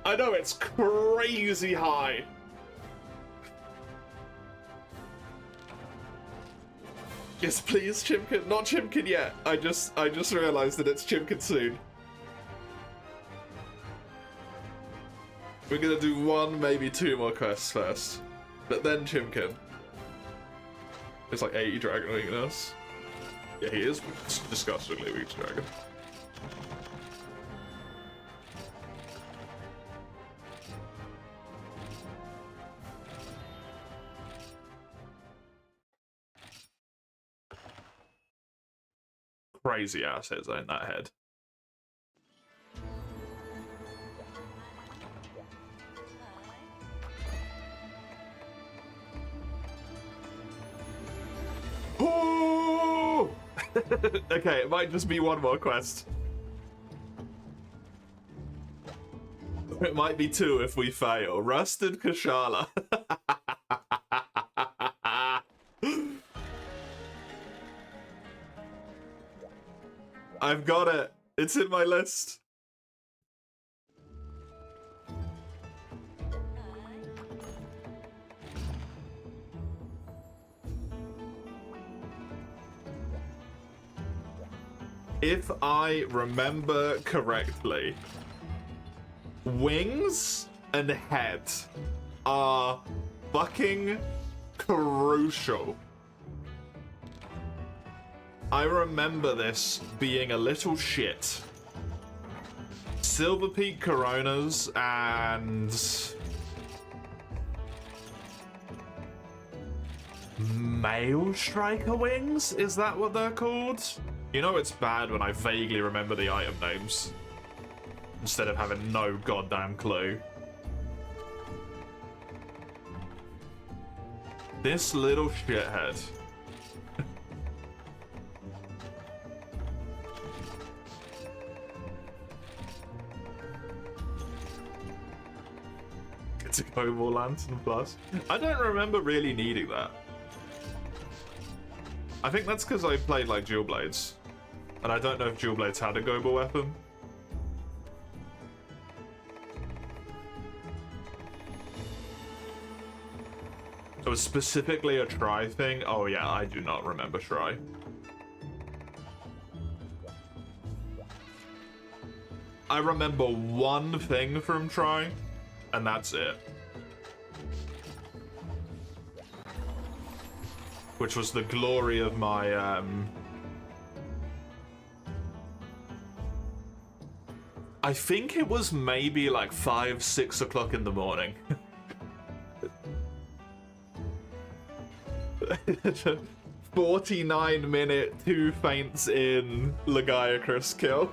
I know it's crazy high. Yes, please, Chimkin. Not Chimkin yet. I just realized that it's Chimkin soon. We're gonna do 1, maybe 2 more quests first, but then Chimkin. It's like 80 dragon weakness. Yeah, he is disgustingly weak to dragon. Crazy ass hit zone, that head. Okay, it might just be one more quest. It might be two if we fail. Rusted Kashala. I've got it. It's in my list. If I remember correctly, wings and head are fucking crucial. I remember this being a little shit. Silver Peak Coronas and Male Striker Wings? Is that what they're called? You know it's bad when I vaguely remember the item names instead of having no goddamn clue. This little shithead. It's a Cobalt Lantern Plus. I don't remember really needing that. I think that's because I played like Dual Blades. And I don't know if Dual Blades had a Goba weapon. It was specifically a try thing. Oh yeah, I do not remember try. I remember one thing from try, and that's it. Which was the glory of my, I think it was maybe like 5, 6 o'clock in the morning. 49-minute, 2 feints in Legiacrus kill.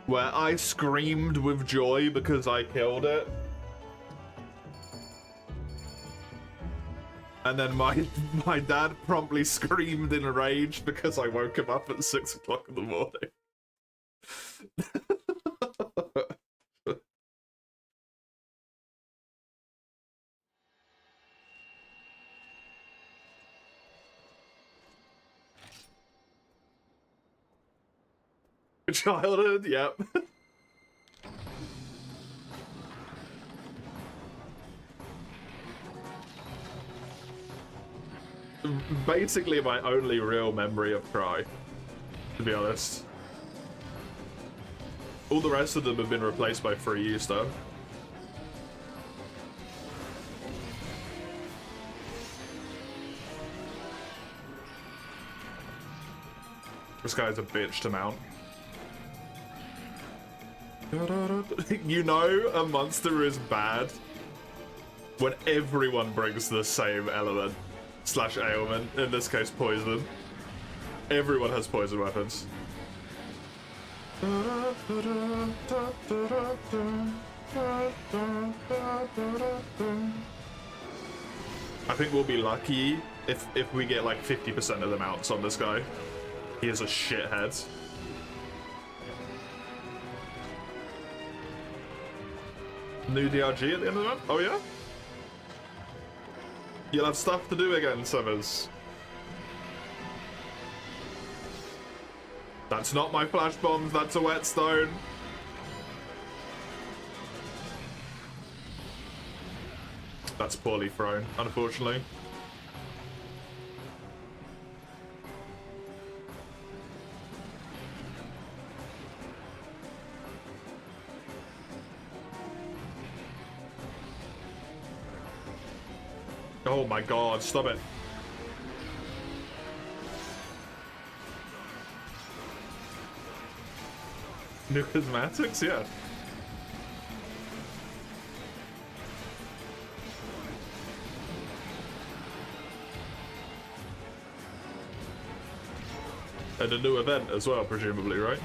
Where I screamed with joy because I killed it. And then my dad promptly screamed in rage because I woke him up at 6 o'clock in the morning. Childhood, yep. Basically my only real memory of Cry, to be honest. All the rest of them have been replaced by 3U stuff. This guy's a bitch to mount. You know a monster is bad when everyone brings the same element / ailment, in this case poison. Everyone has poison weapons. I think we'll be lucky if we get like 50% of the mounts on this guy. He is a shithead. New DRG at the end of the month? Oh yeah? You'll have stuff to do again, Summers. That's not my flash bombs, that's a whetstone. That's poorly thrown, unfortunately. Oh my god, stop it. Numismatics, yeah. And a new event as well, presumably, right?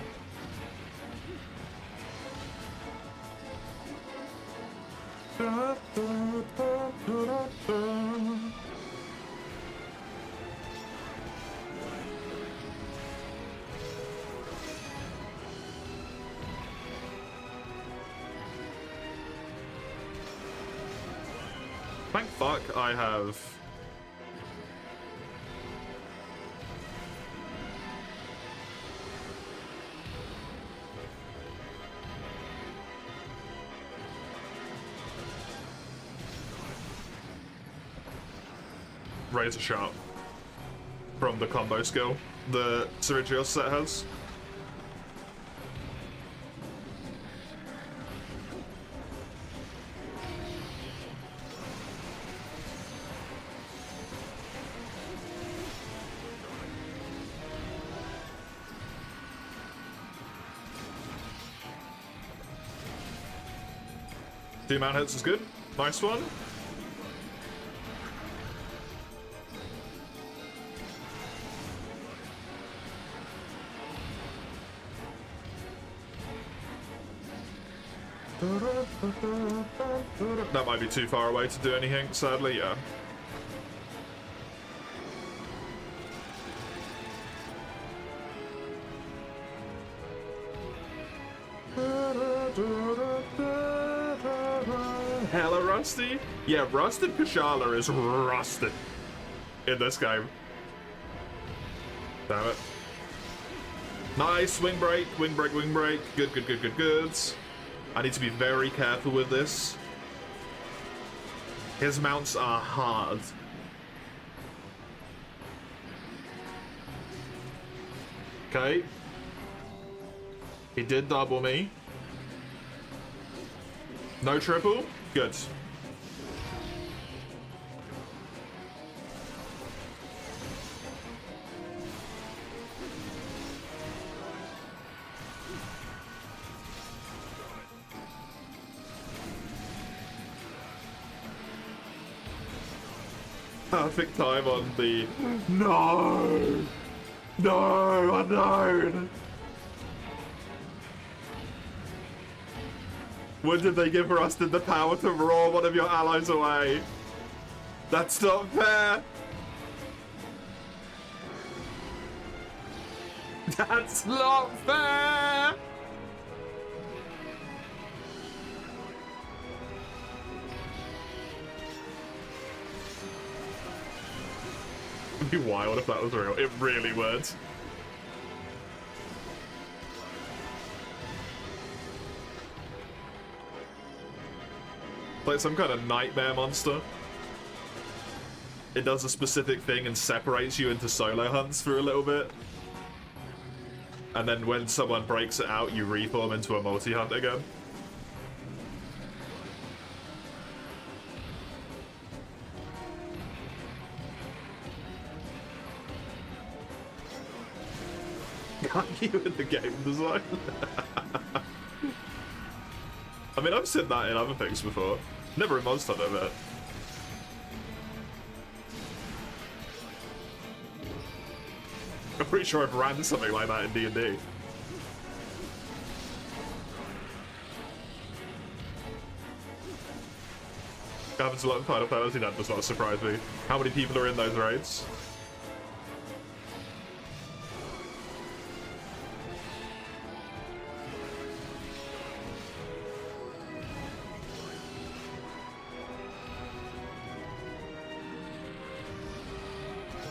Thank fuck I have... Razor Sharp from the combo skill the Syringeos set has. The amount hits is good. Nice one. That might be too far away to do anything, sadly, yeah. Hella rusty? Yeah, Rusted Kushala is rusted in this game. Damn it. Nice, wing break, wing break, wing break. Good, good, good, good, good. I need to be very careful with this. His mounts are hard. Okay. He did double me. No triple? Good. Perfect time on the... No! No! Unknown! When did they give Rusted the power to roar one of your allies away? That's not fair! That's not fair! It'd be wild if that was real. It really would. Like some kind of nightmare monster. It does a specific thing and separates you into solo hunts for a little bit. And then when someone breaks it out, you reform into a multi-hunt again. Got you in the game design? I mean, I've seen that in other things before. Never in Monster Hunter, but... I'm pretty sure I've ran something like that in D&D. It happens a lot in Final Fantasy, that does not surprise me. How many people are in those raids?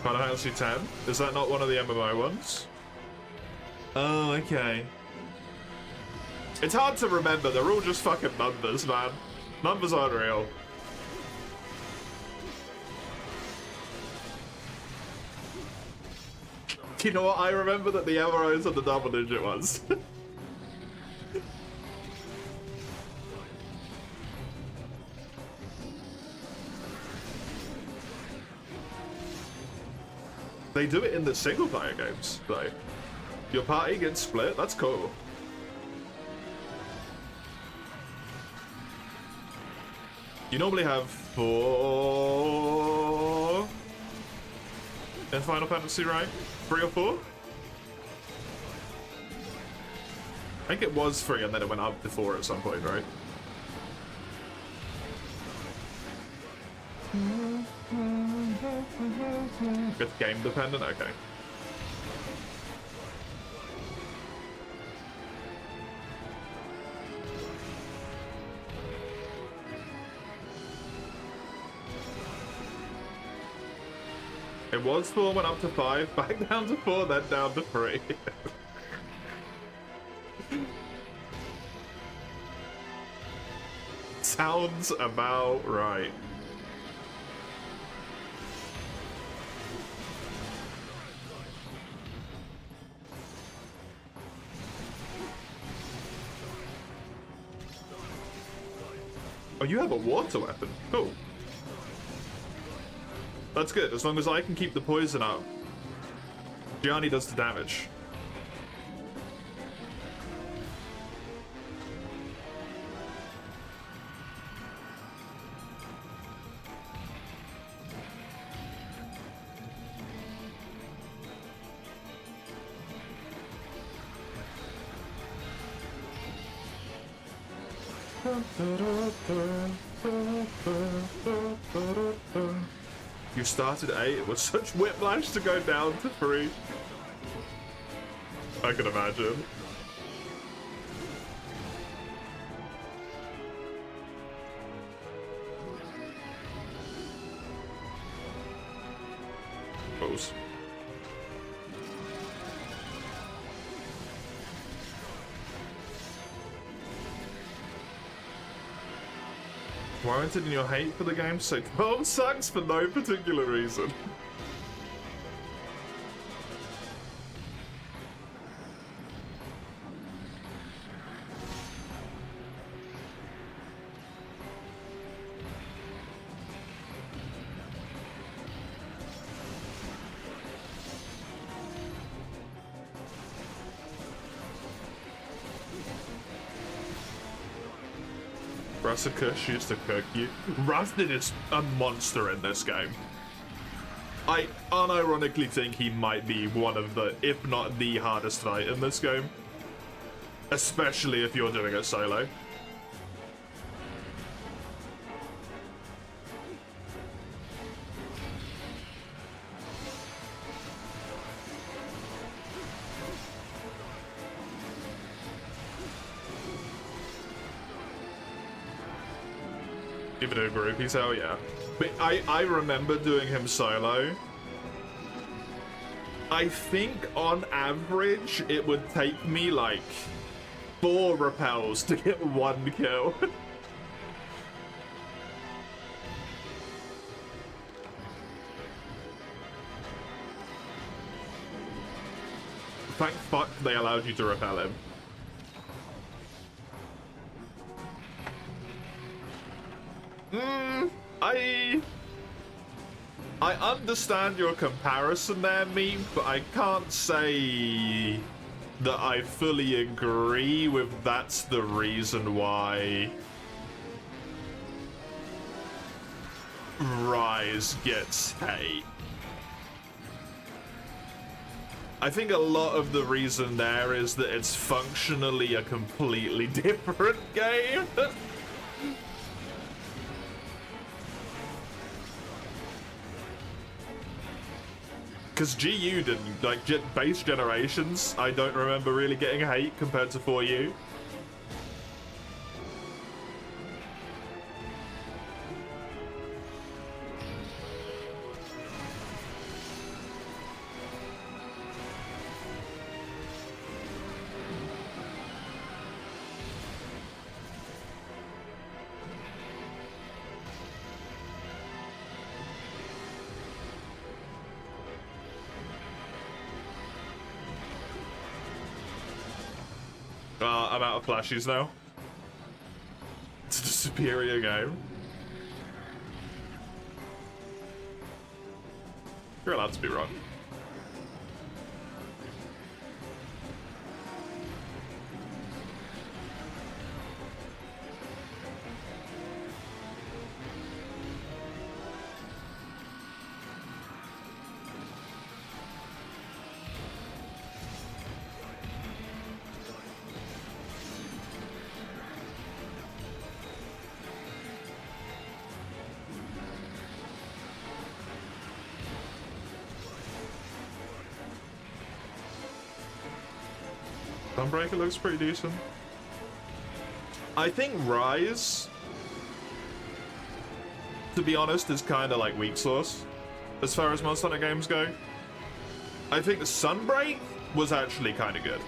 Final Fantasy 10? Is that not one of the MMO ones? Oh, okay. It's hard to remember, they're all just fucking numbers, man. Numbers aren't real. You know what, I remember that the MMOs are the double-digit ones. They do it in the single-player games, though. Your party gets split, that's cool. You normally have 4 in Final Fantasy, right? 3 or 4? I think it was 3 and then it went up to 4 at some point, right? It's game dependent? Okay. It was 4, went up to 5, back down to 4, then down to 3. Sounds about right. Oh, you have a water weapon. Cool. That's good, as long as I can keep the poison up. Gianni does the damage. You started 8, it was such whiplash to go down to 3. I can imagine. Close. Warranted in your hate for the game, so 12 sucks for no particular reason. Russica used to cook you. Rustin is a monster in this game. I unironically think he might be one of the, if not the hardest fight in this game. Especially if you're doing it solo. Even a groupies, hell yeah. But I remember doing him solo. I think on average it would take me like 4 repels to get 1 kill. Thank fuck they allowed you to repel him. I understand your comparison there, meme, but I can't say that I fully agree with that's the reason why Rise gets hate. I think a lot of the reason there is that it's functionally a completely different game. Because GU didn't, like, base generations, I don't remember really getting hate compared to 4U. I'm out of flashies now. It's a superior game. You're allowed to be wrong. Sunbreaker looks pretty decent. I think Rise, to be honest, is kind of like weak sauce as far as Monster Hunter games go. I think Sunbreak was actually kind of good.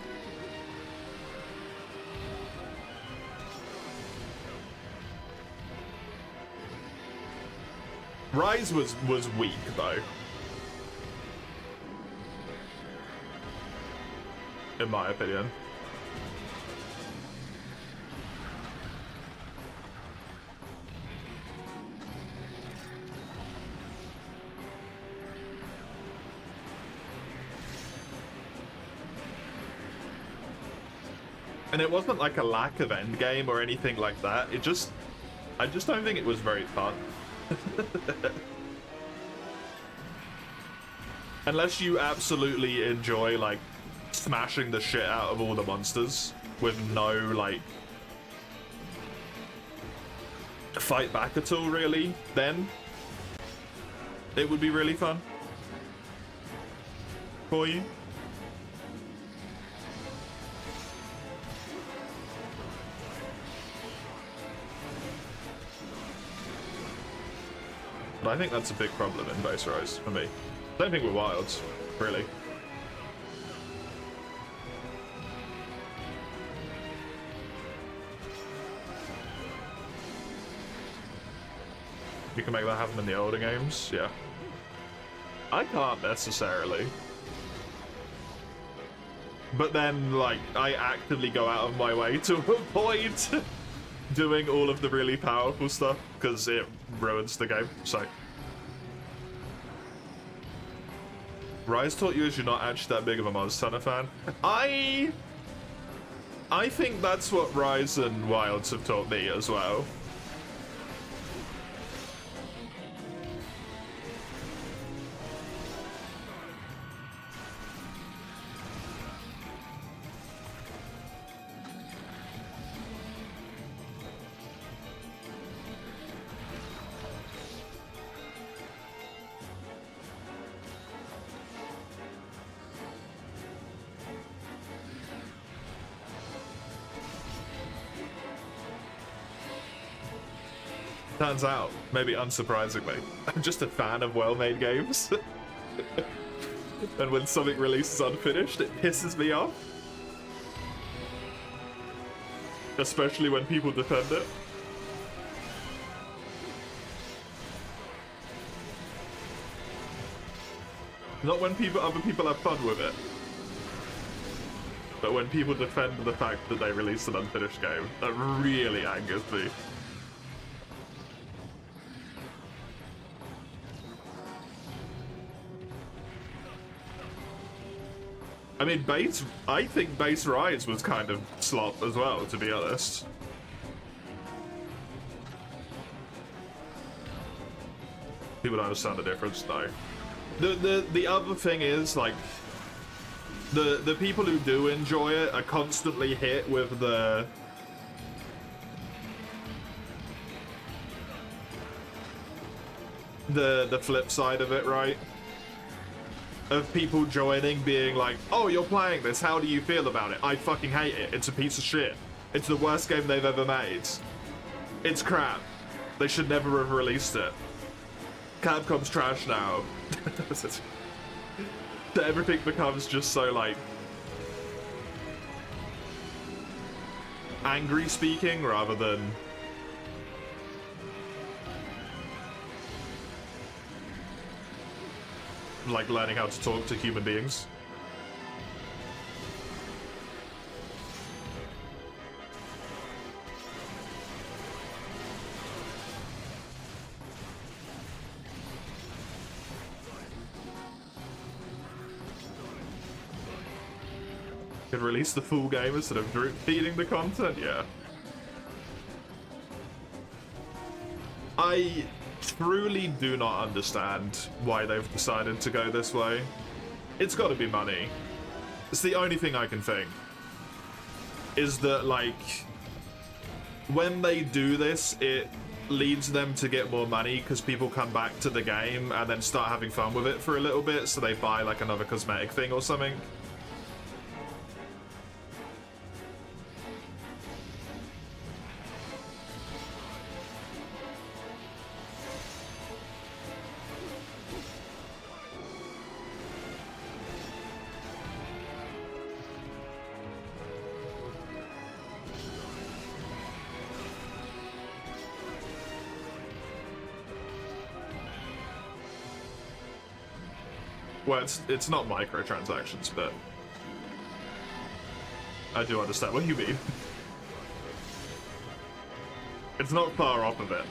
Rise was weak though, in my opinion. And it wasn't like a lack of endgame or anything like that. I just don't think it was very fun. Unless you absolutely enjoy like smashing the shit out of all the monsters with no like fight back at all, really, then it would be really fun for you. But I think that's a big problem in base Rise for me. I don't think we're wilds, really. You can make that happen in the older games, yeah. I can't necessarily. But then, like, I actively go out of my way to avoid doing all of the really powerful stuff because it ruins the game, so. Rise taught you as you're not actually that big of a Monster Hunter fan. I think that's what Rise and Wilds have taught me as well. Turns out, maybe unsurprisingly, I'm just a fan of well-made games. And when something releases unfinished, it pisses me off. Especially when people defend it. Not when other people have fun with it. But when people defend the fact that they released an unfinished game, that really angers me. I mean, I think base Rise was kind of slop as well, to be honest. People don't understand the difference, though. The other thing is, like, the people who do enjoy it are constantly hit with the flip side of it, right? Of people joining being like, oh, you're playing this, how do you feel about it? I fucking hate it, it's a piece of shit. It's the worst game they've ever made. It's crap. They should never have released it. Capcom's trash now. So everything becomes just so, like, angry speaking rather than like learning how to talk to human beings. Could release the full game instead of drip feeding the content, yeah. I truly do not understand why they've decided to go this way. It's gotta be money. It's the only thing I can think. Is that, like, when they do this, it leads them to get more money because people come back to the game and then start having fun with it for a little bit, so they buy, like, another cosmetic thing or something. Well, it's not microtransactions, but I do understand what you mean. It's not far off of it.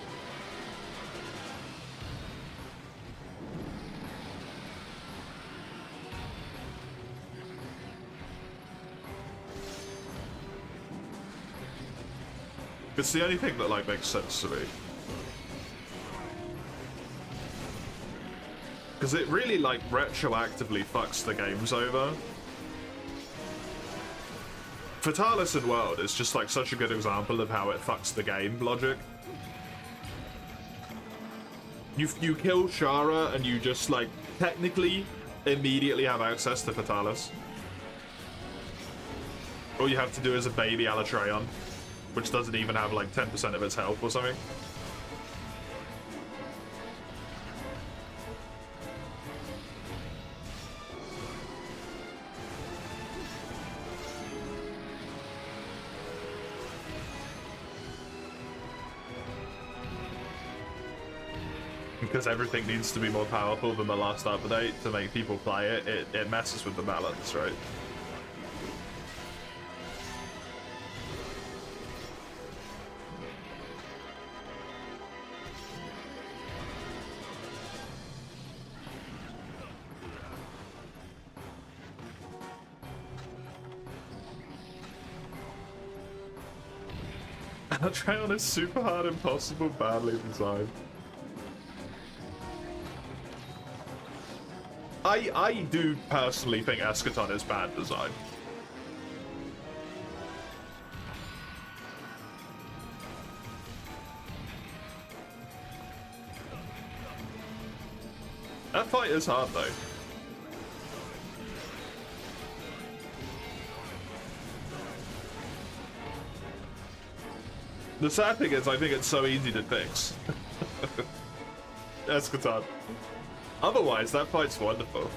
It's the only thing that like makes sense to me. Because it really like retroactively fucks the games over. Fatalis and World is just like such a good example of how it fucks the game logic. You kill Shara and you just like technically immediately have access to Fatalis. All you have to do is a baby Alatreon, which doesn't even have like 10% of its health or something. Because everything needs to be more powerful than the last update to make people play it, it messes with the balance, right? Alatreon is super hard, impossible, badly designed. I do personally think Eschaton is bad design. That fight is hard though. The sad thing is I think it's so easy to fix. Eschaton. Otherwise, that fight's wonderful.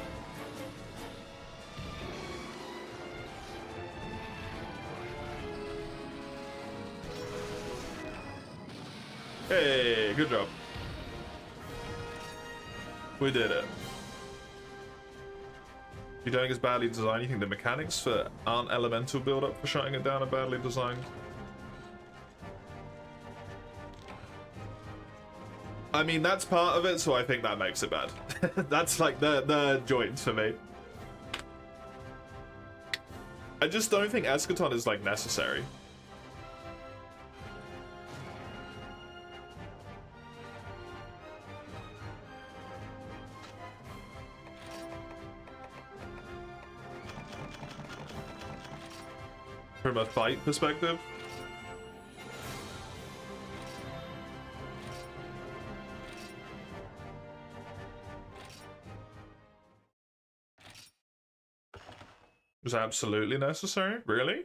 Hey, good job. We did it. You're doing is badly designed. You think the mechanics for aren't elemental build-up for shutting it down are badly designed? I mean, that's part of it, so I think that makes it bad. That's like the joint for me. I just don't think Eschaton is like necessary. From a fight perspective. Was absolutely necessary? Really?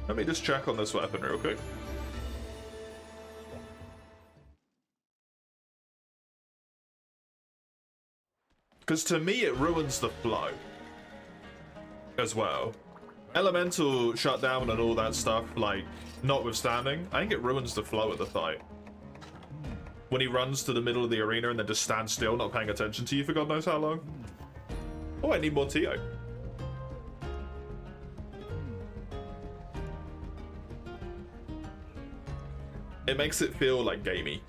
Let me just check on this weapon real quick. Because to me it ruins the flow as well. Elemental shutdown and all that stuff, like, notwithstanding, I think it ruins the flow of the fight. When he runs to the middle of the arena and then just stands still, not paying attention to you for God knows how long. Oh, I need more Tio. It makes it feel like gamey.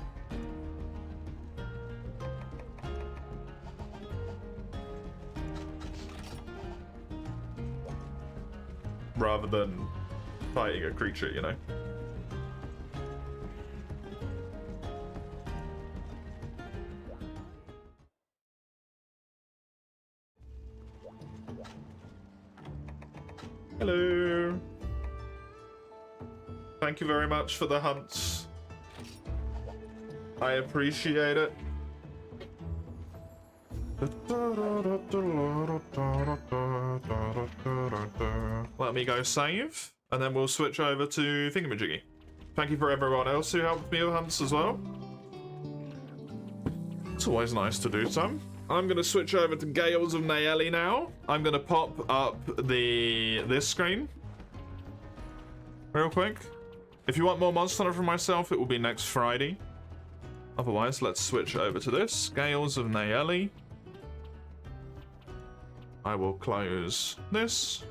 Rather than fighting a creature, you know? Hello. Thank you very much for the hunts. I appreciate it. Let me go save, and then we'll switch over to Thingamajiggy. Thank you for everyone else who helped me with hunts as well. It's always nice to do some. I'm gonna switch over to Gales of Naeli now. I'm gonna pop up this screen real quick. If you want more Monster Hunter from myself, it will be next Friday. Otherwise, let's switch over to this. Scales of Nayeli. I will close this.